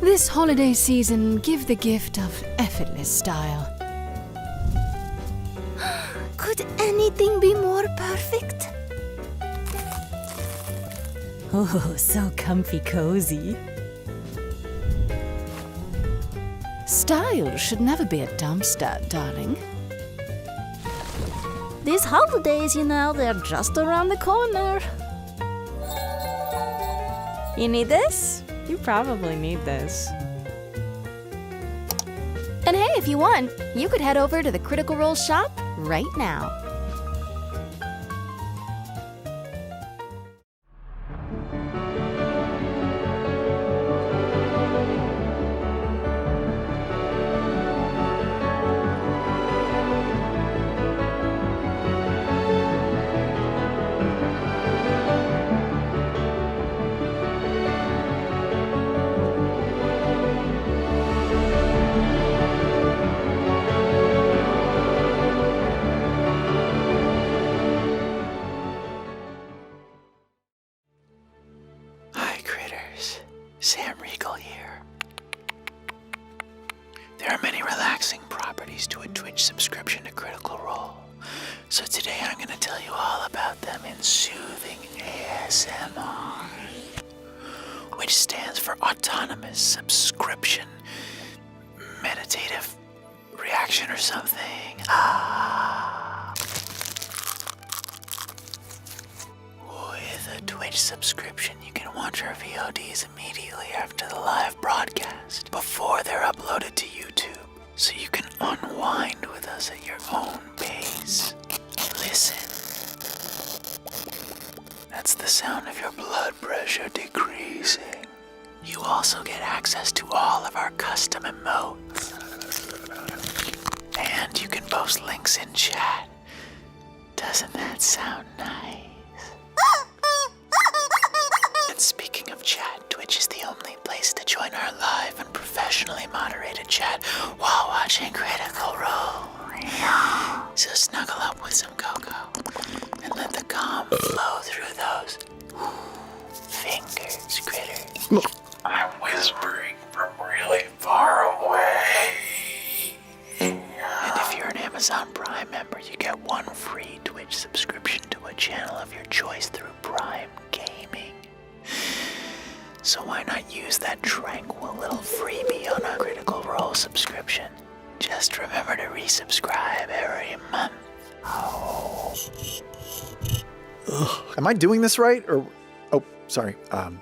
This holiday season, give the gift of effortless style. Could anything be more perfect? Oh, so comfy cozy. Style should never be a dumpster, darling. These holidays, they're just around the corner. You need this? You probably need this. And hey, if you want, you could head over to the Critical Role shop right now. Hi, critters. Sam Riegel here. There are many relaxing properties to a Twitch subscription to Critical Role, so today I'm going to tell you all about them in soothing ASMR, which stands for Autonomous Subscription Meditative Reaction or something. With a Twitch subscription, you can watch our VODs immediately after the live broadcast, before they're uploaded to YouTube, so you can unwind with us at your own pace. Listen. That's the sound of your blood pressure decreasing. You also get access to all of our custom emotes. And you can post links in chat. Doesn't that sound nice? And speaking of chat, Twitch is the only place to join our live and professionally moderated chat while watching Critical Role. So snuggle up with some cocoa and let the calm flow through those fingers, critters. I'm whispering from really far away. And if you're an Amazon Prime member, you get one free Twitch subscription to a channel of your choice through Prime Gaming. So why not use that tranquil little freebie on a Critical Role subscription? Just remember to resubscribe every month. Ugh. Am I doing this right? Or, oh, sorry. Am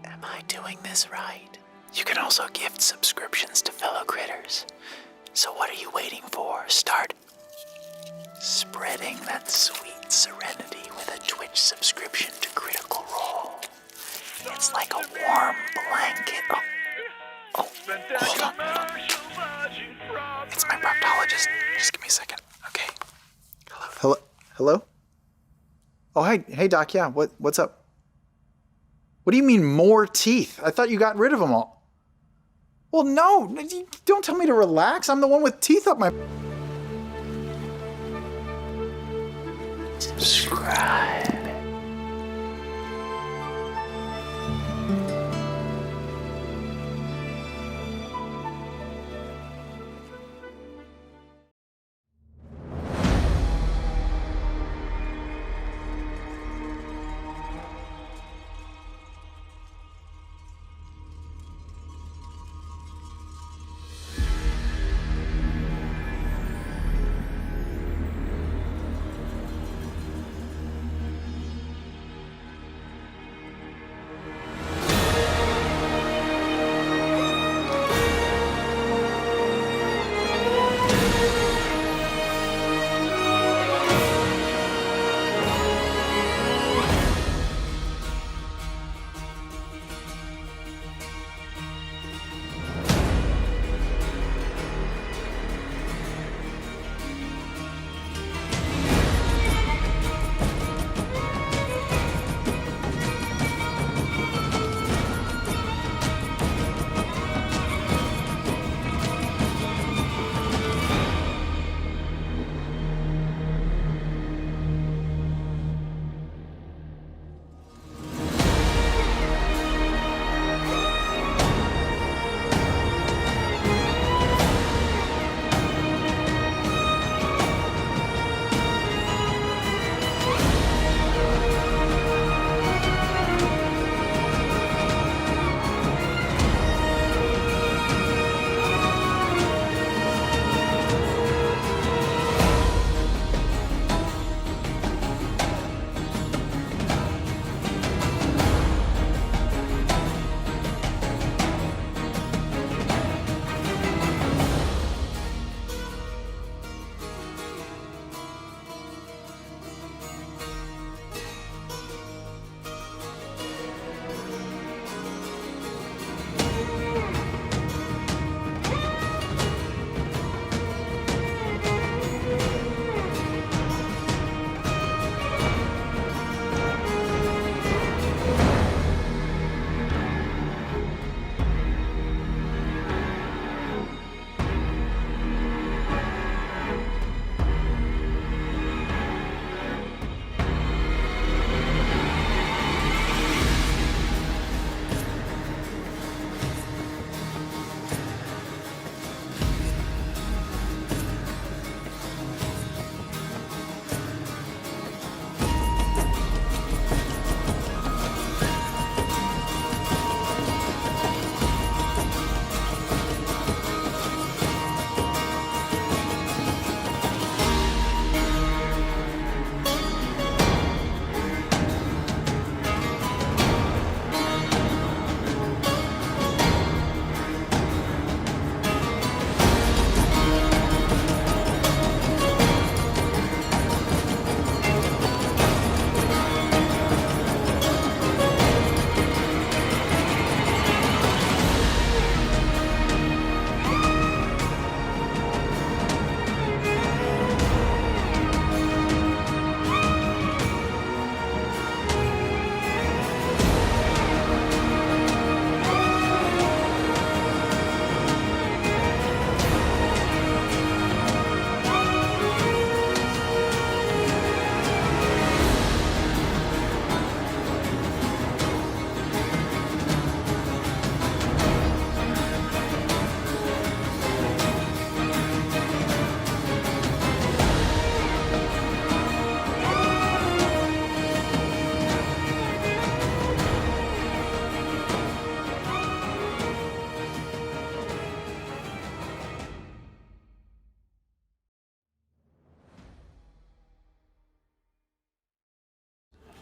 I doing this right? You can also gift subscriptions to fellow critters. So what are you waiting for? Start spreading that sweet serenity with a Twitch subscription to Critical Role. It's like a warm blanket. Oh, hold on. It's my proctologist. Just give me a second, okay? Hello? Oh, hey, Doc. Yeah, what's up? What do you mean more teeth? I thought you got rid of them all. Well, no, don't tell me to relax. I'm the one with teeth up my... Subscribe.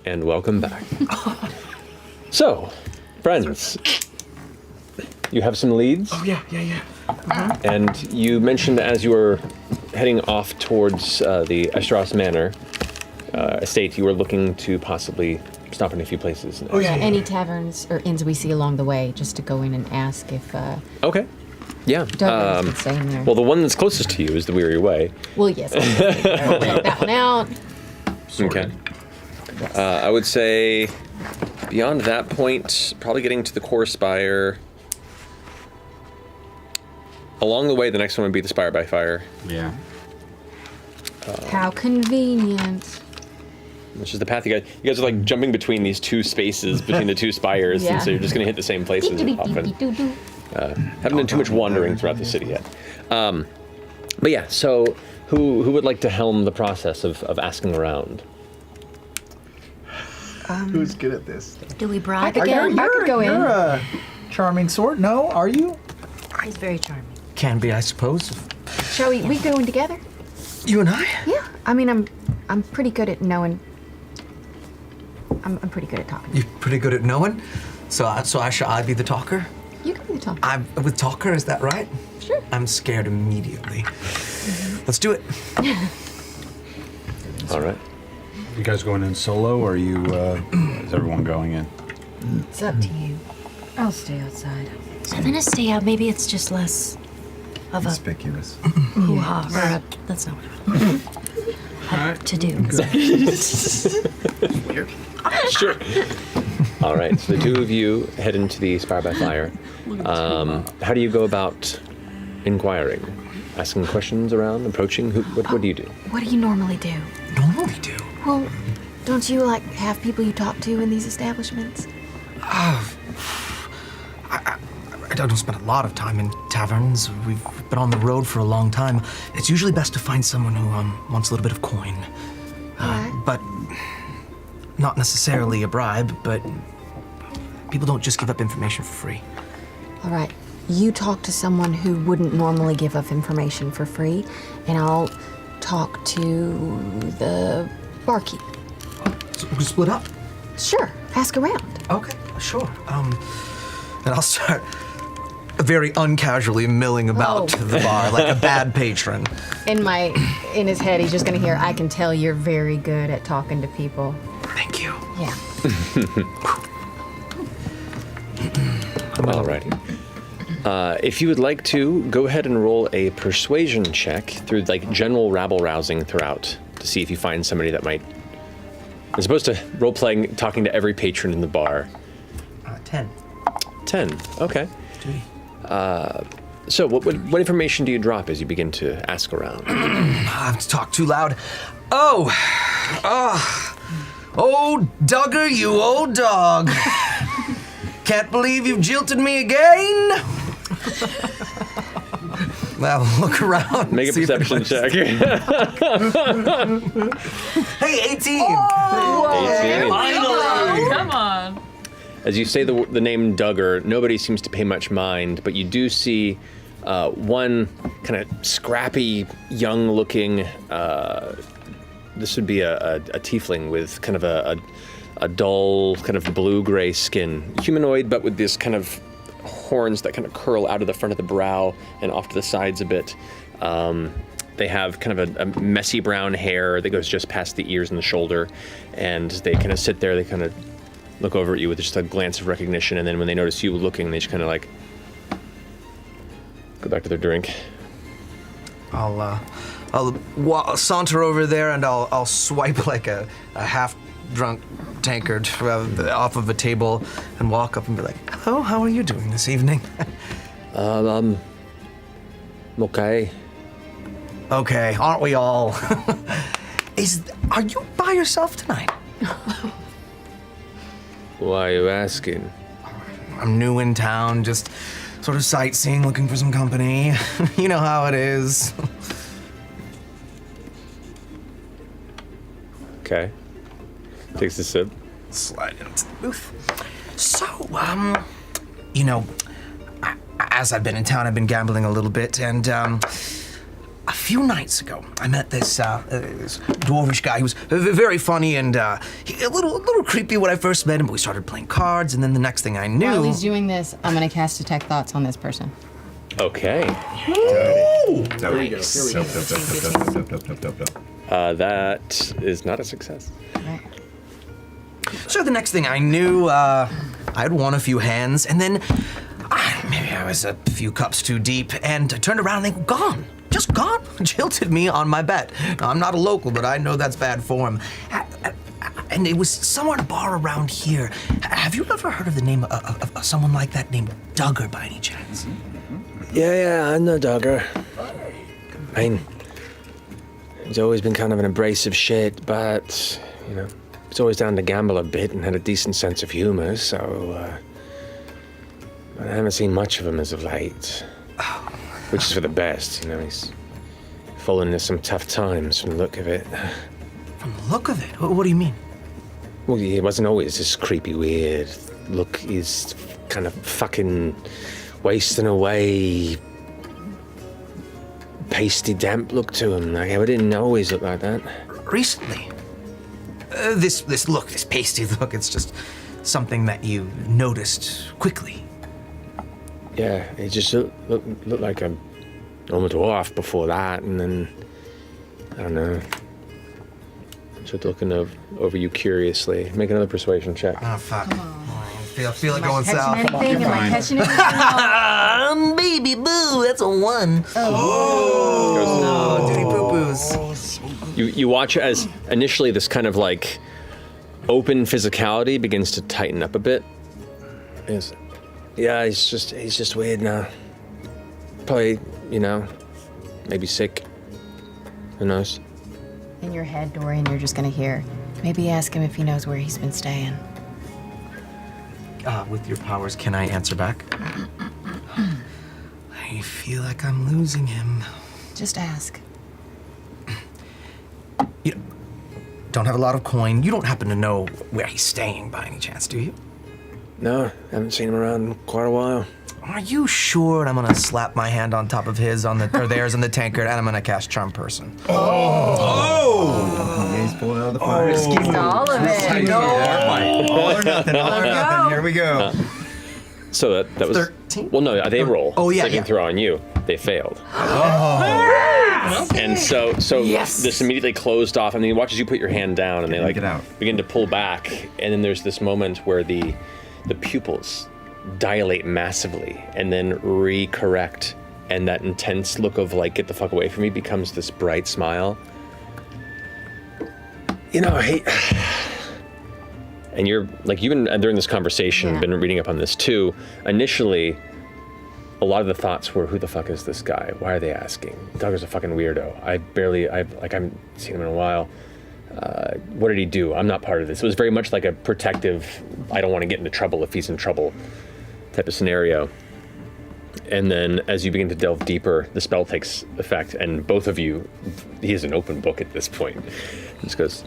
and welcome back. So, friends, you have some leads? Oh, yeah. And you mentioned as you were heading off towards the Estros Manor estate, you were looking to possibly stop in a few places. Any taverns or inns we see along the way, just to go in and ask if. Okay. Yeah. Duggar's been staying there. Well, the one that's closest to you is the Weary Way. Well, yes. Check that one out. Okay. I would say beyond that point, probably getting to the core spire. Along the way, the next one would be the Spire by Fire. Yeah. How convenient. Which is the path you guys are like jumping between these two spaces between the two spires, Yeah. and so you're just going to hit the same places often. Haven't done too much wandering throughout the city yet. But yeah, so who would like to helm the process of asking around? Who's good at this? Do we bribe I again? could go in. You're a charming sort. No, are you? He's very charming. Can be, I suppose. Shall we go in together? You and I? Yeah. I mean, I'm pretty good at knowing. I'm pretty good at talking. You're pretty good at knowing? So should I be the talker? You can be the talker. I'm with talker, is that right? Sure. I'm scared immediately. Let's do it. All right. You guys going in solo, or are you? Is everyone going in? It's up to you. I'll stay outside. I'm gonna stay out. Maybe it's just less of a Conspicuous. hoo-ha. Or that's not what I have to do. Weird. Sure. All right, so the two of you head into the Spire by Fire. How do you go about inquiring? Asking questions around, approaching? What do you do? What do you normally do? Normally do? Well, don't you have people you talk to in these establishments? I don't spend a lot of time in taverns. We've been on the road for a long time. It's usually best to find someone who wants a little bit of coin. But not necessarily a bribe, but people don't just give up information for free. All right. You talk to someone who wouldn't normally give up information for free, and I'll talk to the barkeep. So we split up? Sure. Ask around. Okay, sure. And I'll start very uncasually milling about to the bar like a bad patron. In his head, he's just gonna hear, I can tell you're very good at talking to people. Thank you. Yeah. Alrighty. If you would like to, go ahead and roll a persuasion check through general rabble rousing throughout to see if you find somebody that might. As opposed to role playing, talking to every patron in the bar. 10. 10. Okay. So what information do you drop as you begin to ask around? I have to talk too loud. Oh, Duggar, you old dog. Can't believe you've jilted me again. Well, look around. Make a perception check. Hey, 18. Oh, 18. Finally! Come on. As you say the name Duggar, nobody seems to pay much mind, but you do see one kind of scrappy, young-looking. This would be a tiefling with kind of a dull, kind of blue-gray skin, humanoid, but with this kind of horns that kind of curl out of the front of the brow and off to the sides a bit. They have kind of a messy brown hair that goes just past the ears and the shoulder, and they kind of sit there. They kind of look over at you with just a glance of recognition, and then when they notice you looking, they just kind of go back to their drink. I'll saunter over there and I'll swipe like a half-drunk tankard off of a table and walk up and be like, "Hello, how are you doing this evening?" Okay. Okay, aren't we all? Are you by yourself tonight? Why are you asking? I'm new in town, just sort of sightseeing, looking for some company. You know how it is. Okay. Takes a sip. Slide into the booth. So, as I've been in town, I've been gambling a little bit, and a few nights ago, I met this dwarvish guy who was very funny and a little creepy when I first met him, but we started playing cards, and then the next thing I knew... While he's doing this, I'm going to cast Detect Thoughts on this person. Okay. There we go. That is not a success. So the next thing I knew, I'd won a few hands, and then maybe I was a few cups too deep, and I turned around and they were gone. Just gone. Jilted me on my bet. Now, I'm not a local, but I know that's bad form. And it was somewhere in a bar around here. Have you ever heard of the name of someone like that named Duggar by any chance? Yeah, I know Duggar. I mean, he's always been kind of an abrasive shit, but, you know, he's always down to gamble a bit and had a decent sense of humor, so, I haven't seen much of him as of late. Which is for the best, you know, he's fallen into some tough times from the look of it. From the look of it? What do you mean? Well, he wasn't always this creepy, weird look. He's kind of fucking wasting away, pasty, damp look to him. Like, I didn't always look like that. Recently? This look, this pasty look, it's just something that you noticed quickly. Yeah, he just looked like a normal dwarf before that, and then, I don't know. Just looking over you curiously. Make another persuasion check. Oh, fuck. I feel it Am I going catching south. anything? Am I catching anything? Baby boo, that's a 1. Oh, dirty poo-poos. You watch as initially this kind of like open physicality begins to tighten up a bit. Yeah, he's just weird now. Probably, you know, maybe sick. Who knows? In your head, Dorian, you're just gonna hear. Maybe ask him if he knows where he's been staying. With your powers, can I answer back? I feel like I'm losing him. Just ask. You don't have a lot of coin. You don't happen to know where he's staying by any chance, do you? No, haven't seen him around in quite a while. Are you sure? I'm gonna slap my hand on top of his or theirs on the tankard, and I'm gonna cast Charm Person. He's pulling out the fire. All of it. All or nothing. All or nothing. Here we go. So that was 13? Well, no, they roll. Oh, yeah, Saving yeah. throw on you. They failed. And so this immediately closed off, and then you watch as you put your hand down, and they like begin to pull back, and then there's this moment where the pupils dilate massively and then recorrect, and that intense look of like get the fuck away from me becomes this bright smile. You know, and you're like, you've been during this conversation been reading up on this too. Initially, a lot of the thoughts were, who the fuck is this guy? Why are they asking? Duggar's a fucking weirdo. I haven't seen him in a while. What did he do? I'm not part of this. It was very much like a protective, I don't want to get into trouble if he's in trouble type of scenario. And then as you begin to delve deeper, the spell takes effect, and both of you, he is an open book at this point. He just goes,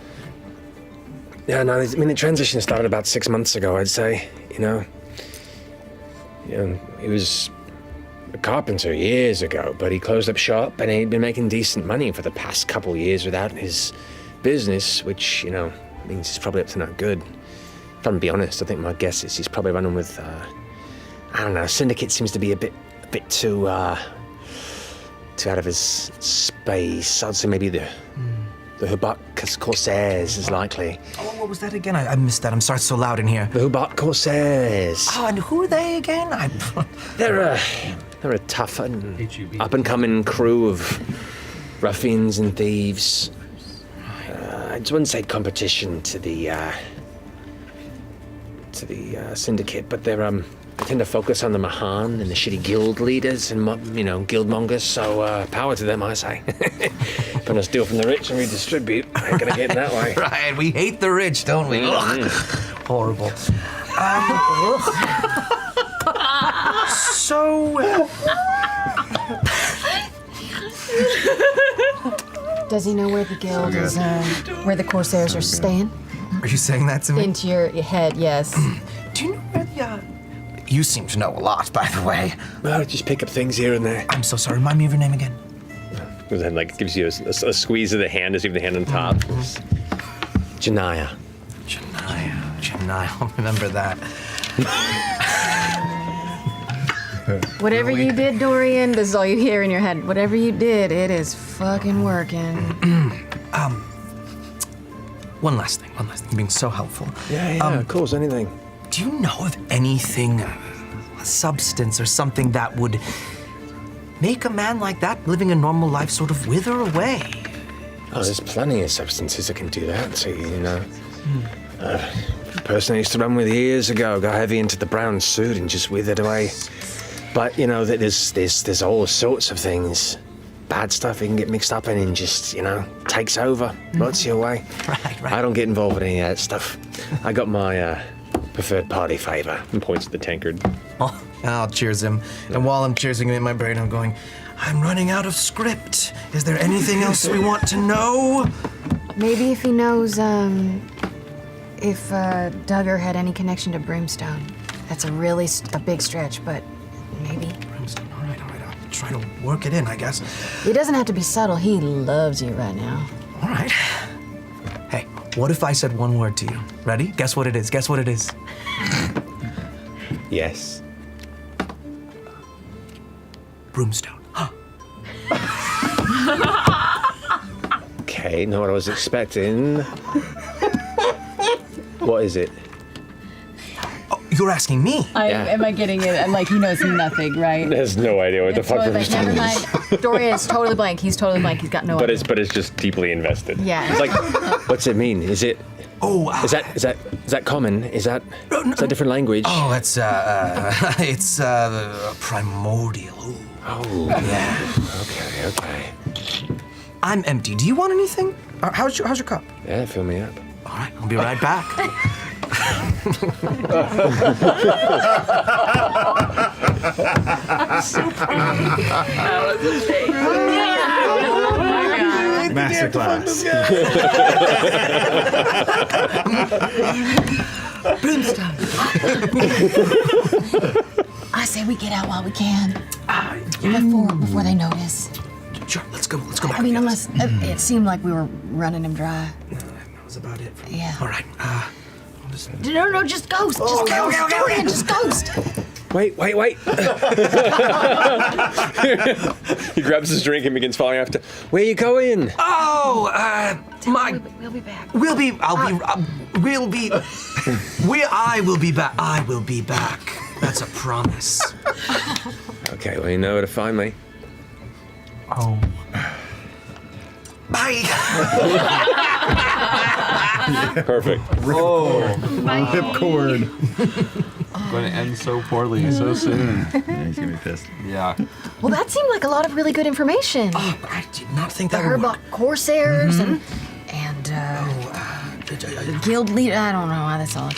Yeah, no, I mean, the transition started about 6 months ago, I'd say, you know. He was a carpenter years ago, but he closed up shop, and he'd been making decent money for the past couple of years without his business, which, you know, means he's probably up to no good. If I'm to be honest, I think my guess is he's probably running with, I don't know, Syndicate seems to be a bit too out of his space. I'd say maybe the Hubat Corsairs is likely. Oh, what was that again? I missed that. I'm sorry, it's so loud in here. The Hubat Corsairs. Oh, and who are they again? They're a tough and up-and-coming crew of ruffians and thieves. I just wouldn't say competition to the Syndicate, but they tend to focus on the Mahan and the shitty guild leaders and, you know, guildmongers, so power to them, I say. Gonna steal from the rich and redistribute. Ain't gonna get in that way. Right, we hate the rich, don't we? Horrible. Does he know where the guild is, where the Corsairs are staying? Are you saying that to me? Into your head, yes. Do you know where the, You seem to know a lot, by the way. Well, just pick up things here and there. I'm so sorry. Remind me of your name again. Goes ahead and like gives you a squeeze of the hand as you have the hand on top. Janaya. Janaya, I'll remember that. Whatever you did, Dorian, this is all you hear in your head. Whatever you did, it is fucking working. One last thing. You're being so helpful. Yeah, of course, anything. Do you know of anything, a substance or something that would make a man like that living a normal life sort of wither away? Oh, there's plenty of substances that can do that. So, person I used to run with years ago got heavy into the brown suit and just withered away. But, there's all sorts of things. Bad stuff you can get mixed up in and just, takes over, rots you away. Right. I don't get involved in any of that stuff. I got my preferred party favor. And points at the tankard. Oh, I'll cheers him. And while I'm cheersing him in my brain, I'm going, I'm running out of script. Is there anything else we want to know? Maybe if he knows, if Duggar had any connection to Brimstone. That's a really a big stretch, but maybe. Brimstone, all right. I'll try to work it in, I guess. It doesn't have to be subtle. He loves you right now. All right. Hey, what if I said one word to you? Ready? Guess what it is. Yes. Broomstone. Okay, not what I was expecting. What is it? Oh, you're asking me? Am I getting it? And like he knows nothing, right? Has no idea what the fuck Totally Brimstone never is. mind. Dorian is totally blank. He's totally blank. He's got no idea. But it's just deeply invested. Yeah. It's like, what's it mean? Is it? Oh, is that common? Is that a different language? Oh, it's primordial. Oh, yeah. Okay. I'm empty. Do you want anything? How's your cup? Yeah, fill me up. All right, I'll be right back. I'm so proud. That was amazing. Oh my God. Masterclass. Brimstone. I say we get out while we can. Before they notice. Sure, let's go back. I mean, unless it seemed like we were running him dry. That was about it. Yeah. All right. No, just ghost. Just ghost. Dorian, just ghost. Wait. He grabs his drink and begins following after. Where you going? Oh, We'll be back. I will be back. I will be back. That's a promise. Okay, well, you know where to find me. Oh. Bye. Perfect. Ripcord. Going to end so poorly so soon. Yeah, he's gonna be pissed. Yeah. Well, that seemed like a lot of really good information. Oh, I did not think the that would Herbok Corsairs and guild leader. I don't know how that's all.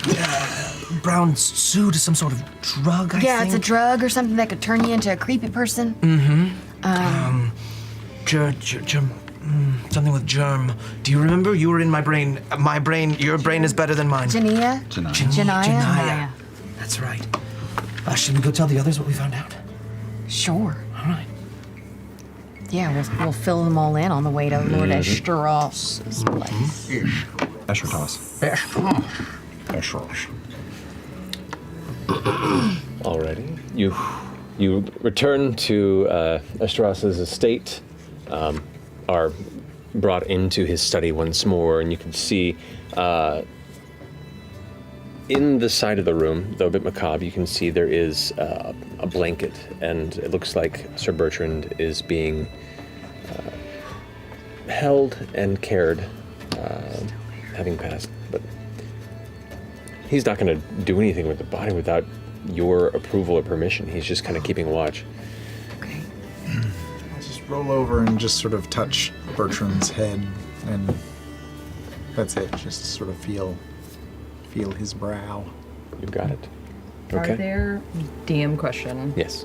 Brown suit is some sort of drug, I think. It's a drug or something that could turn you into a creepy person. Something with germ. Do you remember? You were in my brain. Your brain is better than mine. Janaya. That's right. Should we go tell the others what we found out? Sure. All right. Yeah, we'll fill them all in on the way to Lord Eshtaros' place. Eshtaros. Already, you return to Estras's estate, are brought into his study once more, and you can see in the side of the room, though a bit macabre, you can see there is a blanket, and it looks like Sir Bertrand is being held and cared, having passed, but he's not going to do anything with the body without your approval or permission. He's just kind of keeping watch. I'll just roll over and just sort of touch Bertrand's head, and that's it. Just sort of feel his brow. You've got it. Are there, DM question, Yes.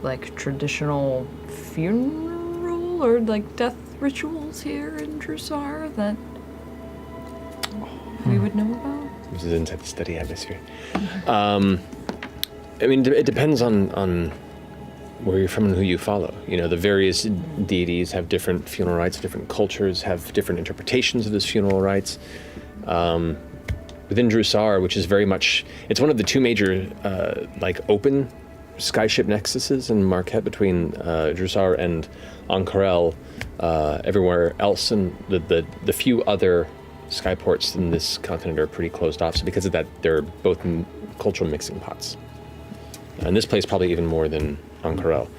like traditional funeral or like death rituals here in Drusar that we would know about? This is inside the study atmosphere. I mean, it depends on where you're from and who you follow. You know, the various deities have different funeral rites, different cultures have different interpretations of those funeral rites. Within Drusar, which is very much, it's one of the two major, open skyship nexuses in Marquette between Drusar and Ank'Harel. Everywhere else, and the few other skyports in this continent are pretty closed off. So because of that, they're both cultural mixing pots. And this place probably even more than Ank'Harel.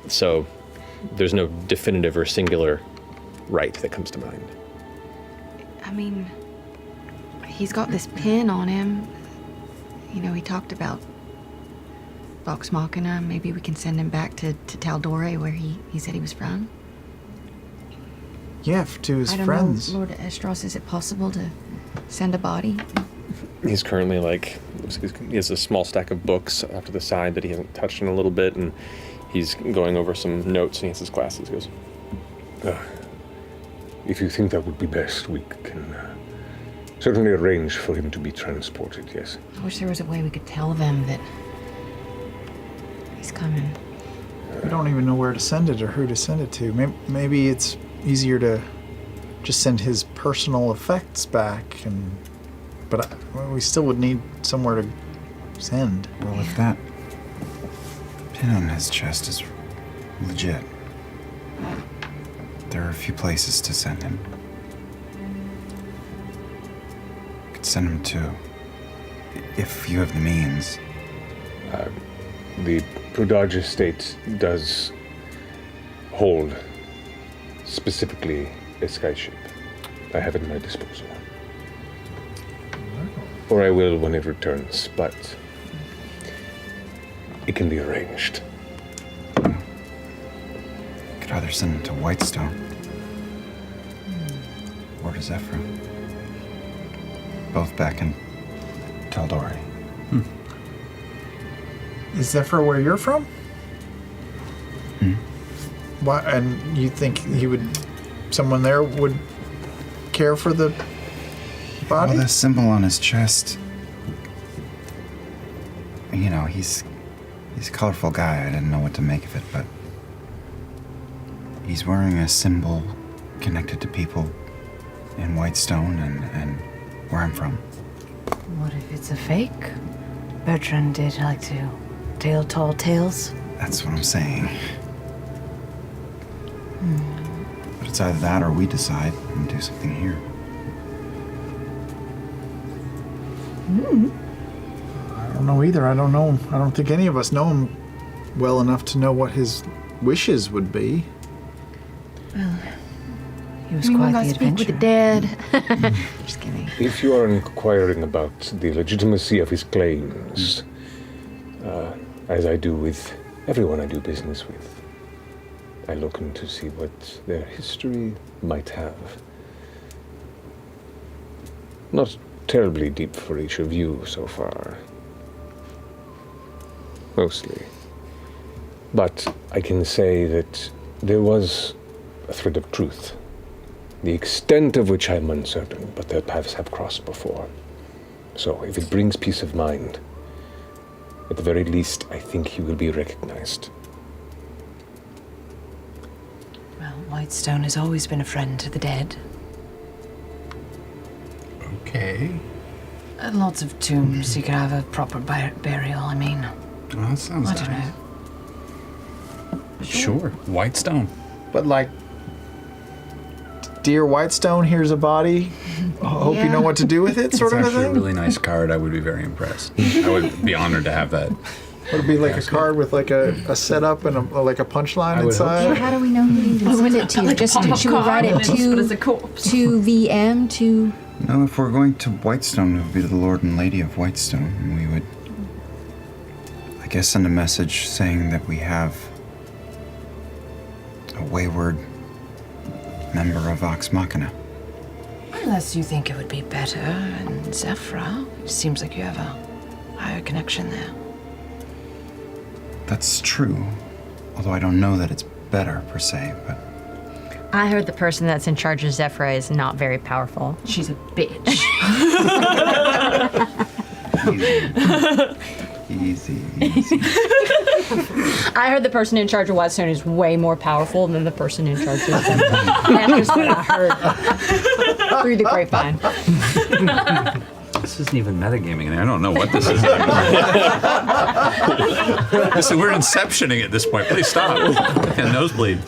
So there's no definitive or singular rite that comes to mind. I mean, he's got this pin on him. You know, he talked about Vox Machina. Maybe we can send him back to Taldore, where he said he was from. Yeah, to his friends. Lord Estros, is it possible to send a body? He's currently he has a small stack of books off to the side that he hasn't touched in a little bit, and he's going over some notes, and he has his glasses. He goes, If you think that would be best, we can certainly arrange for him to be transported, yes. I wish there was a way we could tell them that he's coming. We don't even know where to send it or who to send it to. Maybe it's easier to just send his personal effects back, but we still would need somewhere to send. Well, if that pin on his chest is legit, there are a few places to send him. You could send him to, if you have the means. The Prudage estate does hold specifically a skyship. I have it at my disposal. Or I will when it returns, but it can be arranged. Could either send him to Whitestone or to Zephyr. Both back in Taldore. Is Zephyr where you're from? Why? And you think someone there would care for the body? Well, the symbol on his chest. You know, he's a colorful guy. I didn't know what to make of it, but he's wearing a symbol connected to people in Whitestone and where I'm from. What if it's a fake? Bertrand did like to tell tall tales. That's what I'm saying. But it's either that or we decide and do something here. I don't know either. I don't know him. I don't think any of us know him well enough to know what his wishes would be. Well, he was We quite gotta the speak with adventurer. the dead. Just kidding. If you are inquiring about the legitimacy of his claims, as I do with everyone I do business with, I look into see what their history might have. Not terribly deep for each of you so far. Mostly. But I can say that there was a thread of truth, the extent of which I am uncertain, but their paths have crossed before. So if it brings peace of mind, at the very least, I think he will be recognized. Well, Whitestone has always been a friend to the dead. Okay. And lots of tombs. You could have a proper burial, I mean. Well, that sounds I don't nice. know. Sure. Whitestone. But like, dear Whitestone, here's a body. Hope you know what to do with it, sort of a It's actually thing. a really nice card. I would be very impressed. I would be honored to have that. Would it be like a card with like a setup and like a punchline inside? How do we know who to send it to? Just should we write it to VM to? No, if we're going to Whitestone, it would be to the Lord and Lady of Whitestone, and we would, I guess, send a message saying that we have a wayward member of Vox Machina. Unless you think it would be better in Zephyr. It seems like you have a higher connection there. That's true, although I don't know that it's better per se, but I heard the person that's in charge of Zephyr is not very powerful. She's a bitch. easy. I heard the person in charge of Whitestone is way more powerful than the person in charge of them. That's just what I heard through the grapevine. This isn't even metagaming, and I don't know what this is. Listen, we're inceptioning at this point. Please stop. And nosebleed.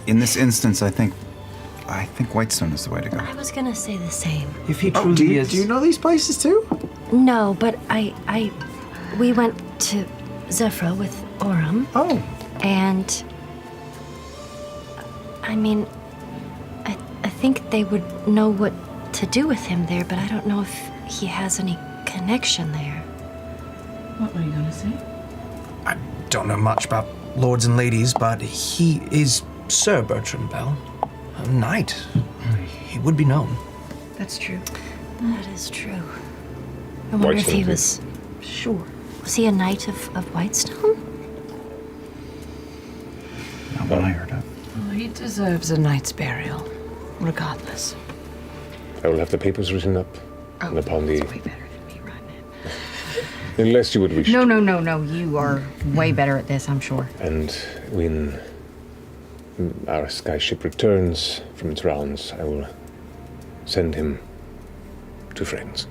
In this instance, I think Whitestone is the way to go. I was gonna say the same. If he truly is. Do you know these places too? No, but we went to Zephyra with Oram. Oh. And I mean, I think they would know what to do with him there, but I don't know if he has any connection there. What were you gonna say? I don't know much about lords and ladies, but he is Sir Bertrand Bell, a knight. He would be known. That's true. That is true. I wonder if he was. Sure. Was he a knight of Whitestone? Not what I heard of. Well, he deserves a knight's burial, regardless. I will have the papers written up. And upon the. Unless you would wish. No. You are way better at this, I'm sure. And when our skyship returns from its rounds, I will send him to friends.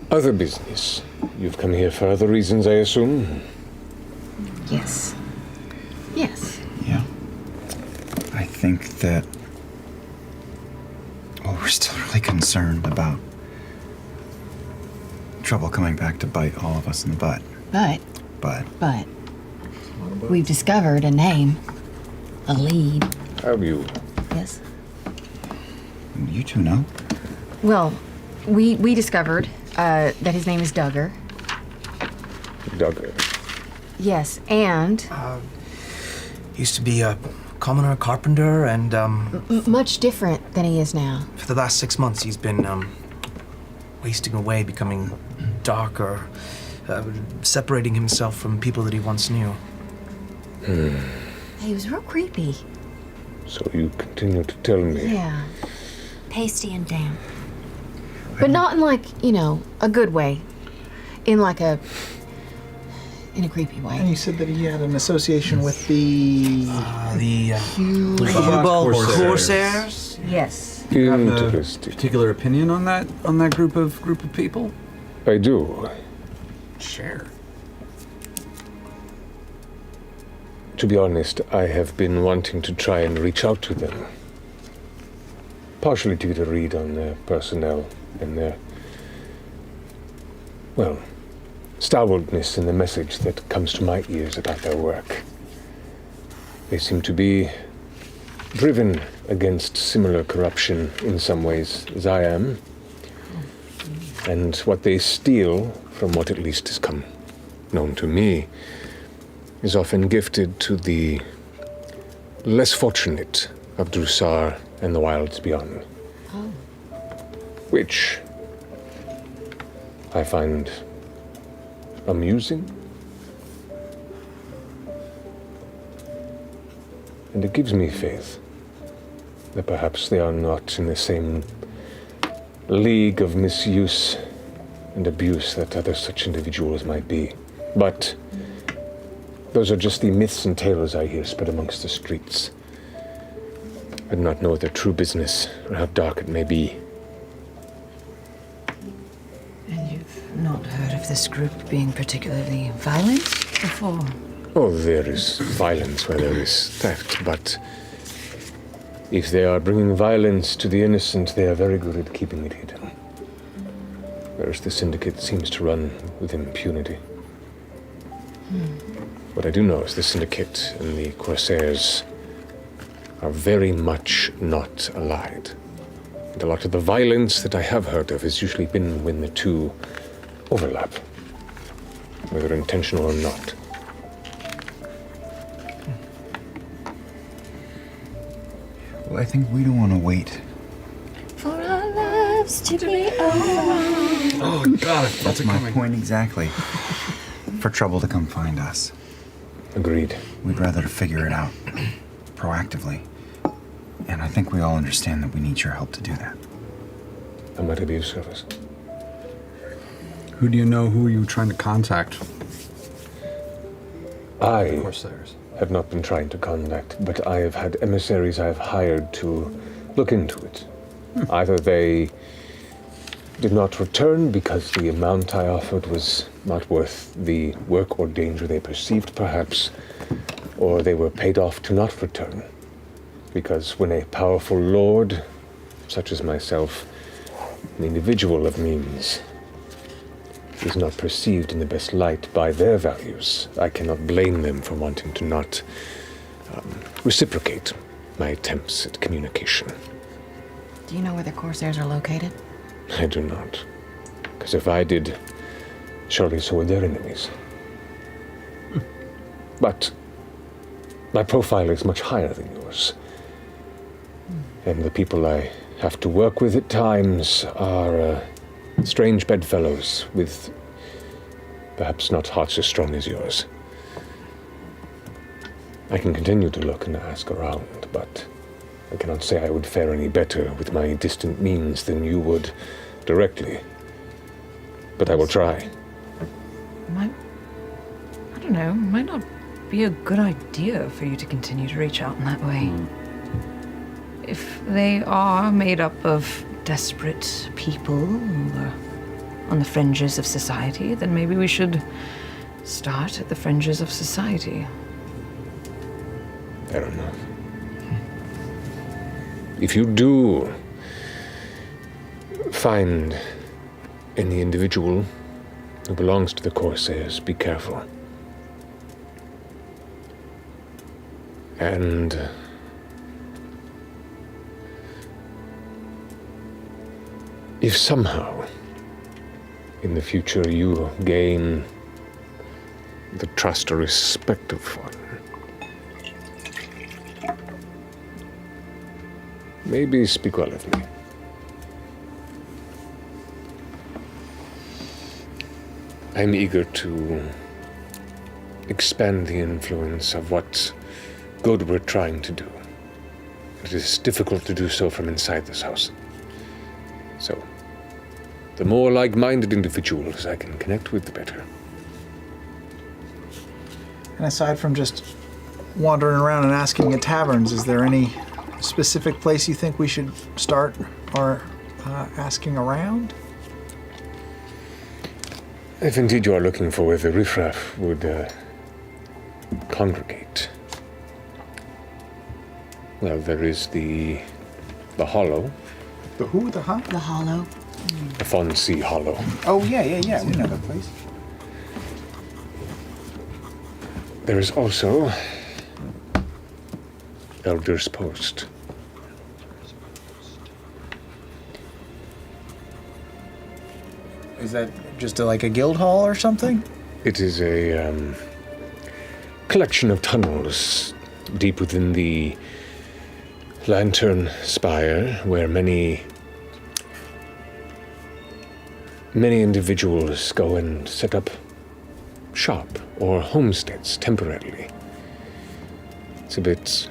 Other business. You've come here for other reasons, I assume? Yes. Yes. Yeah. I think that. Well, we're still really concerned about trouble coming back to bite all of us in the butt. But we've discovered a name, a lead. Have you? Yes. You two know? Well, we discovered that his name is Duggar. Duggar. Yes, and Used to be a commoner, carpenter, and Much different than he is now. for the last 6 months he's been wasting away, becoming darker, separating himself from people that he once knew. He was real creepy. So you continue to tell me. Yeah. Pasty and damp. But not in like, a good way. In a creepy way. And you said that he had an association with the Hubal Corsairs? Yes. Do you have a Interesting. particular opinion on that group of people? I do. Share. To be honest, I have been wanting to try and reach out to them. Partially to get a read on their personnel and their, well, stalwartness in the message that comes to my ears about their work. They seem to be driven against similar corruption in some ways as I am. And what they steal, from what at least has come known to me, is often gifted to the less fortunate of Drusar and the wilds beyond. Which I find amusing. And it gives me faith that perhaps they are not in the same league of misuse and abuse that other such individuals might be. But those are just the myths and tales I hear spread amongst the streets. I do not know their true business or how dark it may be. And you've not heard of this group being particularly violent before? Oh, there is violence where there is theft, but if they are bringing violence to the innocent, they are very good at keeping it hidden. Whereas the Syndicate seems to run with impunity. What I do know is the Syndicate and the Corsairs are very much not allied. And a lot of the violence that I have heard of has usually been when the two overlap, whether intentional or not. Well, I think we don't want to wait. For our lives to be over. Oh, God. That's my point exactly. For trouble to come find us. Agreed. We'd rather figure it out proactively. And I think we all understand that we need your help to do that. I might be of service. Who do you know? Who are you trying to contact? I have not been trying to contact, but I have had emissaries I have hired to look into it. Either they did not return because the amount I offered was not worth the work or danger they perceived, perhaps, or they were paid off to not return. Because when a powerful lord, such as myself, an individual of means, is not perceived in the best light by their values, I cannot blame them for wanting to not reciprocate my attempts at communication. Do you know where the Corsairs are located? I do not. Because if I did, surely so would their enemies. But my profile is much higher than yours. And the people I have to work with at times are strange bedfellows with perhaps not hearts as strong as yours. I can continue to look and ask around, but I cannot say I would fare any better with my distant means than you would directly. But I will try. I don't know, might not be a good idea for you to continue to reach out in that way. If they are made up of desperate people who are on the fringes of society, then maybe we should start at the fringes of society. Fair enough. If you do find any individual who belongs to the Corsairs, be careful. And if somehow in the future you gain the trust or respect of one, maybe speak well of me. I'm eager to expand the influence of what good we're trying to do. It is difficult to do so from inside this house. So, the more like-minded individuals I can connect with, the better. And aside from just wandering around and asking at taverns, is there any specific place you think we should start our asking around? If indeed you are looking for where the riffraff would congregate, well, there is the Hollow. The who? The huh? The Hollow. The Fonsea Hollow. Oh, yeah. We know that place. There is also Elder's Post. Is that just like a guild hall or something? It is a collection of tunnels deep within the Lantern Spire where many individuals go and set up shop or homesteads temporarily. It's a bit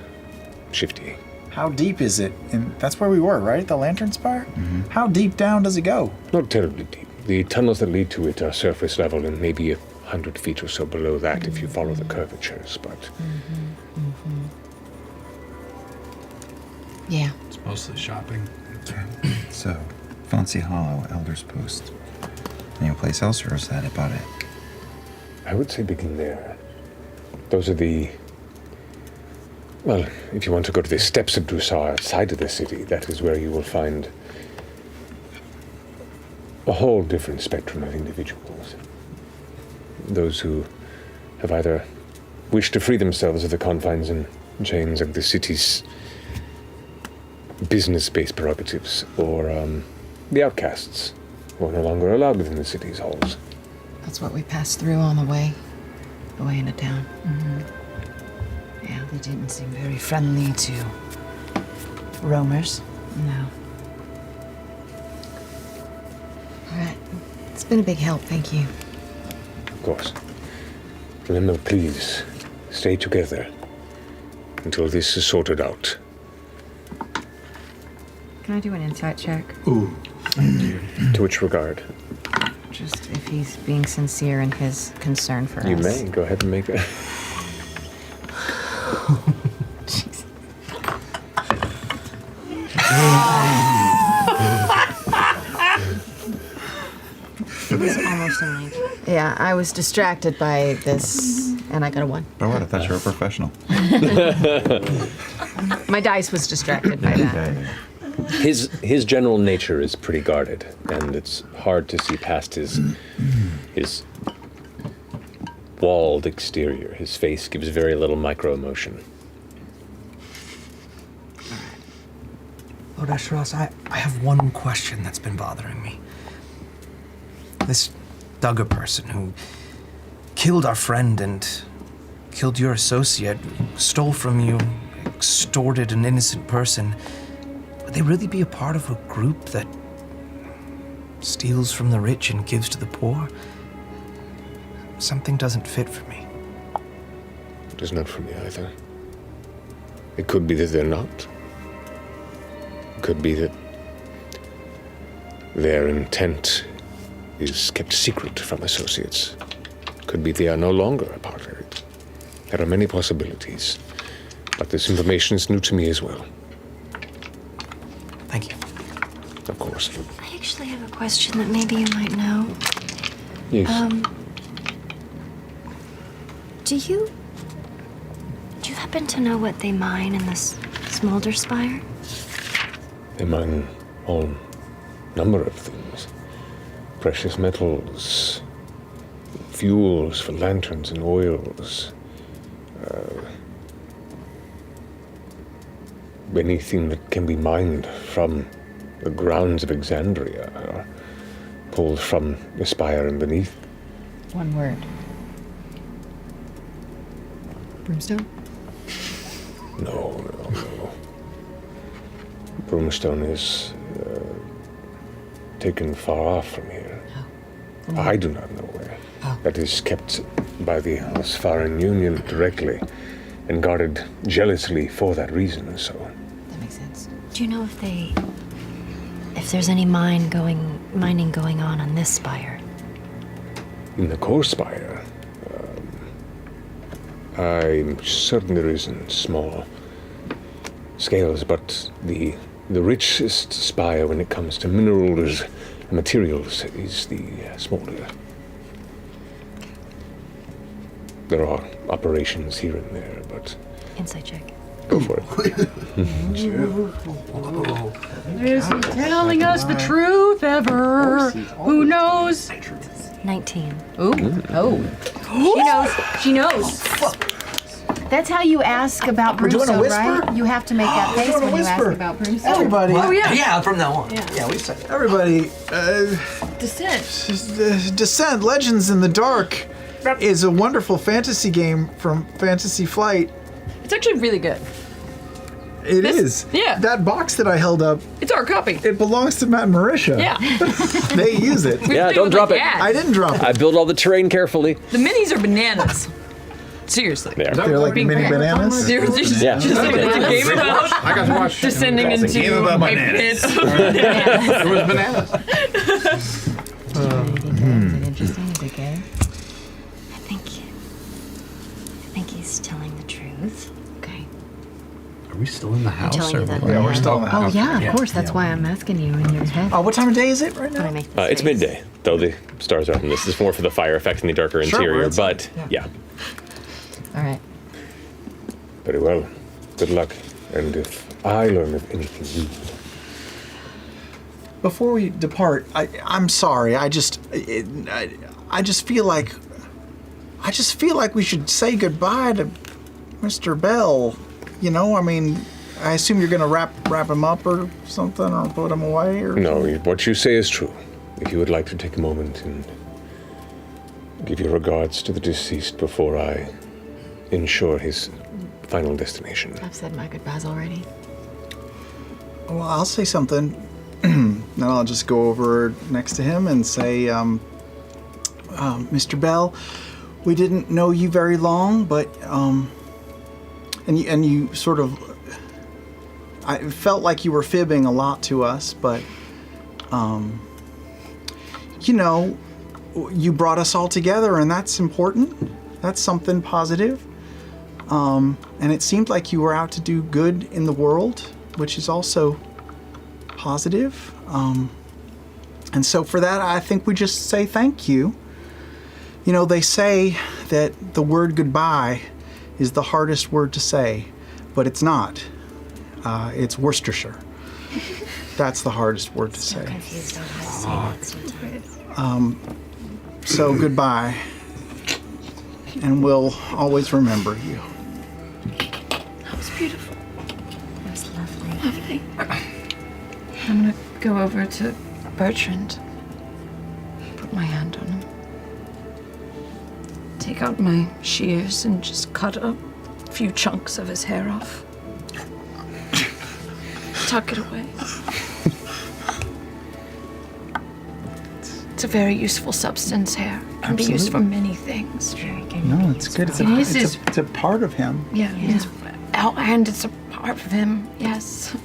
shifty. How deep is it? And that's where we were, right? The Lantern Spire? Mm-hmm. How deep down does it go? Not terribly deep. The tunnels that lead to it are surface level and maybe 100 feet or so below that if you follow the curvatures, but... Yeah. It's mostly shopping. So, Fonsea Hollow, Elder's Post. Any place else, or is that about it? I would say begin there. Those are the... Well, if you want to go to the Steps of Drusar outside of the city, that is where you will find a whole different spectrum of individuals. Those who have either wished to free themselves of the confines and chains of the city's business-based prerogatives, or the outcasts who are no longer allowed within the city's halls. That's what we passed through on the way into town. Yeah, they didn't seem very friendly to roamers. No. All right. It's been a big help, thank you. Of course. Remember, please, stay together until this is sorted out. Can I do an insight check? Ooh. To which regard? Just if he's being sincere in his concern for You us. may go ahead and make it. It was almost a 19. Yeah, I was distracted by this, and I got a 1. Oh, what? I thought you were a professional. My dice was distracted by that. His general nature is pretty guarded, and it's hard to see past his walled exterior. His face gives very little micro emotion. Lord Esheros, I have one question that's been bothering me. This Duggar person who killed our friend and killed your associate, stole from you, extorted an innocent person, would they really be a part of a group that steals from the rich and gives to the poor? Something doesn't fit for me. It does not for me either. It could be that they're not. It could be that their intent is kept secret from associates. It could be they are no longer a part of it. There are many possibilities, but this information is new to me as well. Thank you. Of course. I actually have a question that maybe you might know. Yes. Do you happen to know what they mine in this smolder spire? They mine all number of things. Precious metals, fuels for lanterns and oils. Anything that can be mined from the grounds of Exandria are pulled from the spire and beneath. One word. Brimstone? No. Broomstone is taken far off from here. I do not know where. That is kept by the Osfaran Union directly and guarded jealously for that reason, so. That makes sense. Do you know if there's any mining going on this spire? In the core spire, I'm certain there is in small scales, but the richest spire when it comes to minerals and materials is the smolder. There are operations here and there, but Insight check. go for it. Is he telling us the truth ever? Who knows? 19. Ooh. Oh. She knows. That's how you ask about We're doing a Brimstone, whisper? right? You have to make that We're face doing a when you ask whisper. about Brimstone. Everybody. Oh, yeah. Yeah, from now on. Yeah, we said it. Everybody, Descent. Descent Legends in the Dark is a wonderful fantasy game from Fantasy Flight. It's actually really good. It is. Yeah. That box that I held up, It's our copy. it belongs to Matt and Marisha. Yeah. They use it. Yeah, don't drop it. I didn't drop it. I build all the terrain carefully. The minis are bananas. Seriously. They're like mini bananas? They're just, Yeah. just like it's a game about I got to watch. descending It's a into game about a bananas. pit of bananas. There was bananas. Interesting, okay. I think he's telling the truth. Okay. Are we still in the house? telling you that Yeah, we're still in the Oh house. yeah, of course. That's why I'm asking you in your head. What time of day is it right now? But I make It's midday, though the stars are up, and this is more for the fire effect in the darker Sure, interior, we're outside. but yeah. All right. Very well. Good luck. And if I learn of anything new, Before we depart, I'm sorry. I just feel like we should say goodbye to Mr. Bell. You know, I mean, I assume you're gonna wrap him up or something, or put him away, or no, what you say is true. If you would like to take a moment and give your regards to the deceased before I ensure his final destination. I've said my goodbyes already. Well, I'll say something. Then I'll just go over next to him and say, Mr. Bell, we didn't know you very long, but and you sort of, I felt like you were fibbing a lot to us, but you know, you brought us all together, and that's important. That's something positive. And it seemed like you were out to do good in the world, which is also positive. And so for that, I think we just say thank you. You know, they say that the word goodbye is the hardest word to say, but it's not. It's Worcestershire. That's the hardest word to say. Confused on how to say that sometimes. So goodbye, and we'll always remember you. That was beautiful. It was lovely. Lovely. I'm gonna go over to Bertrand, put my hand on him, take out my shears and just cut a few chunks of his hair off. Tuck it away. It's a very useful substance, hair. Can be used for many things. No, it's good. It's a part of him. Yeah, yes. And it's a part of him, yes.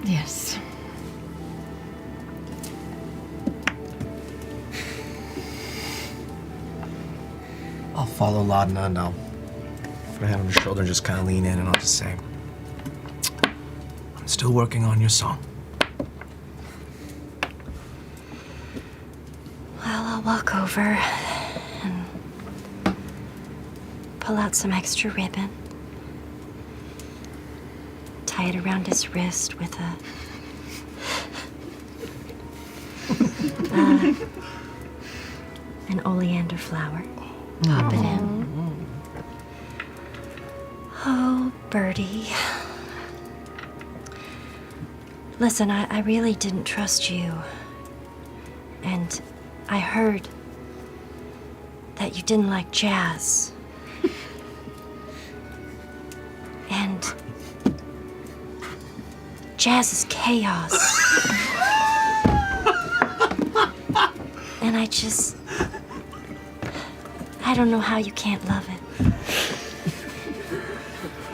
Yes. I'll follow Laudna and I'll put my hand on her shoulder and just kind of lean in and I'll just say, I'm still working on your song. Well, I'll walk over and pull out some extra ribbon, tie it around his wrist with an oleander flower. Pop it in. Oh, Birdie. Listen, I really didn't trust you. And I heard that you didn't like jazz. And jazz is chaos. And I don't know how you can't love it.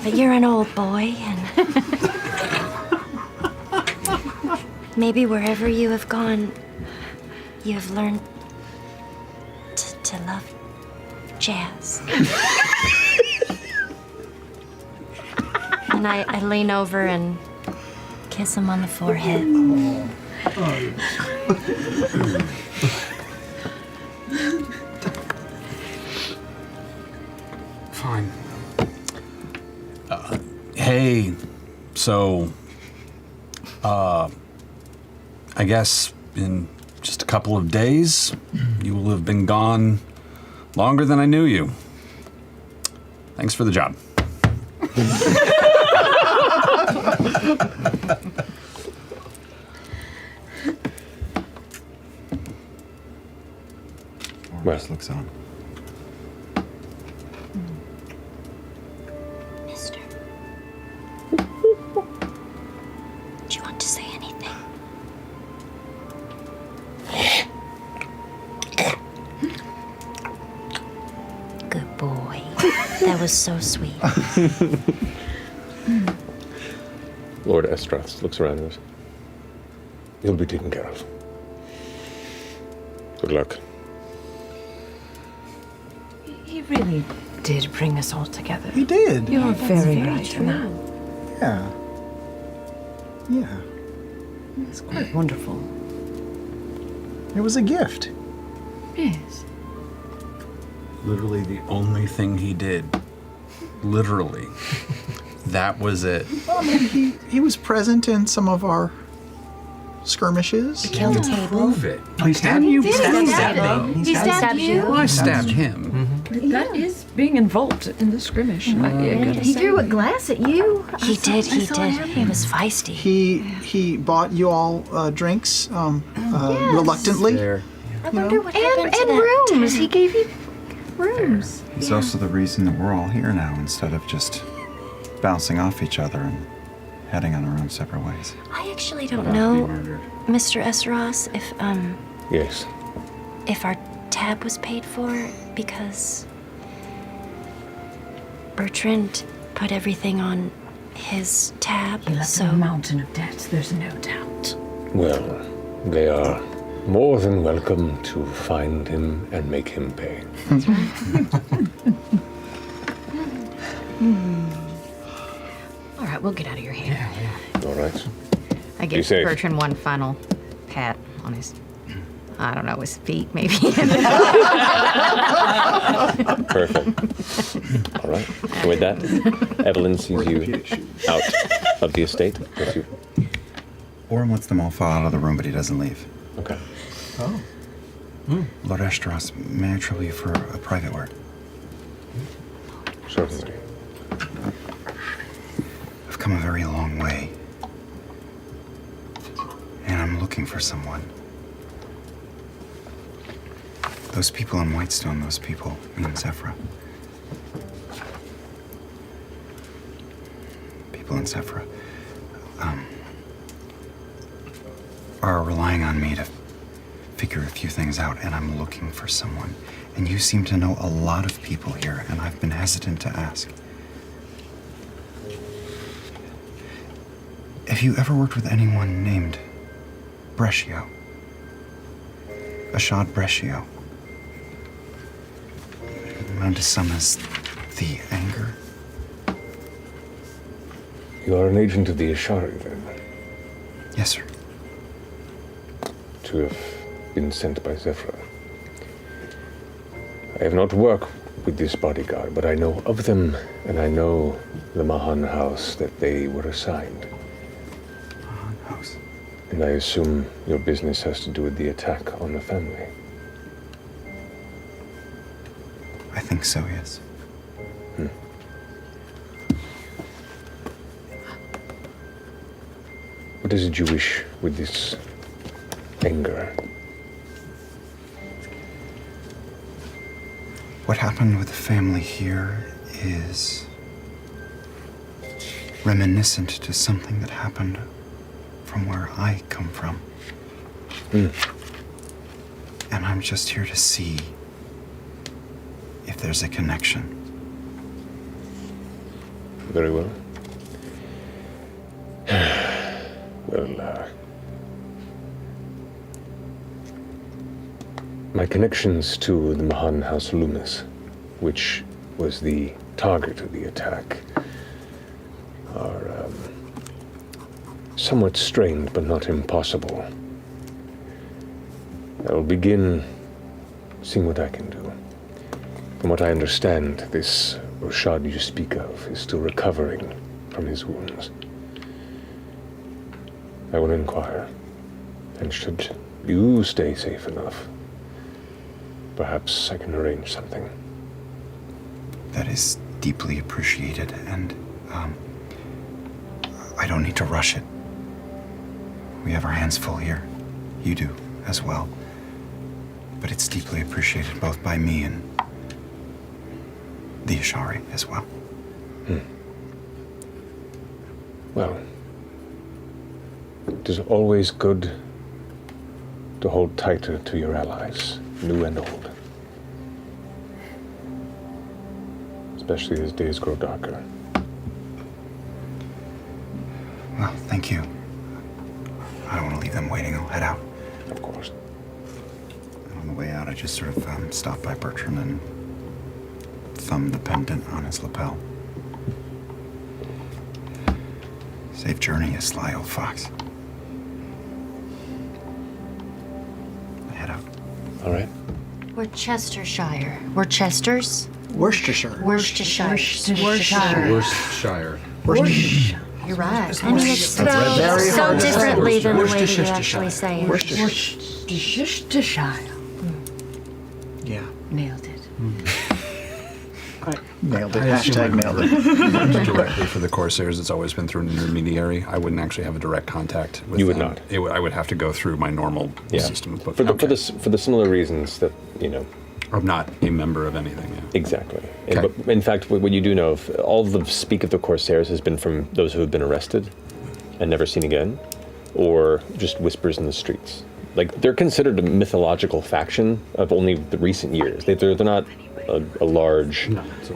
But you're an old boy, and maybe wherever you have gone, you have learned to love jazz. And I lean over and kiss him on the forehead. Fine. Hey, so, I guess in just a couple of days, you will have been gone longer than I knew you. Thanks for the job. Wes looks on. Mister. Do you want to say anything? Good boy. That was so sweet. Lord Estrath looks around and goes, "You'll be taken care of. Good luck." He really did bring us all together. He did. You're That's very very right in that. Yeah. Yeah. It's quite wonderful. It was a gift. Yes. Literally the only thing he did. Literally. That was it. Well, I mean, he was present in some of our skirmishes. He killed a table. Prove it. He stabbed you. He stabbed me. He stabbed you. Well, I stabbed him. That is being involved in the skirmish. He threw a glass at you. He did. He was feisty. He bought you all drinks reluctantly. I wonder what happened to And that rooms. time. He gave you rooms. He's also the reason that we're all here now instead of just bouncing off each other and heading on our own separate ways. I actually don't know, Mr. Esros, Yes. if our tab was paid for, because Bertrand put everything on his tab, He left so a mountain of debts, there's no doubt. Well, they are more than welcome to find him and make him pay. That's right. All right, we'll get out of your hair. All right. I Be give safe. Bertrand one final pat on his, I don't know, his feet, maybe. Perfect. All right. And with that, Evelyn sees you out of the estate. With you. Orem lets them all file out of the room, but he doesn't leave. Okay. Oh. Lord Eshtaros, may I trouble you for a private word? Certainly. I've come a very long way. And I'm looking for someone. Those people in Whitestone, those people in Sephra. People in Sephra are relying on me to figure a few things out, and I'm looking for someone. And you seem to know a lot of people here, and I've been hesitant to ask. Have you ever worked with anyone named Brescio? Ashad Brescio? Known to some as the Anger? You are an agent of the Ashari, then? Yes, sir. To have been sent by Zephyr. I have not worked with this bodyguard, but I know of them, and I know the Mahan house that they were assigned. Mahan house? And I assume your business has to do with the attack on the family. I think so, yes. What is it you wish with this anger? What happened with the family here is reminiscent to something that happened from where I come from. And I'm just here to see if there's a connection. Very well. Well, my connections to the Mahan House Loomis, which was the target of the attack, are somewhat strained but not impossible. I will begin seeing what I can do. From what I understand, this Rashad you speak of is still recovering from his wounds. I will inquire, and should you stay safe enough, perhaps I can arrange something. That is deeply appreciated, and I don't need to rush it. We have our hands full here. You do as well. But it's deeply appreciated both by me and the Ashari as well. Well, it is always good to hold tighter to your allies, new and old. Especially as days grow darker. Well, thank you. I don't want to leave them waiting. I'll head out. Of course. And on the way out, I just sort of stopped by Bertrand and thumbed the pendant on his lapel. Safe journey, you sly old fox. I head out. All right. We're Chestershire. We're Chesters? Worcestershire. Worcestershire. Worcestershire. Worcestershire. You're right. I mean, it's spelled so differently than the way that you actually say it. Worcestershire. Yeah. Nailed it. Nailed it. I assume Hashtag I've nailed never it. worked directly for the Corsairs. It's always been through an intermediary. I wouldn't actually have a direct contact with You would them. not. I would have to go through my normal Yeah. system of For the similar reasons that, you know. I'm not a member of anything, yeah. Exactly. Okay. But in fact, what you do know, of all of the speak of the Corsairs has been from those who have been arrested and never seen again, or just whispers in the streets. Like, they're considered a mythological faction of only the recent years. They're not a large,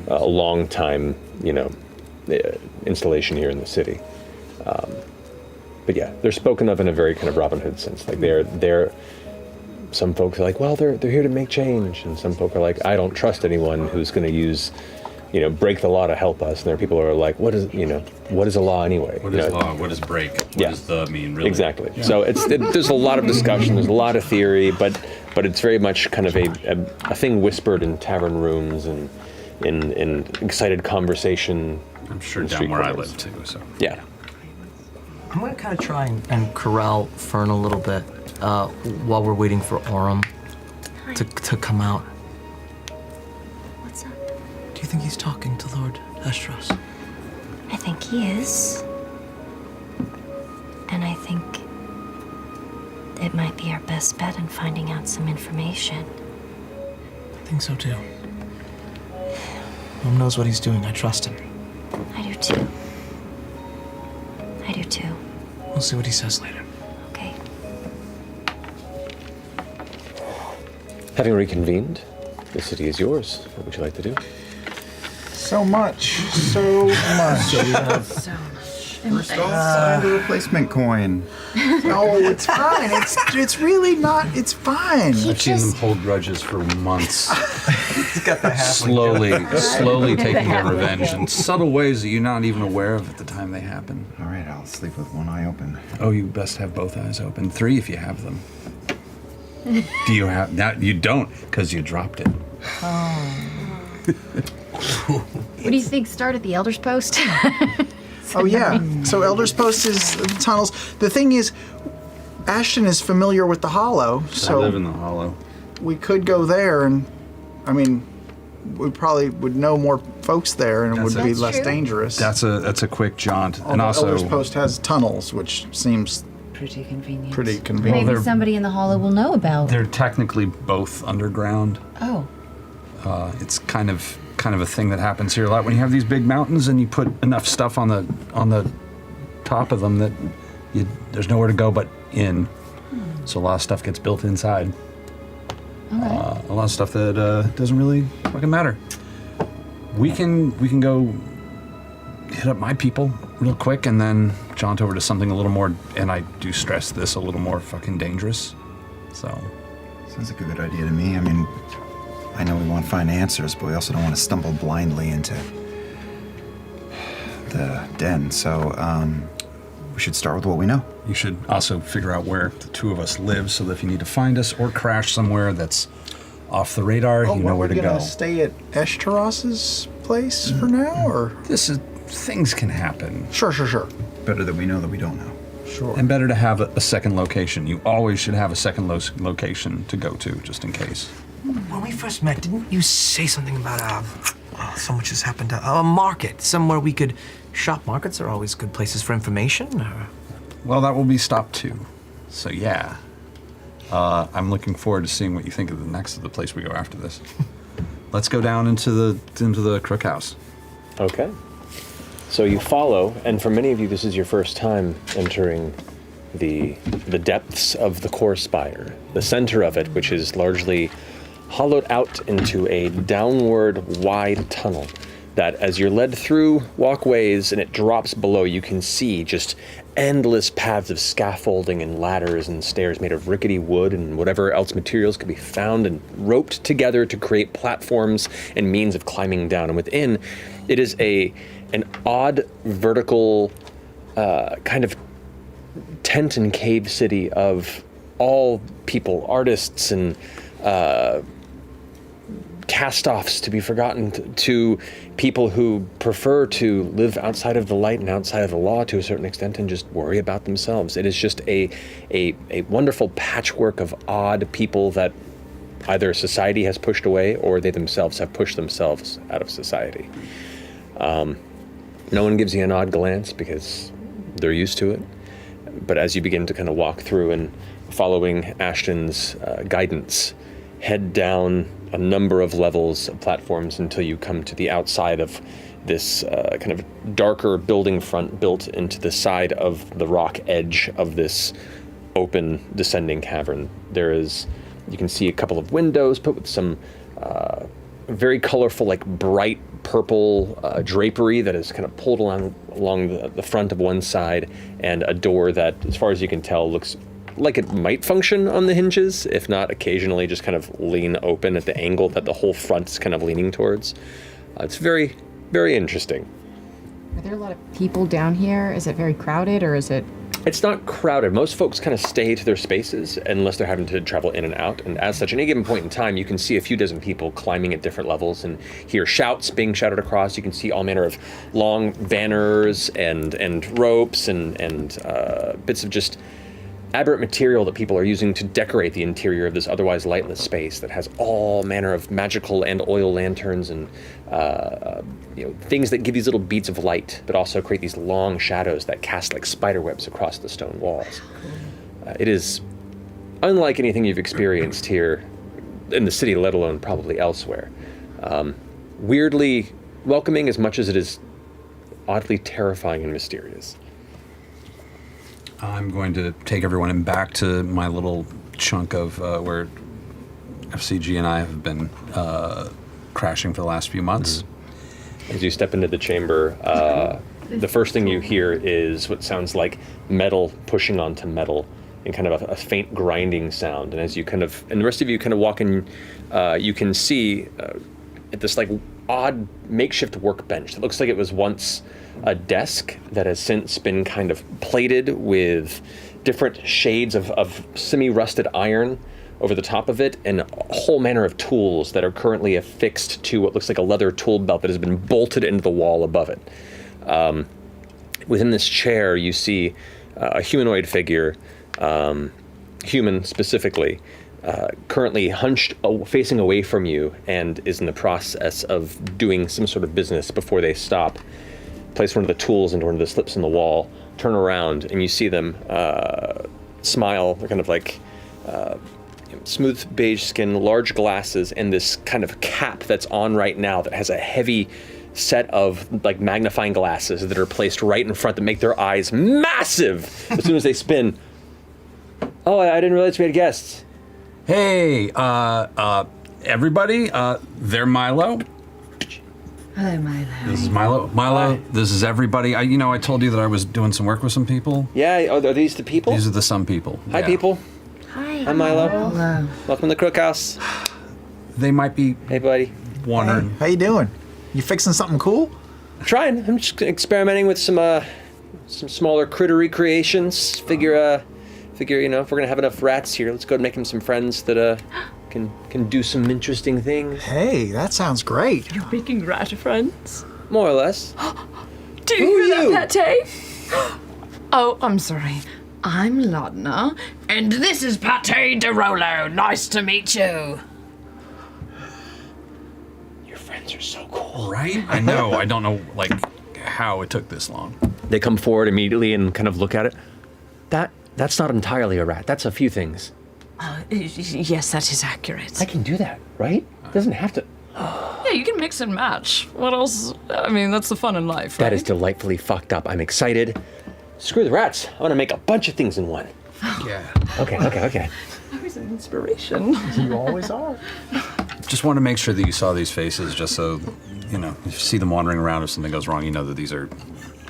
a long time, you know, installation here in the city. But yeah, they're spoken of in a very kind of Robin Hood sense. Like they're some folks are like, well, they're here to make change, and some folk are like, I don't trust anyone who's going to use, break the law to help us. And there are people who are like, what is a law anyway? What is law? What is break? What does the mean, really? Exactly. Yeah. So there's a lot of discussion, there's a lot of theory, but it's very much kind of a thing whispered in tavern rooms and in excited conversation. I'm sure down where I live too, so. Yeah. I'm gonna kind of try and corral Fern a little bit while we're waiting for Aurum to come out. What's up? Do you think he's talking to Lord Estros? I think he is. And I think it might be our best bet in finding out some information. I think so too. Mom knows what he's doing. I trust him. I do too. I do too. We'll see what he says later. Okay. Having reconvened, the city is yours. What would you like to do? So much. So much. We're still signed a replacement coin. No, it's fine. It's really not. It's fine. I've seen them hold grudges for months. He's got the halfling slowly taking their revenge in subtle ways that you're not even aware of at the time they happen. All right, I'll sleep with one eye open. Oh, you best have both eyes open. 3 if you have them. Do you have that? You don't, because you dropped it. What do you think? Start at the Elder's Post? Oh yeah. So Elder's Post is the tunnels. The thing is, Ashton is familiar with the Hollow, so I live in the Hollow. we could go there, and I mean, we probably would know more folks there, and it would be less dangerous. That's a quick jaunt, Although and also Elder's Post has tunnels, which seems pretty convenient. Pretty convenient. Maybe somebody in the hollow will know about. they're technically both underground. Oh. It's kind of a thing that happens here a lot when you have these big mountains and you put enough stuff on the top of them that there's nowhere to go but in. So a lot of stuff gets built inside. A lot of stuff that doesn't really fucking matter. We can go hit up my people real quick and then jaunt over to something a little more, and I do stress this, a little more fucking dangerous. So sounds like a good idea to me. I mean, I know we want to find answers, but we also don't want to stumble blindly into the den. So we should start with what we know. You should also figure out where the two of us live, so that if you need to find us or crash somewhere that's off the radar, you know where to Are we go. gonna stay at Eshteros's place for now, or things can happen. Sure. Better that we know that we don't know. Sure. And better to have a second location. You always should have a second location to go to, just in case. When we first met, didn't you say something about so much has happened? A market, somewhere we could shop. Markets are always good places for information. Or? Well, that will be stop 2. So yeah, I'm looking forward to seeing what you think of the place we go after this. Let's go down into the Crook House. Okay. So you follow, and for many of you, this is your first time entering the depths of the core spire, the center of it, which is largely hollowed out into a downward wide tunnel that, as you're led through walkways and it drops below, you can see just endless paths of scaffolding and ladders and stairs made of rickety wood and whatever else materials could be found and roped together to create platforms and means of climbing down. And within, it is an odd vertical kind of tent and cave city of all people, artists and cast-offs to be forgotten, to people who prefer to live outside of the light and outside of the law to a certain extent and just worry about themselves. It is just a wonderful patchwork of odd people that either society has pushed away or they themselves have pushed themselves out of society. No one gives you an odd glance because they're used to it. But as you begin to kind of walk through and following Ashton's guidance, head down a number of levels of platforms until you come to the outside of this kind of darker building front built into the side of the rock edge of this open descending cavern. You can see a couple of windows put with some very colorful, like bright purple drapery that is kind of pulled along the front of one side, and a door that, as far as you can tell, looks like it might function on the hinges, if not occasionally just kind of lean open at the angle that the whole front is kind of leaning towards. It's very, very interesting. Are there a lot of people down here? Is it very crowded, or is it? It's not crowded. Most folks kind of stay to their spaces unless they're having to travel in and out. And as such, at any given point in time, you can see a few dozen people climbing at different levels and hear shouts being shouted across. You can see all manner of long banners and ropes and bits of just aberrant material that people are using to decorate the interior of this otherwise lightless space that has all manner of magical and oil lanterns and things that give these little beats of light, but also create these long shadows that cast like spider webs across the stone walls. It is unlike anything you've experienced here in the city, let alone probably elsewhere. Weirdly welcoming as much as it is oddly terrifying and mysterious. I'm going to take everyone back to my little chunk of where FCG and I have been crashing for the last few months. As you step into the chamber, the first thing you hear is what sounds like metal pushing onto metal and kind of a faint grinding sound. And as you and the rest of you kind of walk in, you can see at this like odd makeshift workbench that looks like it was once a desk that has since been kind of plated with different shades of semi-rusted iron over the top of it, and a whole manner of tools that are currently affixed to what looks like a leather tool belt that has been bolted into the wall above it. Within this chair, you see a humanoid figure, human specifically, currently hunched, facing away from you, and is in the process of doing some sort of business before they stop. Place one of the tools into one of the slips in the wall, turn around, and you see them smile. They're kind of like smooth beige skin, large glasses, and this kind of cap that's on right now that has a heavy set of like magnifying glasses that are placed right in front that make their eyes massive as soon as they spin. Oh, I didn't realize we had guests. Hey, everybody, they're Milo. Hello, Milo. This is Milo. Milo, this is everybody. I told you that I was doing some work with some people. Yeah, are these the people? These are the some people. Hi, yeah. people. Hi. I'm Milo. Hello. Welcome to the Crook House. They might be. Hey, buddy. Wondering. Hey, how you doing? You fixing something cool? Trying. I'm just experimenting with some smaller crittery creations. Figure, if we're gonna have enough rats here, let's go and make him some friends that can do some interesting things. Hey, that sounds great. You're making rat friends? More or less. Do you hear that, Pate? Oh, I'm sorry. I'm Laudna, and this is Pate de Rolo. Nice to meet you. Your friends are so cool. Right? I know. I don't know, how it took this long. They come forward immediately and kind of look at it. That's not entirely a rat. That's a few things. Yes, that is accurate. I can do that, right? It doesn't have to. Yeah, you can mix and match. What else? I mean, that's the fun in life, right? That is delightfully fucked up. I'm excited. Screw the rats. I want to make a bunch of things in one. Yeah. Okay. Always an inspiration. You always are. Just want to make sure that you saw these faces, just so, if you see them wandering around, if something goes wrong, you know that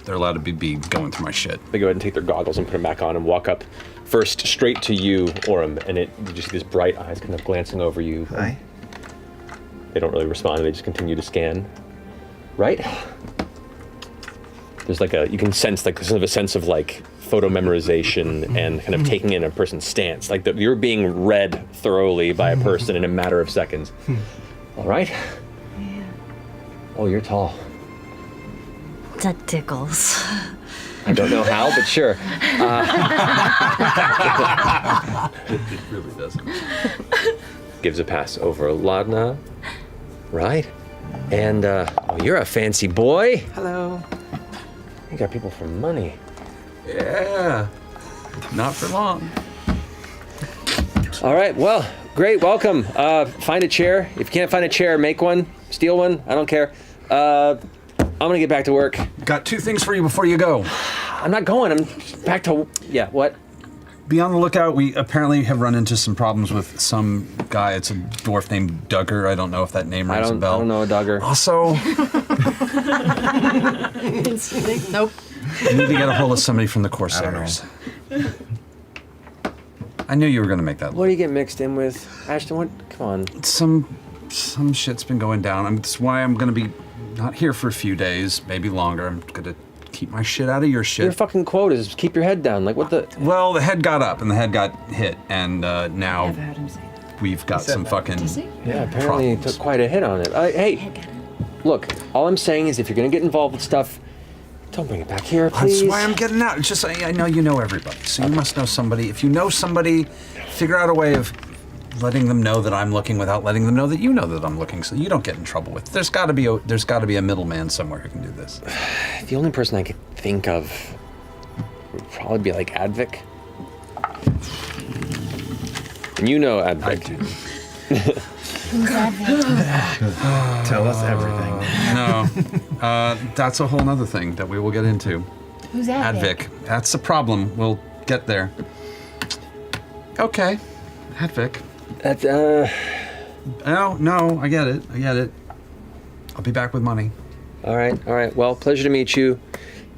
they're allowed to be going through my shit. They go ahead and take their goggles and put them back on and walk up first straight to you, Orem, and you just see these bright eyes kind of glancing over you. Hi. They don't really respond, they just continue to scan. Right? There's you can sense sort of a sense of photo memorization and kind of taking in a person's stance. You're being read thoroughly by a person in a matter of seconds. All right? Yeah. Oh, you're tall. That tickles. I don't know how, but sure. It really doesn't. Gives a pass over Laudna. Right? And, you're a fancy boy. Hello. You got people for money. Yeah. Not for long. All right, well, great, welcome. Find a chair. If you can't find a chair, make one, steal one, I don't care. I'm gonna get back to work. Got two things for you before you go. I'm not going, I'm back to, yeah, what? Be on the lookout. We apparently have run into some problems with some guy. It's a dwarf named Duggar. I don't know if that name rings a bell. I don't know a Duggar. Also, Nope. I need to get a hold of somebody from the Corsairs. I knew you were gonna make that. What do you get mixed in with, Ashton? What? Come on. Some shit's been going down. That's why I'm gonna be not here for a few days, maybe longer. I'm gonna keep my shit out of your shit. Your fucking quote is keep your head down. Like what the? Well, the head got up and the head got hit, and now Never heard him say that. we've got some fucking. Yeah, apparently he took quite a hit on it. Hey, look, all I'm saying is if you're gonna get involved with stuff, don't bring it back here, please. That's why I'm getting out. It's just I know you know everybody, so you must know somebody. If you know somebody, figure out a way of letting them know that I'm looking without letting them know that you know that I'm looking, so you don't get in trouble with. There's got to be a middleman somewhere who can do this. The only person I could think of would probably be like Advik. And you know Advik. I do. Tell us everything. No, that's a whole nother thing that we will get into. Who's Advik? Advik. That's the problem. We'll get there. Okay, Advik. No, I get it. I'll be back with money. All right. Well, pleasure to meet you.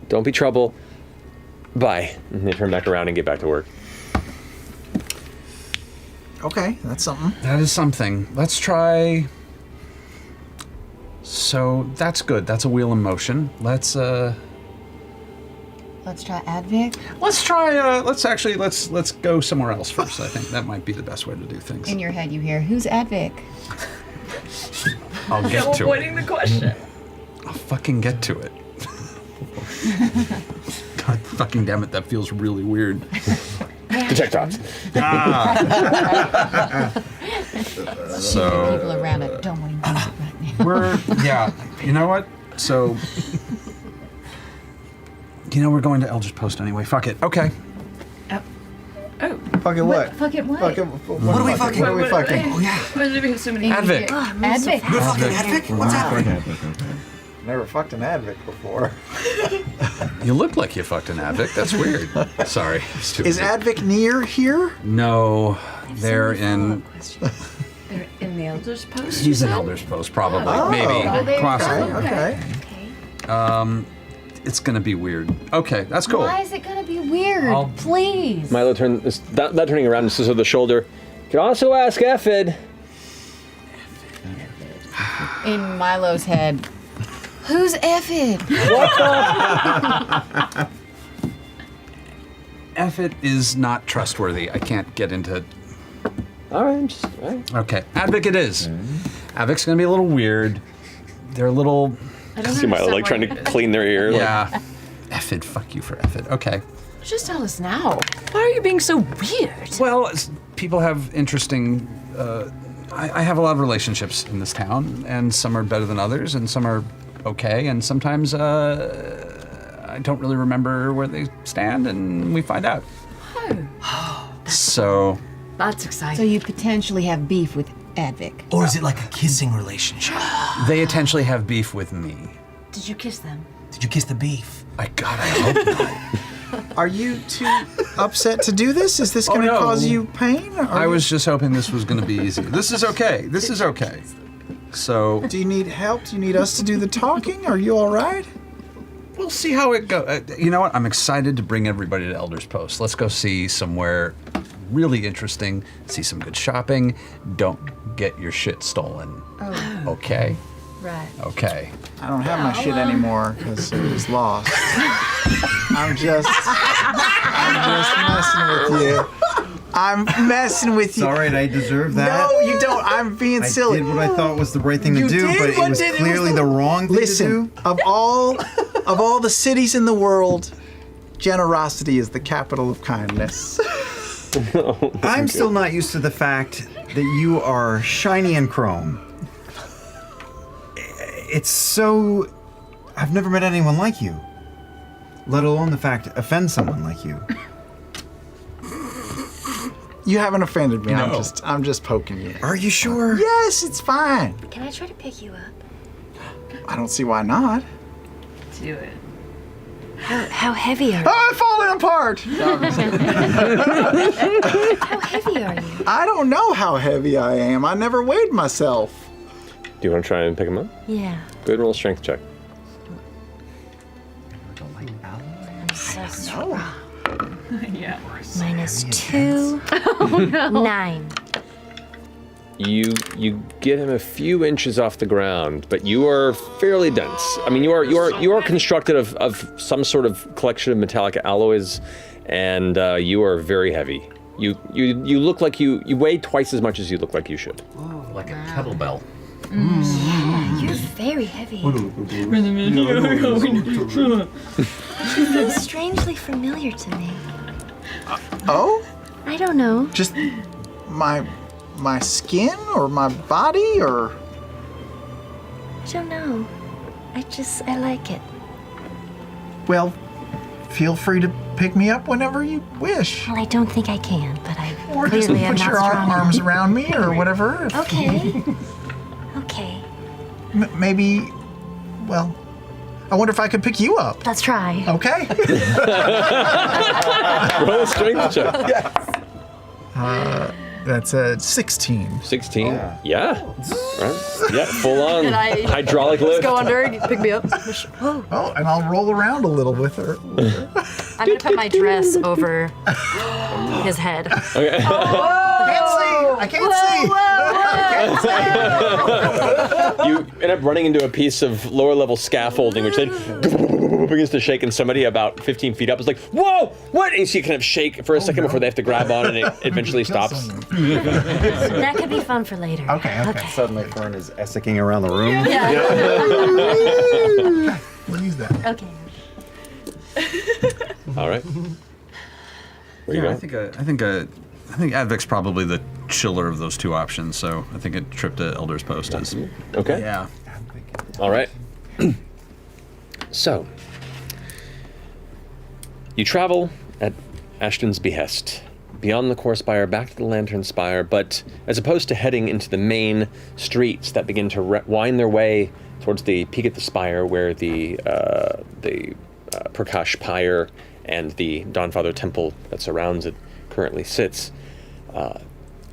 Don't be trouble. Bye. And they turn back around and get back to work. Okay, that's something. That is something. Let's try. So that's good. That's a wheel in motion. Let's Let's try Advik. Let's go somewhere else first. I think that might be the best way to do things. In your head, you hear, "Who's Advik?" I'll get to Avoiding it. the question. I'll fucking get to it. God fucking damn it, that feels really weird. Detect ops. So People around it don't want to use it right now. you know what? So we're going to Eldritch Post anyway. Fuck it. Okay. Fucking what? Fucking what? Fucking what are we fucking? What are we fucking? Oh yeah. Why is there so many? Advik. Advik. You're fucking Advik? What's happening? Never fucked an Advik before. You look like you fucked an Advik. That's weird. Sorry. Is Advik near here? No, they're in. They're in the Elder's Post. He's in Elder's Post, probably. Oh. Maybe. Oh, there you Possibly. go. Okay. It's gonna be weird. Okay, that's cool. Why is it gonna be weird? Please. Milo not turning around, just over the shoulder. You can also ask Ephid. In Milo's head, who's Ephid? Ephid is not trustworthy. I can't get into. All right. Okay, Advik it is. Advik's gonna be a little weird. They're a little. See Milo like trying to clean their ear. Yeah. Ephid, fuck you for Ephid. Okay. Just tell us now. Why are you being so weird? Well, people have interesting. I have a lot of relationships in this town, and some are better than others, and some are okay, and sometimes I don't really remember where they stand, and we find out. Oh. So. That's exciting. So you potentially have beef with Advik. Or is it like a kissing relationship? They potentially have beef with me. Did you kiss them? Did you kiss the beef? I hope not. Are you too upset to do this? Is this going to no. cause you pain? I was just hoping this was going to be easy. This is okay. This is okay. So. Do you need help? Do you need us to do the talking? Are you all right? We'll see how it goes. You know what? I'm excited to bring everybody to Elder's Post. Let's go see somewhere really interesting, see some good shopping. Don't get your shit stolen. Oh. Okay? Right. Okay. I don't have my shit anymore because it was lost. I'm just messing with you. I'm messing with you. It's all right, I deserve that. No, you don't. I'm being silly. I did what I thought was the right thing to You do, did but it what was did- it was clearly the wrong thing Listen, to do. of all the cities in the world, generosity is the capital of kindness. I'm still not used to the fact that you are shiny and chrome. It's so... I've never met anyone like you. Let alone the fact to offend someone like you. You haven't offended me. No. I'm just poking you. Are you sure? Yes, it's fine. Can I try to pick you up? I don't see why not. Do it. How heavy are you? I'm falling apart. How heavy are you? I don't know how heavy I am. I never weighed myself. Do you want to try and pick him up? Yeah. Go ahead and roll a strength check. I'm so strong. Yeah. -2. Oh, no. 9. You get him a few inches off the ground, but you are fairly dense. I mean, you are constructed of some sort of collection of metallic alloys, and you are very heavy. You look like you weigh twice as much as you look like you should. Like a kettlebell. Yeah, you're very heavy. You feel strangely familiar to me. Oh? I don't know. Just my skin or my body or? I don't know. I like it. Well, feel free to pick me up whenever you wish. Well, I don't think I can, but I Or just clearly am put not your strong arms enough. around me or whatever. Okay. Okay. Maybe, well, I wonder if I could pick you up. Let's try. Okay. Roll a strength check. Yes. That's a 16. 16? Yeah. Right. Yeah, full on And I hydraulic just lift. go under and you pick me up. Oh, and I'll roll around a little with her. I'm gonna put my dress over his head. Okay. I can't see. You end up running into a piece of lower level scaffolding, which then begins to shake, and somebody about 15 feet up is like, "Whoa, what?" And you see it kind of shake for a second before they have to grab on, and it eventually stops. That could be fun for later. Okay. Suddenly, Fern is essicking around the room. We'll use that. Okay. All right. Where you Yeah, going? I think Advic's probably the chiller of those two options, so I think a trip to Elder's Post is. Okay. Yeah. All right. So, you travel at Ashton's behest, beyond the core spire, back to the Lantern Spire, but as opposed to heading into the main streets that begin to wind their way towards the peak at the spire where the Prakash Pyre and the Dawnfather Temple that surrounds it currently sits,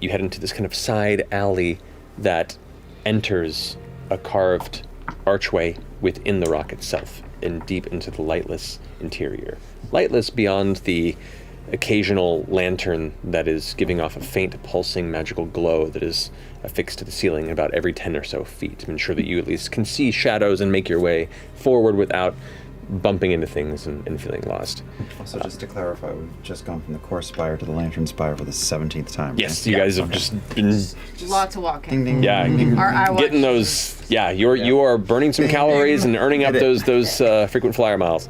you head into this kind of side alley that enters a carved archway within the rock itself and deep into the lightless interior. Lightless beyond the occasional lantern that is giving off a faint pulsing magical glow that is affixed to the ceiling about every 10 or so feet to ensure that you at least can see shadows and make your way forward without bumping into things and feeling lost. Also, just to clarify, we've just gone from the core spire to the Lantern Spire for the 17th time. Yes, you guys have just been Lots of walking. Ding, ding, yeah, I getting those. Yeah, you are burning some calories and earning up those frequent flyer miles.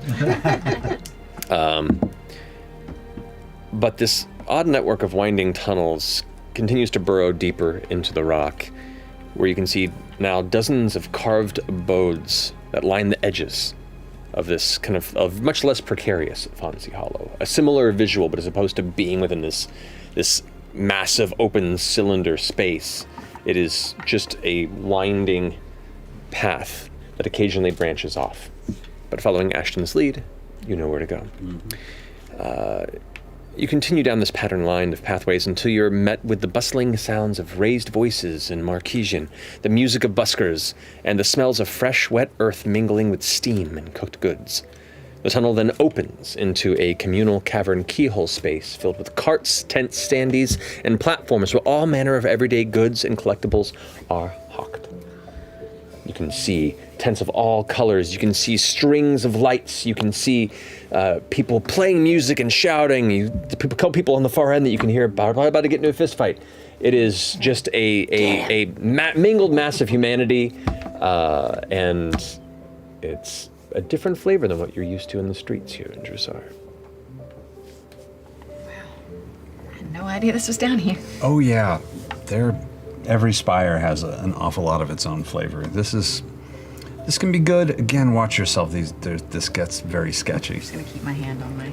But this odd network of winding tunnels continues to burrow deeper into the rock, where you can see now dozens of carved abodes that line the edges of this kind of much less precarious Fonzie Hollow. A similar visual, but as opposed to being within this massive open cylinder space, it is just a winding path that occasionally branches off. But following Ashton's lead, you know where to go. You continue down this pattern line of pathways until you're met with the bustling sounds of raised voices in Marquesian, the music of buskers, and the smells of fresh, wet earth mingling with steam and cooked goods. The tunnel then opens into a communal cavern keyhole space filled with carts, tents, standees, and platforms where all manner of everyday goods and collectibles are hawked. You can see tents of all colors. You can see strings of lights. You can see people playing music and shouting. People on the far end that you can hear probably about to get into a fist fight. It is just a mingled mass of humanity, and it's a different flavor than what you're used to in the streets here in Drusar. I had no idea this was down here. Oh yeah, every spire has an awful lot of its own flavor. This can be good. Again, watch yourself. This gets very sketchy. I'm just gonna keep my hand on my.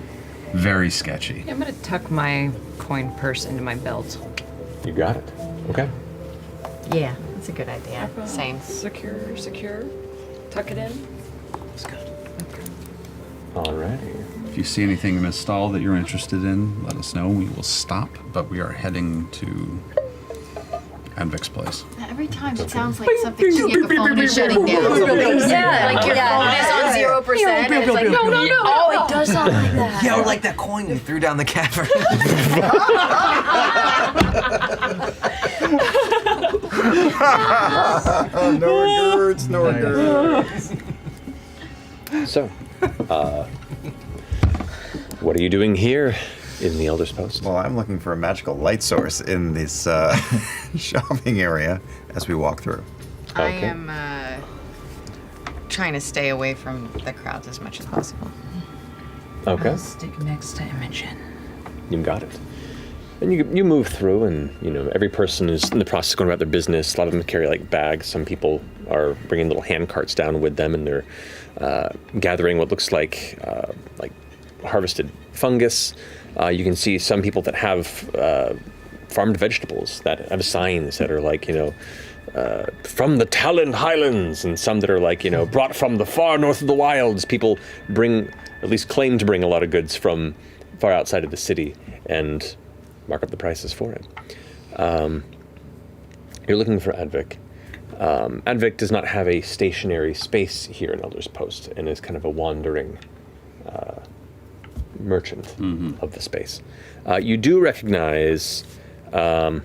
Very sketchy. Yeah, I'm gonna tuck my coin purse into my belt. You got it. Okay. Yeah, that's a good idea. Same. Secure. Tuck it in. That's good. Alrighty. If you see anything in this stall that you're interested in, let us know. We will stop, but we are heading to Advic's place. I Every time it sounds like something to get the phone is shutting down. Yeah, like your phone is on 0%. And it's like, no. Oh, it does sound like that. Yeah, or like that coin you threw down the cavern. No regrets, no regrets. So, what are you doing here in the Elder's Post? Well, I'm looking for a magical light source in this shopping area as we walk through. I am trying to stay away from the crowds as much as possible. Okay. I'll stick next to Imogen. You got it. And you move through, and every person is in the process of going about their business. A lot of them carry like bags. Some people are bringing little hand carts down with them, and they're gathering what looks like harvested fungus. You can see some people that have farmed vegetables that have signs that are like from the Talon Highlands, and some that are like brought from the far north of the wilds. People bring, at least claim to bring, a lot of goods from far outside of the city, and mark up the prices for it. You're looking for Advik. Advik does not have a stationary space here in Elder's Post, and is kind of a wandering merchant of the space. You do recognize what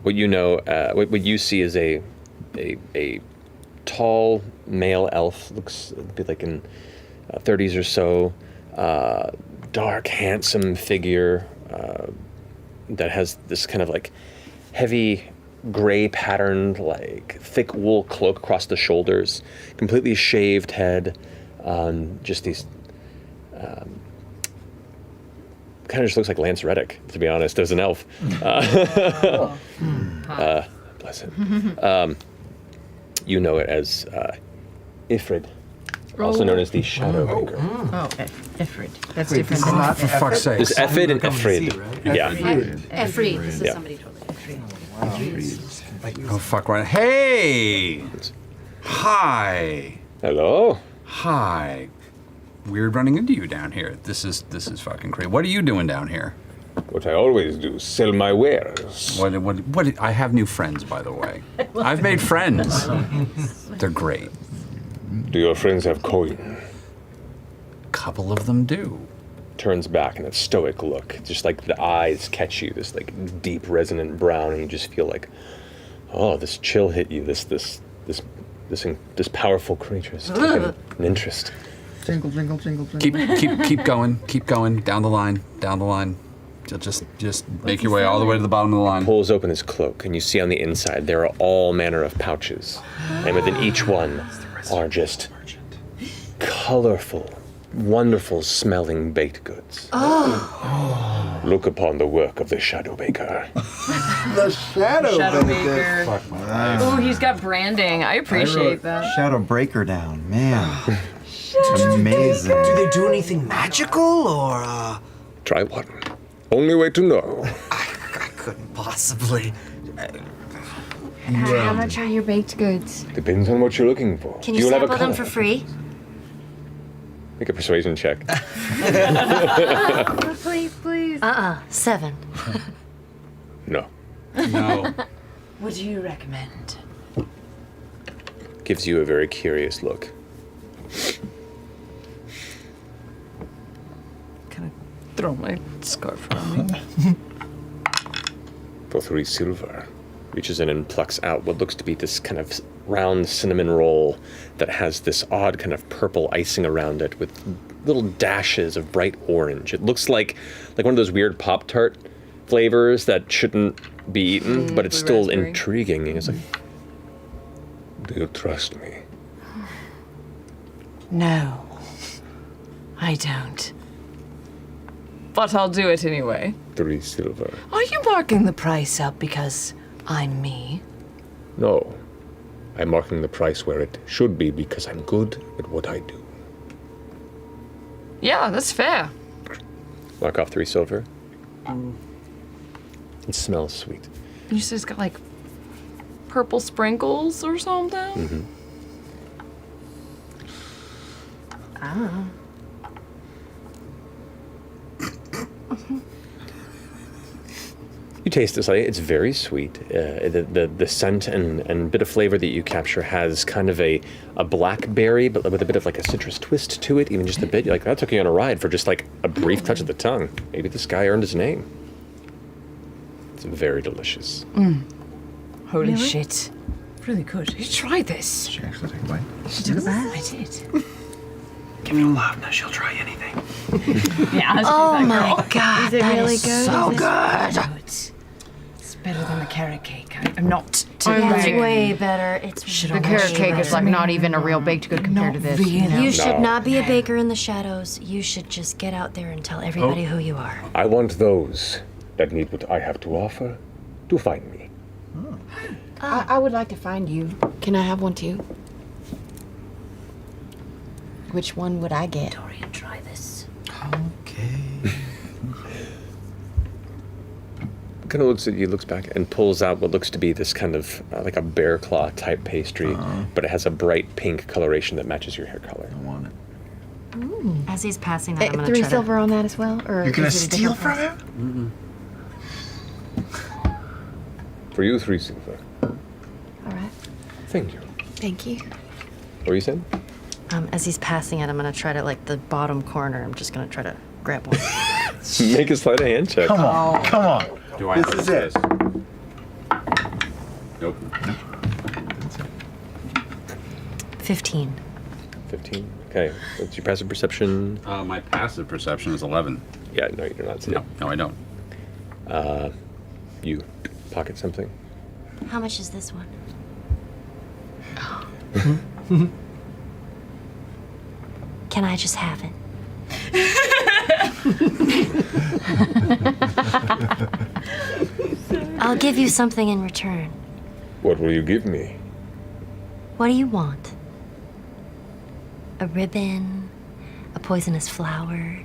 what you see is a tall male elf, looks a bit like in 30s or so, dark, handsome figure that has this kind of like heavy gray patterned, like thick wool cloak across the shoulders, completely shaved head, just these kind of just looks like Lance Reddick, to be honest, as an elf. Bless him. You know it as Ifrid, also known as the Shadowbreaker. Oh, Ifrid. That's Wait, different this is than not, for fuck's sake. There's Ephid and Ifrid. Yeah. Efreed. This is Yeah. somebody totally. Oh, fuck, right. Hey! Hi. Hello. Hi. Weird running into you down here. This is fucking crazy. What are you doing down here? What I always do, sell my wares. What, I have new friends, by the way. I've made friends. They're great. Do your friends have coin? Couple of them do. Turns back in that stoic look, just like the eyes catch you, this like deep resonant brown, and you just feel like, oh, this chill hit you. This powerful creature is taking an interest. Jingle, jingle, jingle, jingle. Keep going down the line. Just make your way all the way to the bottom of the line. Pulls open his cloak, and you see on the inside there are all manner of pouches, and within each one are just colorful, wonderful smelling baked goods. Oh. Look upon the work of the Shadowbaker. The Shadowbaker. Fuck my life. Oh, he's got branding. I appreciate that. Shadow Breaker down, man. Amazing. Do they do anything magical or? Try one. Only way to know. I couldn't possibly. How much are your baked goods? Depends on what you're looking for. Can Do you have a sample them color? for free? Make a persuasion check. Please. 7. No. No. What do you recommend? Gives you a very curious look. Throw my scarf on me. For 3 silver. Reaches in and plucks out what looks to be this kind of round cinnamon roll that has this odd kind of purple icing around it with little dashes of bright orange. It looks like one of those weird Pop-Tart flavors that shouldn't be eaten, but it's still raspberry. intriguing. And it's like, Do you trust me? No, I don't. But I'll do it anyway. 3 silver. Are you marking the price up because I'm me? No. I'm marking the price where it should be because I'm good at what I do. Yeah, that's fair. mark off 3 silver. It smells sweet. You said it's got like purple sprinkles or something? Mm-hmm. Oh. You taste it slightly. It's very sweet. The scent and bit of flavor that you capture has kind of a blackberry, but with a bit of like a citrus twist to it, even just a bit. You're like, that took you on a ride for just like a brief touch of the tongue. Maybe this guy earned his name. It's very delicious. Holy Really? shit. Really good. You try this. She actually took a bite. She took a bite. I did. Give me a love. Now she'll try anything. Yeah, Oh my god, Is it that really is good? so Is it good. It's better than the carrot cake. I'm not. It's way better. It's The carrot cake is like not even a real baked good compared to this. You know? You should not be a baker in the shadows. You should just get out there and tell everybody who you are. I want those that need what I have to offer to find me. I would like to find you. Can I have one too? Which one would I get? Dorian, try this. Kind of looks at you, looks back, and pulls out what looks to be this kind of like a bear claw type pastry, but it has a bright pink coloration that matches your hair color. I want it. As he's passing that, I'm gonna 3 try to- silver on that as well? Or You're gonna is it a steal different from price? him? For you, 3 silver. All right. Thank you. Thank you. What were you saying? As he's passing it, I'm gonna try to like the bottom corner. I'm just gonna try to grab one. Make a sleight of hand check. Come on, come on. Do I This is it. Nope. 15. 15. Okay. What's your passive perception? My passive perception is 11. Yeah, no, you do not see it. No, I don't. You pocket something. How much is this one? Can I just have it? I'll give you something in return. What will you give me? What do you want? A ribbon? A poisonous flower?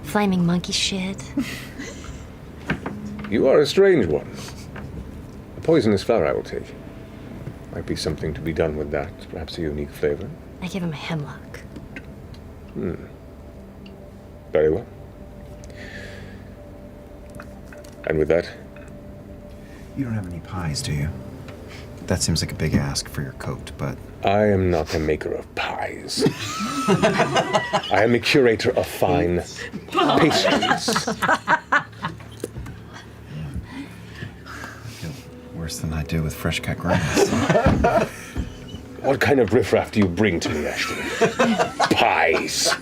Flaming monkey shit? You are a strange one. A poisonous flower I will take. Might be something to be done with that. Perhaps a unique flavor. I give him a hemlock. Very well. And with that, You don't have any pies, do you? That seems like a big ask for your coat, but I am not a maker of pies. I am a curator of fine pastries. worse than I do with fresh cut grass. What kind of riffraff do you bring to me, Ashton? Pies.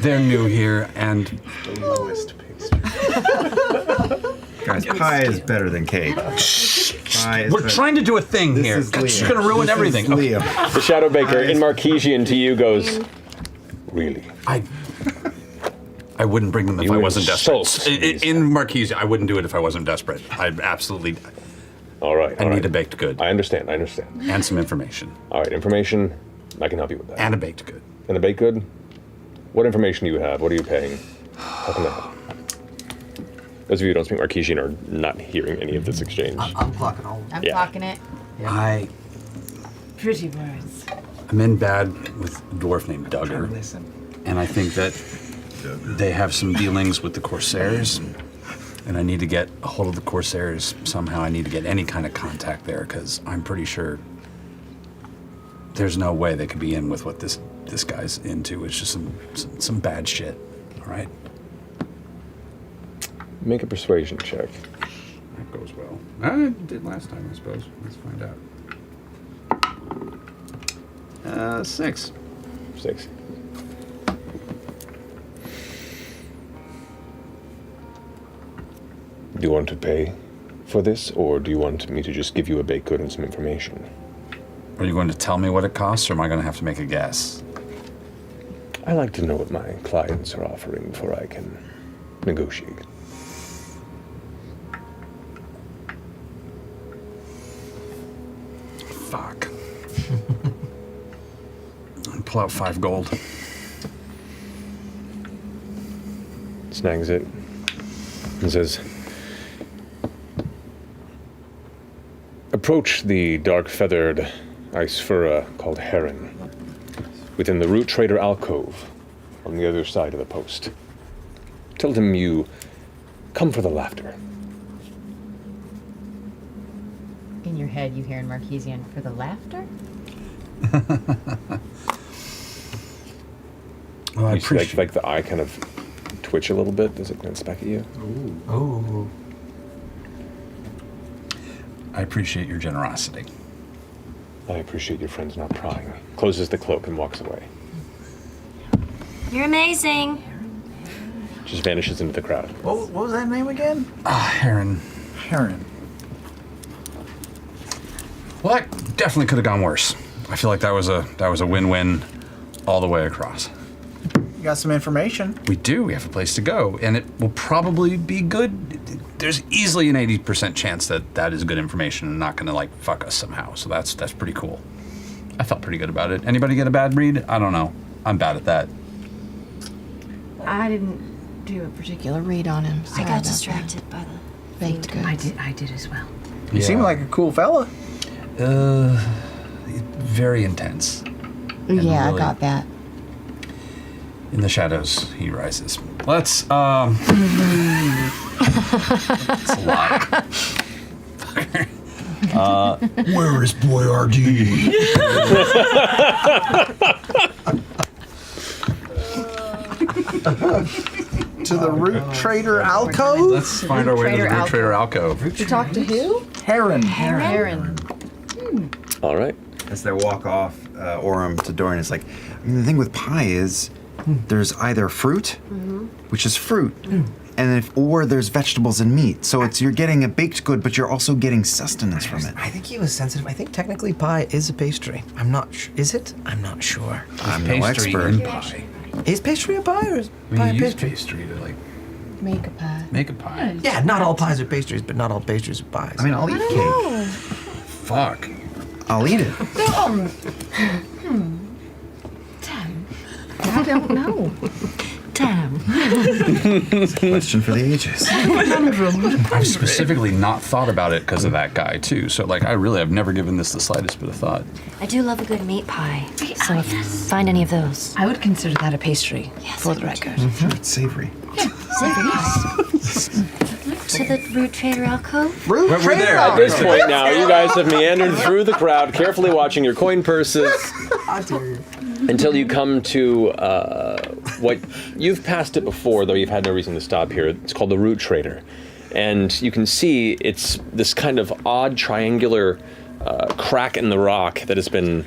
They're new here, and The lowest pastry. Guys, pie is better than cake. Pie is we're better- trying to do a thing This here. is God, she's Liam. gonna ruin This is everything. Liam. The Shadow Baker in Marquesian to you goes, Really? I wouldn't bring them if You I wasn't insult desperate. In Marquise, I wouldn't do it if I wasn't desperate. I'd absolutely. All right. I need a baked good. I understand. And some information. All right, information. I can help you with that. And a baked good. And a baked good? What information do you have? What are you paying? How can I help? Those of you who don't speak Marquesian are not hearing any of this exchange. I'm clocking all. I'm Yeah. clocking it. Pretty words. I'm in bad with a dwarf named Duggar. Listen. And I think that they have some dealings with the Corsairs. And I need to get a hold of the Corsairs somehow. I need to get any kind of contact there because I'm pretty sure there's no way they could be in with what this guy's into. It's just some bad shit. All right? Make a persuasion check. That goes well. I did last time, I suppose. Let's find out. 6. 6. Do you want to pay for this, or do you want me to just give you a baked good and some information? Are you going to tell me what it costs, or am I going to have to make a guess? I like to know what my clients are offering before I can negotiate. Fuck. Pull out 5 gold. Snags it and says, approach the dark-feathered ice furra called Heron within the Root Trader alcove on the other side of the post. Tell him you come for the laughter. In your head, you hear in Marquesian, for the laughter? Well, I You see, appreciate like the eye kind of twitch a little bit. Does it glance back at you? Oh. I appreciate your generosity. I appreciate your friends not prying. Closes the cloak and walks away. You're amazing. Just vanishes into the crowd. What was that name again? Heron. Heron. Well, that definitely could have gone worse. I feel like that was a win-win all the way across. You got some information. We do. We have a place to go, and it will probably be good. There's easily an 80% chance that that is good information and not going to like fuck us somehow. So that's pretty cool. I felt pretty good about it. Anybody get a bad read? I don't know. I'm bad at that. I didn't do a particular read on him. I got distracted by the baked goods. I did as well. You seem like a cool fella. Very intense. And Yeah, I really- got that. In the shadows, he rises. Let's, It's a lot. Where is Boyardee? To the Root Trader alcove? Let's find our way to the Root Trader alcove. To talk to who? Heron. Heron. All right. As they walk off, Orem to Dorian is like, I mean, the thing with pie is there's either fruit, which is fruit, or there's vegetables and meat. So it's you're getting a baked good, but you're also getting sustenance from it. I think he was sensitive. I think technically pie is a pastry. I'm not sure. Is it? I'm not sure. I'm no expert. in pie. Is pastry a pie or is I pie mean, a you use pastry? pastry to like Make a pie. make a pie. Yeah, not all pies are pastries, but not all pastries are pies. I mean, I'll eat cake. Fuck. I'll eat it. I don't know. Damn. It's a question for the ages. I've specifically not thought about it because of that guy too. So like, I really have never given this the slightest bit of thought. I do love a good meat pie. So if you find any of those. I would consider that a pastry, for the record. It's savory. To the Root Trader alcove? Root We're Trader there. At alcove. this point now, you guys have meandered through the crowd, carefully watching your coin purses. I dare you. Until you come to what you've passed it before, though you've had no reason to stop here. It's called the Root Trader. And you can see it's this kind of odd triangular crack in the rock that has been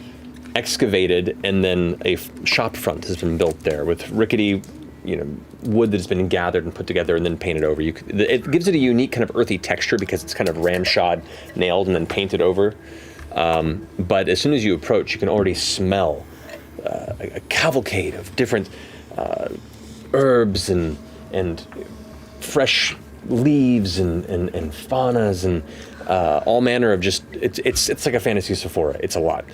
excavated, and then a shop front has been built there with rickety, wood that's been gathered and put together and then painted over. It gives it a unique kind of earthy texture because it's kind of ramshod, nailed, and then painted over. But as soon as you approach, you can already smell a cavalcade of different herbs and fresh leaves and faunas and all manner of just it's like a fantasy Sephora. It's a lot.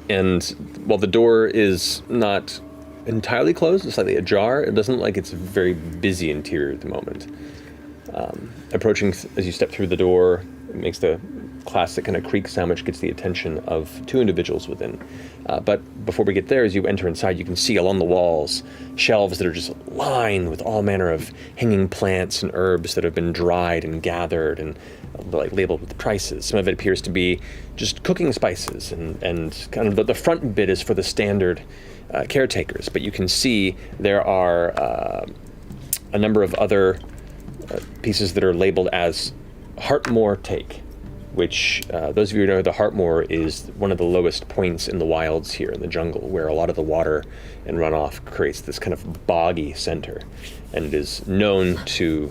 And while the door is not entirely closed, it's slightly ajar, it doesn't look like it's a very busy interior at the moment. Approaching as you step through the door, it makes the classic kind of creak sound, which gets the attention of two individuals within. But before we get there, as you enter inside, you can see along the walls shelves that are just lined with all manner of hanging plants and herbs that have been dried and gathered and like labeled with prices. Some of it appears to be just cooking spices, and kind of the front bit is for the standard caretakers. But you can see there are a number of other pieces that are labeled as Heartmoor Take, which those of you who know, the Heartmoor is one of the lowest points in the wilds here in the jungle, where a lot of the water and runoff creates this kind of boggy center, and it is known to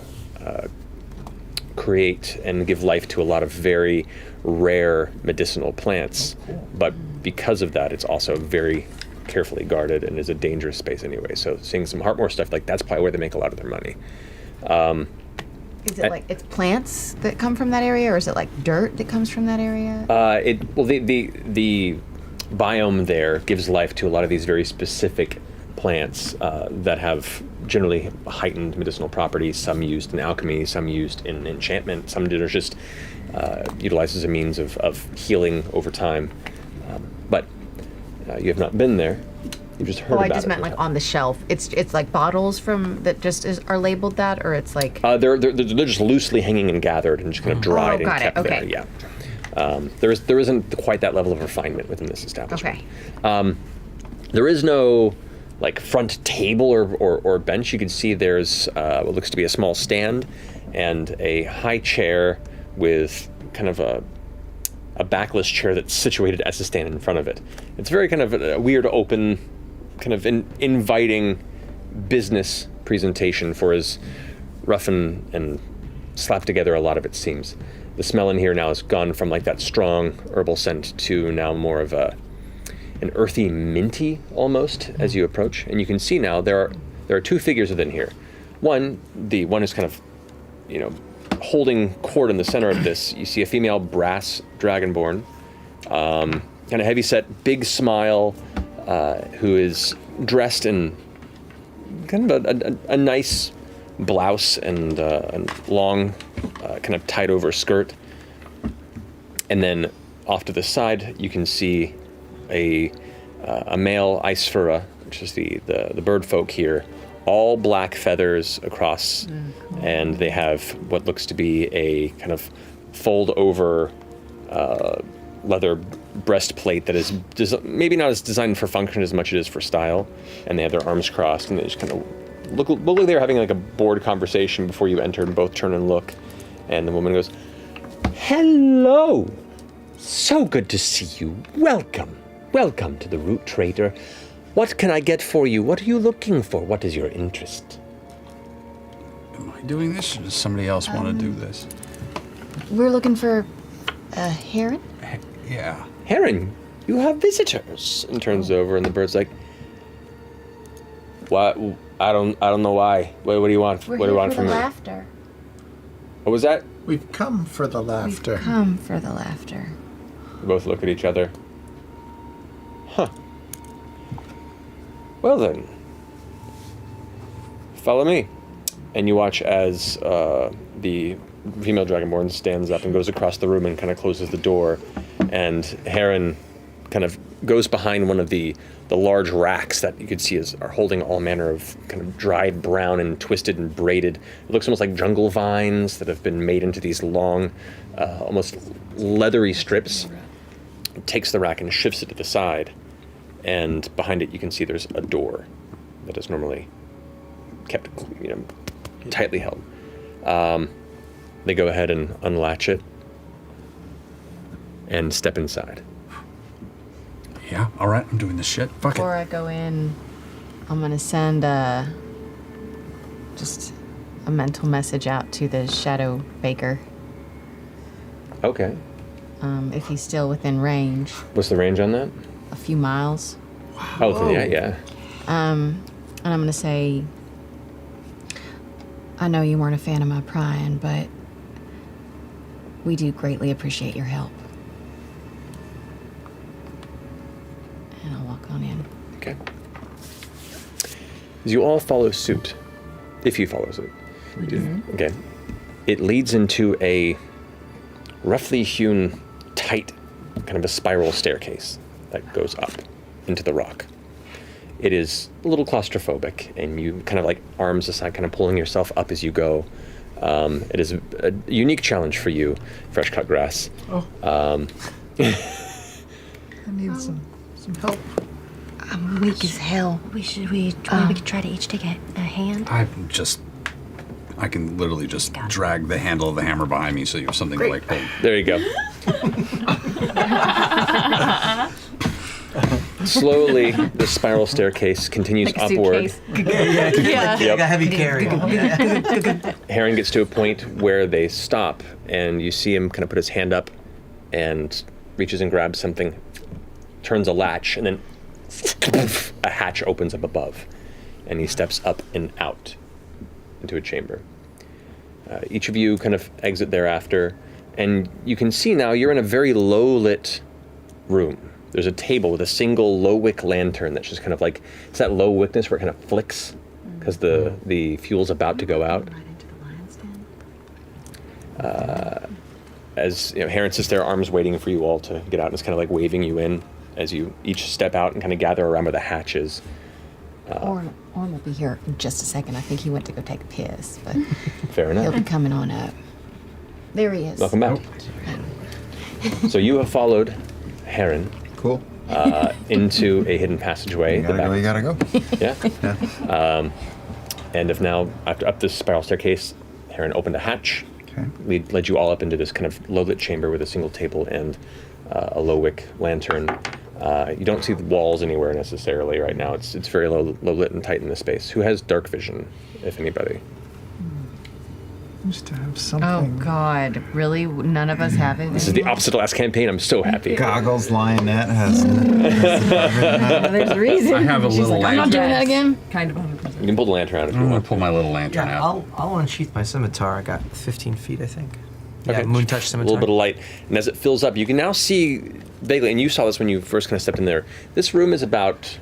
create and give life to a lot of very rare medicinal plants. But because of that, it's also very carefully guarded and is a dangerous space anyway. So seeing some Heartmoor stuff, like that's probably where they make a lot of their money. Is it like it's plants that come from that area, or is it like dirt that comes from that area? The biome there gives life to a lot of these very specific plants that have generally heightened medicinal properties. Some used in alchemy, some used in enchantment, some that are just utilized as a means of healing over time. But you have not been there. You've just heard Oh, about I just it. meant like on the shelf. It's like bottles from that just are labeled that, or it's like. They're just loosely hanging and gathered and just kind of dried got and it, kept there. okay. Yeah. There isn't quite that level of refinement within this establishment. Okay. There is no like front table or bench. You can see there's what looks to be a small stand and a high chair with kind of a backless chair that's situated as a stand in front of it. It's very kind of a weird, open, kind of inviting business presentation for as rough and slapped together a lot of it seems. The smell in here now has gone from like that strong herbal scent to now more of an earthy minty almost as you approach. And you can see now there are two figures within here. One is kind of, holding court in the center of this. You see a female brass dragonborn, kind of heavy set, big smile, who is dressed in kind of a nice blouse and a long, kind of tied over skirt. And then off to the side, you can see a male Icefura, which is the bird folk here, all black feathers across, and they have what looks to be a kind of fold over leather breastplate that is maybe not as designed for function as much as it is for style, and they have their arms crossed, and they just kind of look like they're having like a bored conversation before you enter, and both turn and look, and the woman goes, "Hello! So good to see you. Welcome to the Root Trader. What can I get for you? What are you looking for? What is your interest?" Am I doing this, or does somebody else want to do this? We're looking for a heron? Yeah. "Heron, you have visitors." And turns over, and the bird's like, "What? I don't know why. What do you want? We're What do you here want for from the me?" laughter. What was that? We've come for the laughter. Come for the laughter. We both look at each other. Huh. Well then, follow me. And you watch as the female dragonborn stands up and goes across the room and kind of closes the door, and Heron kind of goes behind one of the large racks that you could see are holding all manner of kind of dried brown and twisted and braided. It looks almost like jungle vines that have been made into these long, almost leathery strips. It takes the rack and shifts it to the side, and behind it you can see there's a door that is normally kept, tightly held. They go ahead and unlatch it and step inside. Yeah, all right, I'm doing this shit. Fuck it. Before I go in, I'm gonna send just a mental message out to the Shadow Baker. Okay. If he's still within range. What's the range on that? A few miles. Oh, yeah. And I'm gonna say, I know you weren't a fan of my prying, but we do greatly appreciate your help. And I'll walk on in. Okay. As you all follow suit, if you follow suit, okay, it leads into a roughly hewn, tight, kind of a spiral staircase that goes up into the rock. It is a little claustrophobic, and you kind of like arms aside, kind of pulling yourself up as you go. It is a unique challenge for you, Fresh Cut Grass. I need some help. I'm weak as hell. We could try to each take a hand. I can literally just drag the handle of the hammer behind me so you have something to like pull. There you go. Slowly, the spiral staircase continues Like a upward. suitcase. Yeah. Like a heavy carry. Heron gets to a point where they stop, and you see him kind of put his hand up and reaches and grabs something, turns a latch, and then a hatch opens up above, and he steps up and out into a chamber. Each of you kind of exit thereafter, and you can see now you're in a very low-lit room. There's a table with a single low-wick lantern that's just kind of like, it's that low wickness where it kind of flicks because the fuel's about to go out. As Heron sits there, arms waiting for you all to get out, and is kind of like waving you in as you each step out and kind of gather around where the hatch is. Orm will be here in just a second. I think he went to go take a piss, but Fair enough. he'll be coming on up. There he is. Welcome back. So you have followed Heron. Cool. Into a hidden passageway. You gotta go. Yeah. And have now, after up this spiral staircase, Heron opened a hatch. Okay. Led you all up into this kind of low-lit chamber with a single table and a low-wick lantern. You don't see the walls anywhere necessarily right now. It's very low-lit and tight in the space. Who has dark vision, if anybody? Used to have something. Oh God, really? None of us have it. This is the opposite of last campaign. I'm so happy. Goggles, lionette has. There's a reason. I have a She's little like, I'm not doing that again. Kind of 100%. You can pull the lantern out if you I'm want. gonna pull my little lantern Yeah, out. I'll unsheath my scimitar. I got 15 feet, I think. Yeah, Okay. moon touch A scimitar. little bit of light, and as it fills up, you can now see vaguely, and you saw this when you first kind of stepped in there. This room is about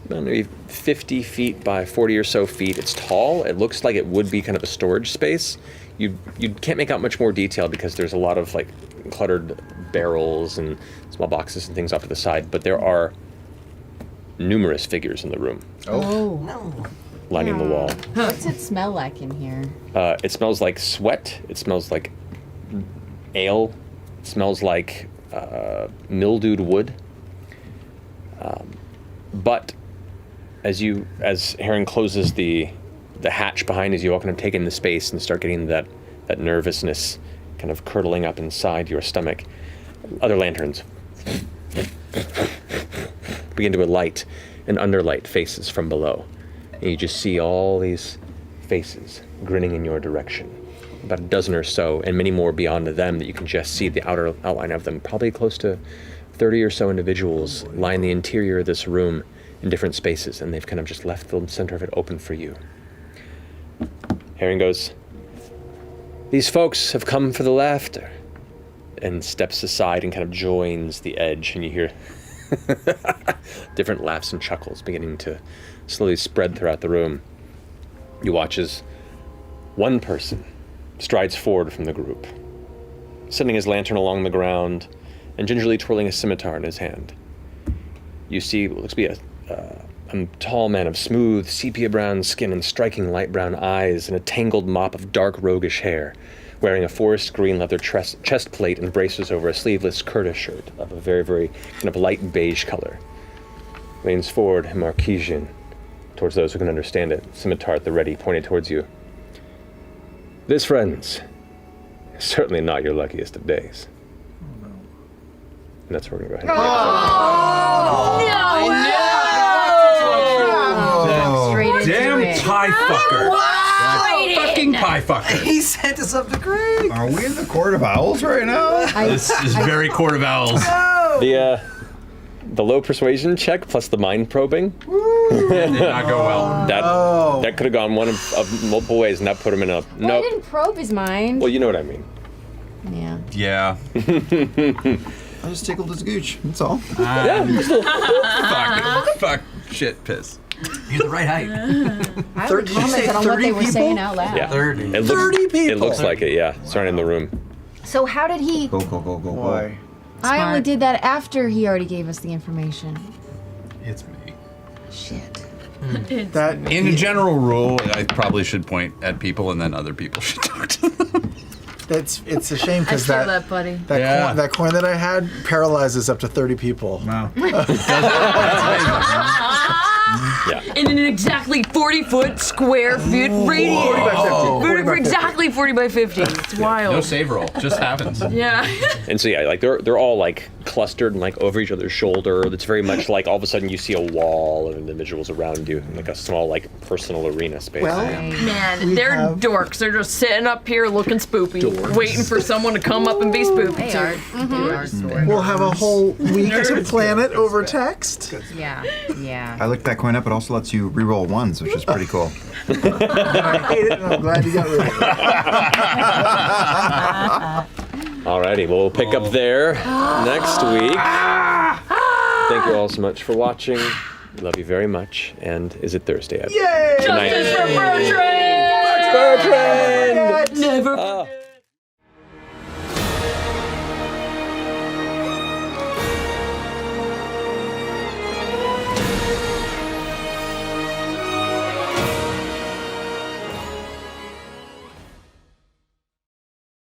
maybe 50 feet by 40 or so feet. It's tall. It looks like it would be kind of a storage space. You can't make out much more detail because there's a lot of like cluttered barrels and small boxes and things off to the side, but there are numerous figures in the room Oh. lining the wall. What's it smell like in here? It smells like sweat. It smells like ale. It smells like mildewed wood. But as Heron closes the hatch behind as you all kind of take in the space and start getting that nervousness kind of curdling up inside your stomach, other lanterns begin to alight and underlight faces from below. And you just see all these faces grinning in your direction. About a dozen or so, and many more beyond them that you can just see the outer outline of them. Probably close to 30 or so individuals line the interior of this room in different spaces, and they've kind of just left the center of it open for you. Heron goes, "These folks have come for the laughter," and steps aside and kind of joins the edge, and you hear different laughs and chuckles beginning to slowly spread throughout the room. You watch as one person strides forward from the group, setting his lantern along the ground and gingerly twirling a scimitar in his hand. You see what looks to be a tall man of smooth sepia brown skin and striking light brown eyes and a tangled mop of dark roguish hair, wearing a forest green leather chest plate and braces over a sleeveless Kurdish shirt of a very, very kind of light beige color. Leans forward, Marquesian, towards those who can understand it, scimitar at the ready, pointed towards you. "This, friends, is certainly not your luckiest of days." Oh, no. And that's where we're going to go ahead. Damn pie fucker. Fucking pie fucker. He sent us up to Greg. Are we in the Court of Owls right now? This is very Court of Owls. The low persuasion check plus the mind probing. Did not go well. That could have gone one of multiple ways, and that put him in a Well, I nope. didn't probe his mind. Well, you know what I mean. Yeah. Yeah. I just tickled his gooch. That's all. Fuck. Shit. Piss. You're the right height. I would comment on what they were saying out loud. Yeah. 30. It looks, 30 people. It looks like it, yeah. Starting in the room. So how did he? Go. Why? I only did that after he already gave us the information. It's me. Shit. That In a general rule, I probably should point at people and then other people should talk to them. it's a shame because that buddy. that coin that I had paralyzes up to 30 people. Wow. Yeah. In an exactly 40-foot square foot radius. 40 by 50. 40 by 50. Exactly 40 by 50. It's wild. No save roll. Just happens. Yeah. And so yeah, like they're all like clustered and like over each other's shoulder. It's very much like all of a sudden you see a wall of individuals around you, like a small like personal arena space. Well, Man, they're dorks. They're just sitting up here looking spoopy, waiting for someone to come up and be spoopy. They too. are. we'll have a whole week to plan it over text. Yeah. Yeah. I looked that coin up. It also lets you reroll ones, which is pretty cool. I hate it, and I'm glad you got rid of it. Alrighty, well we'll pick up there next week. Thank you all so much for watching. Love you very much. And is it Thursday? Yay! Good night. Justice for Bertrand! Bertrand! Never.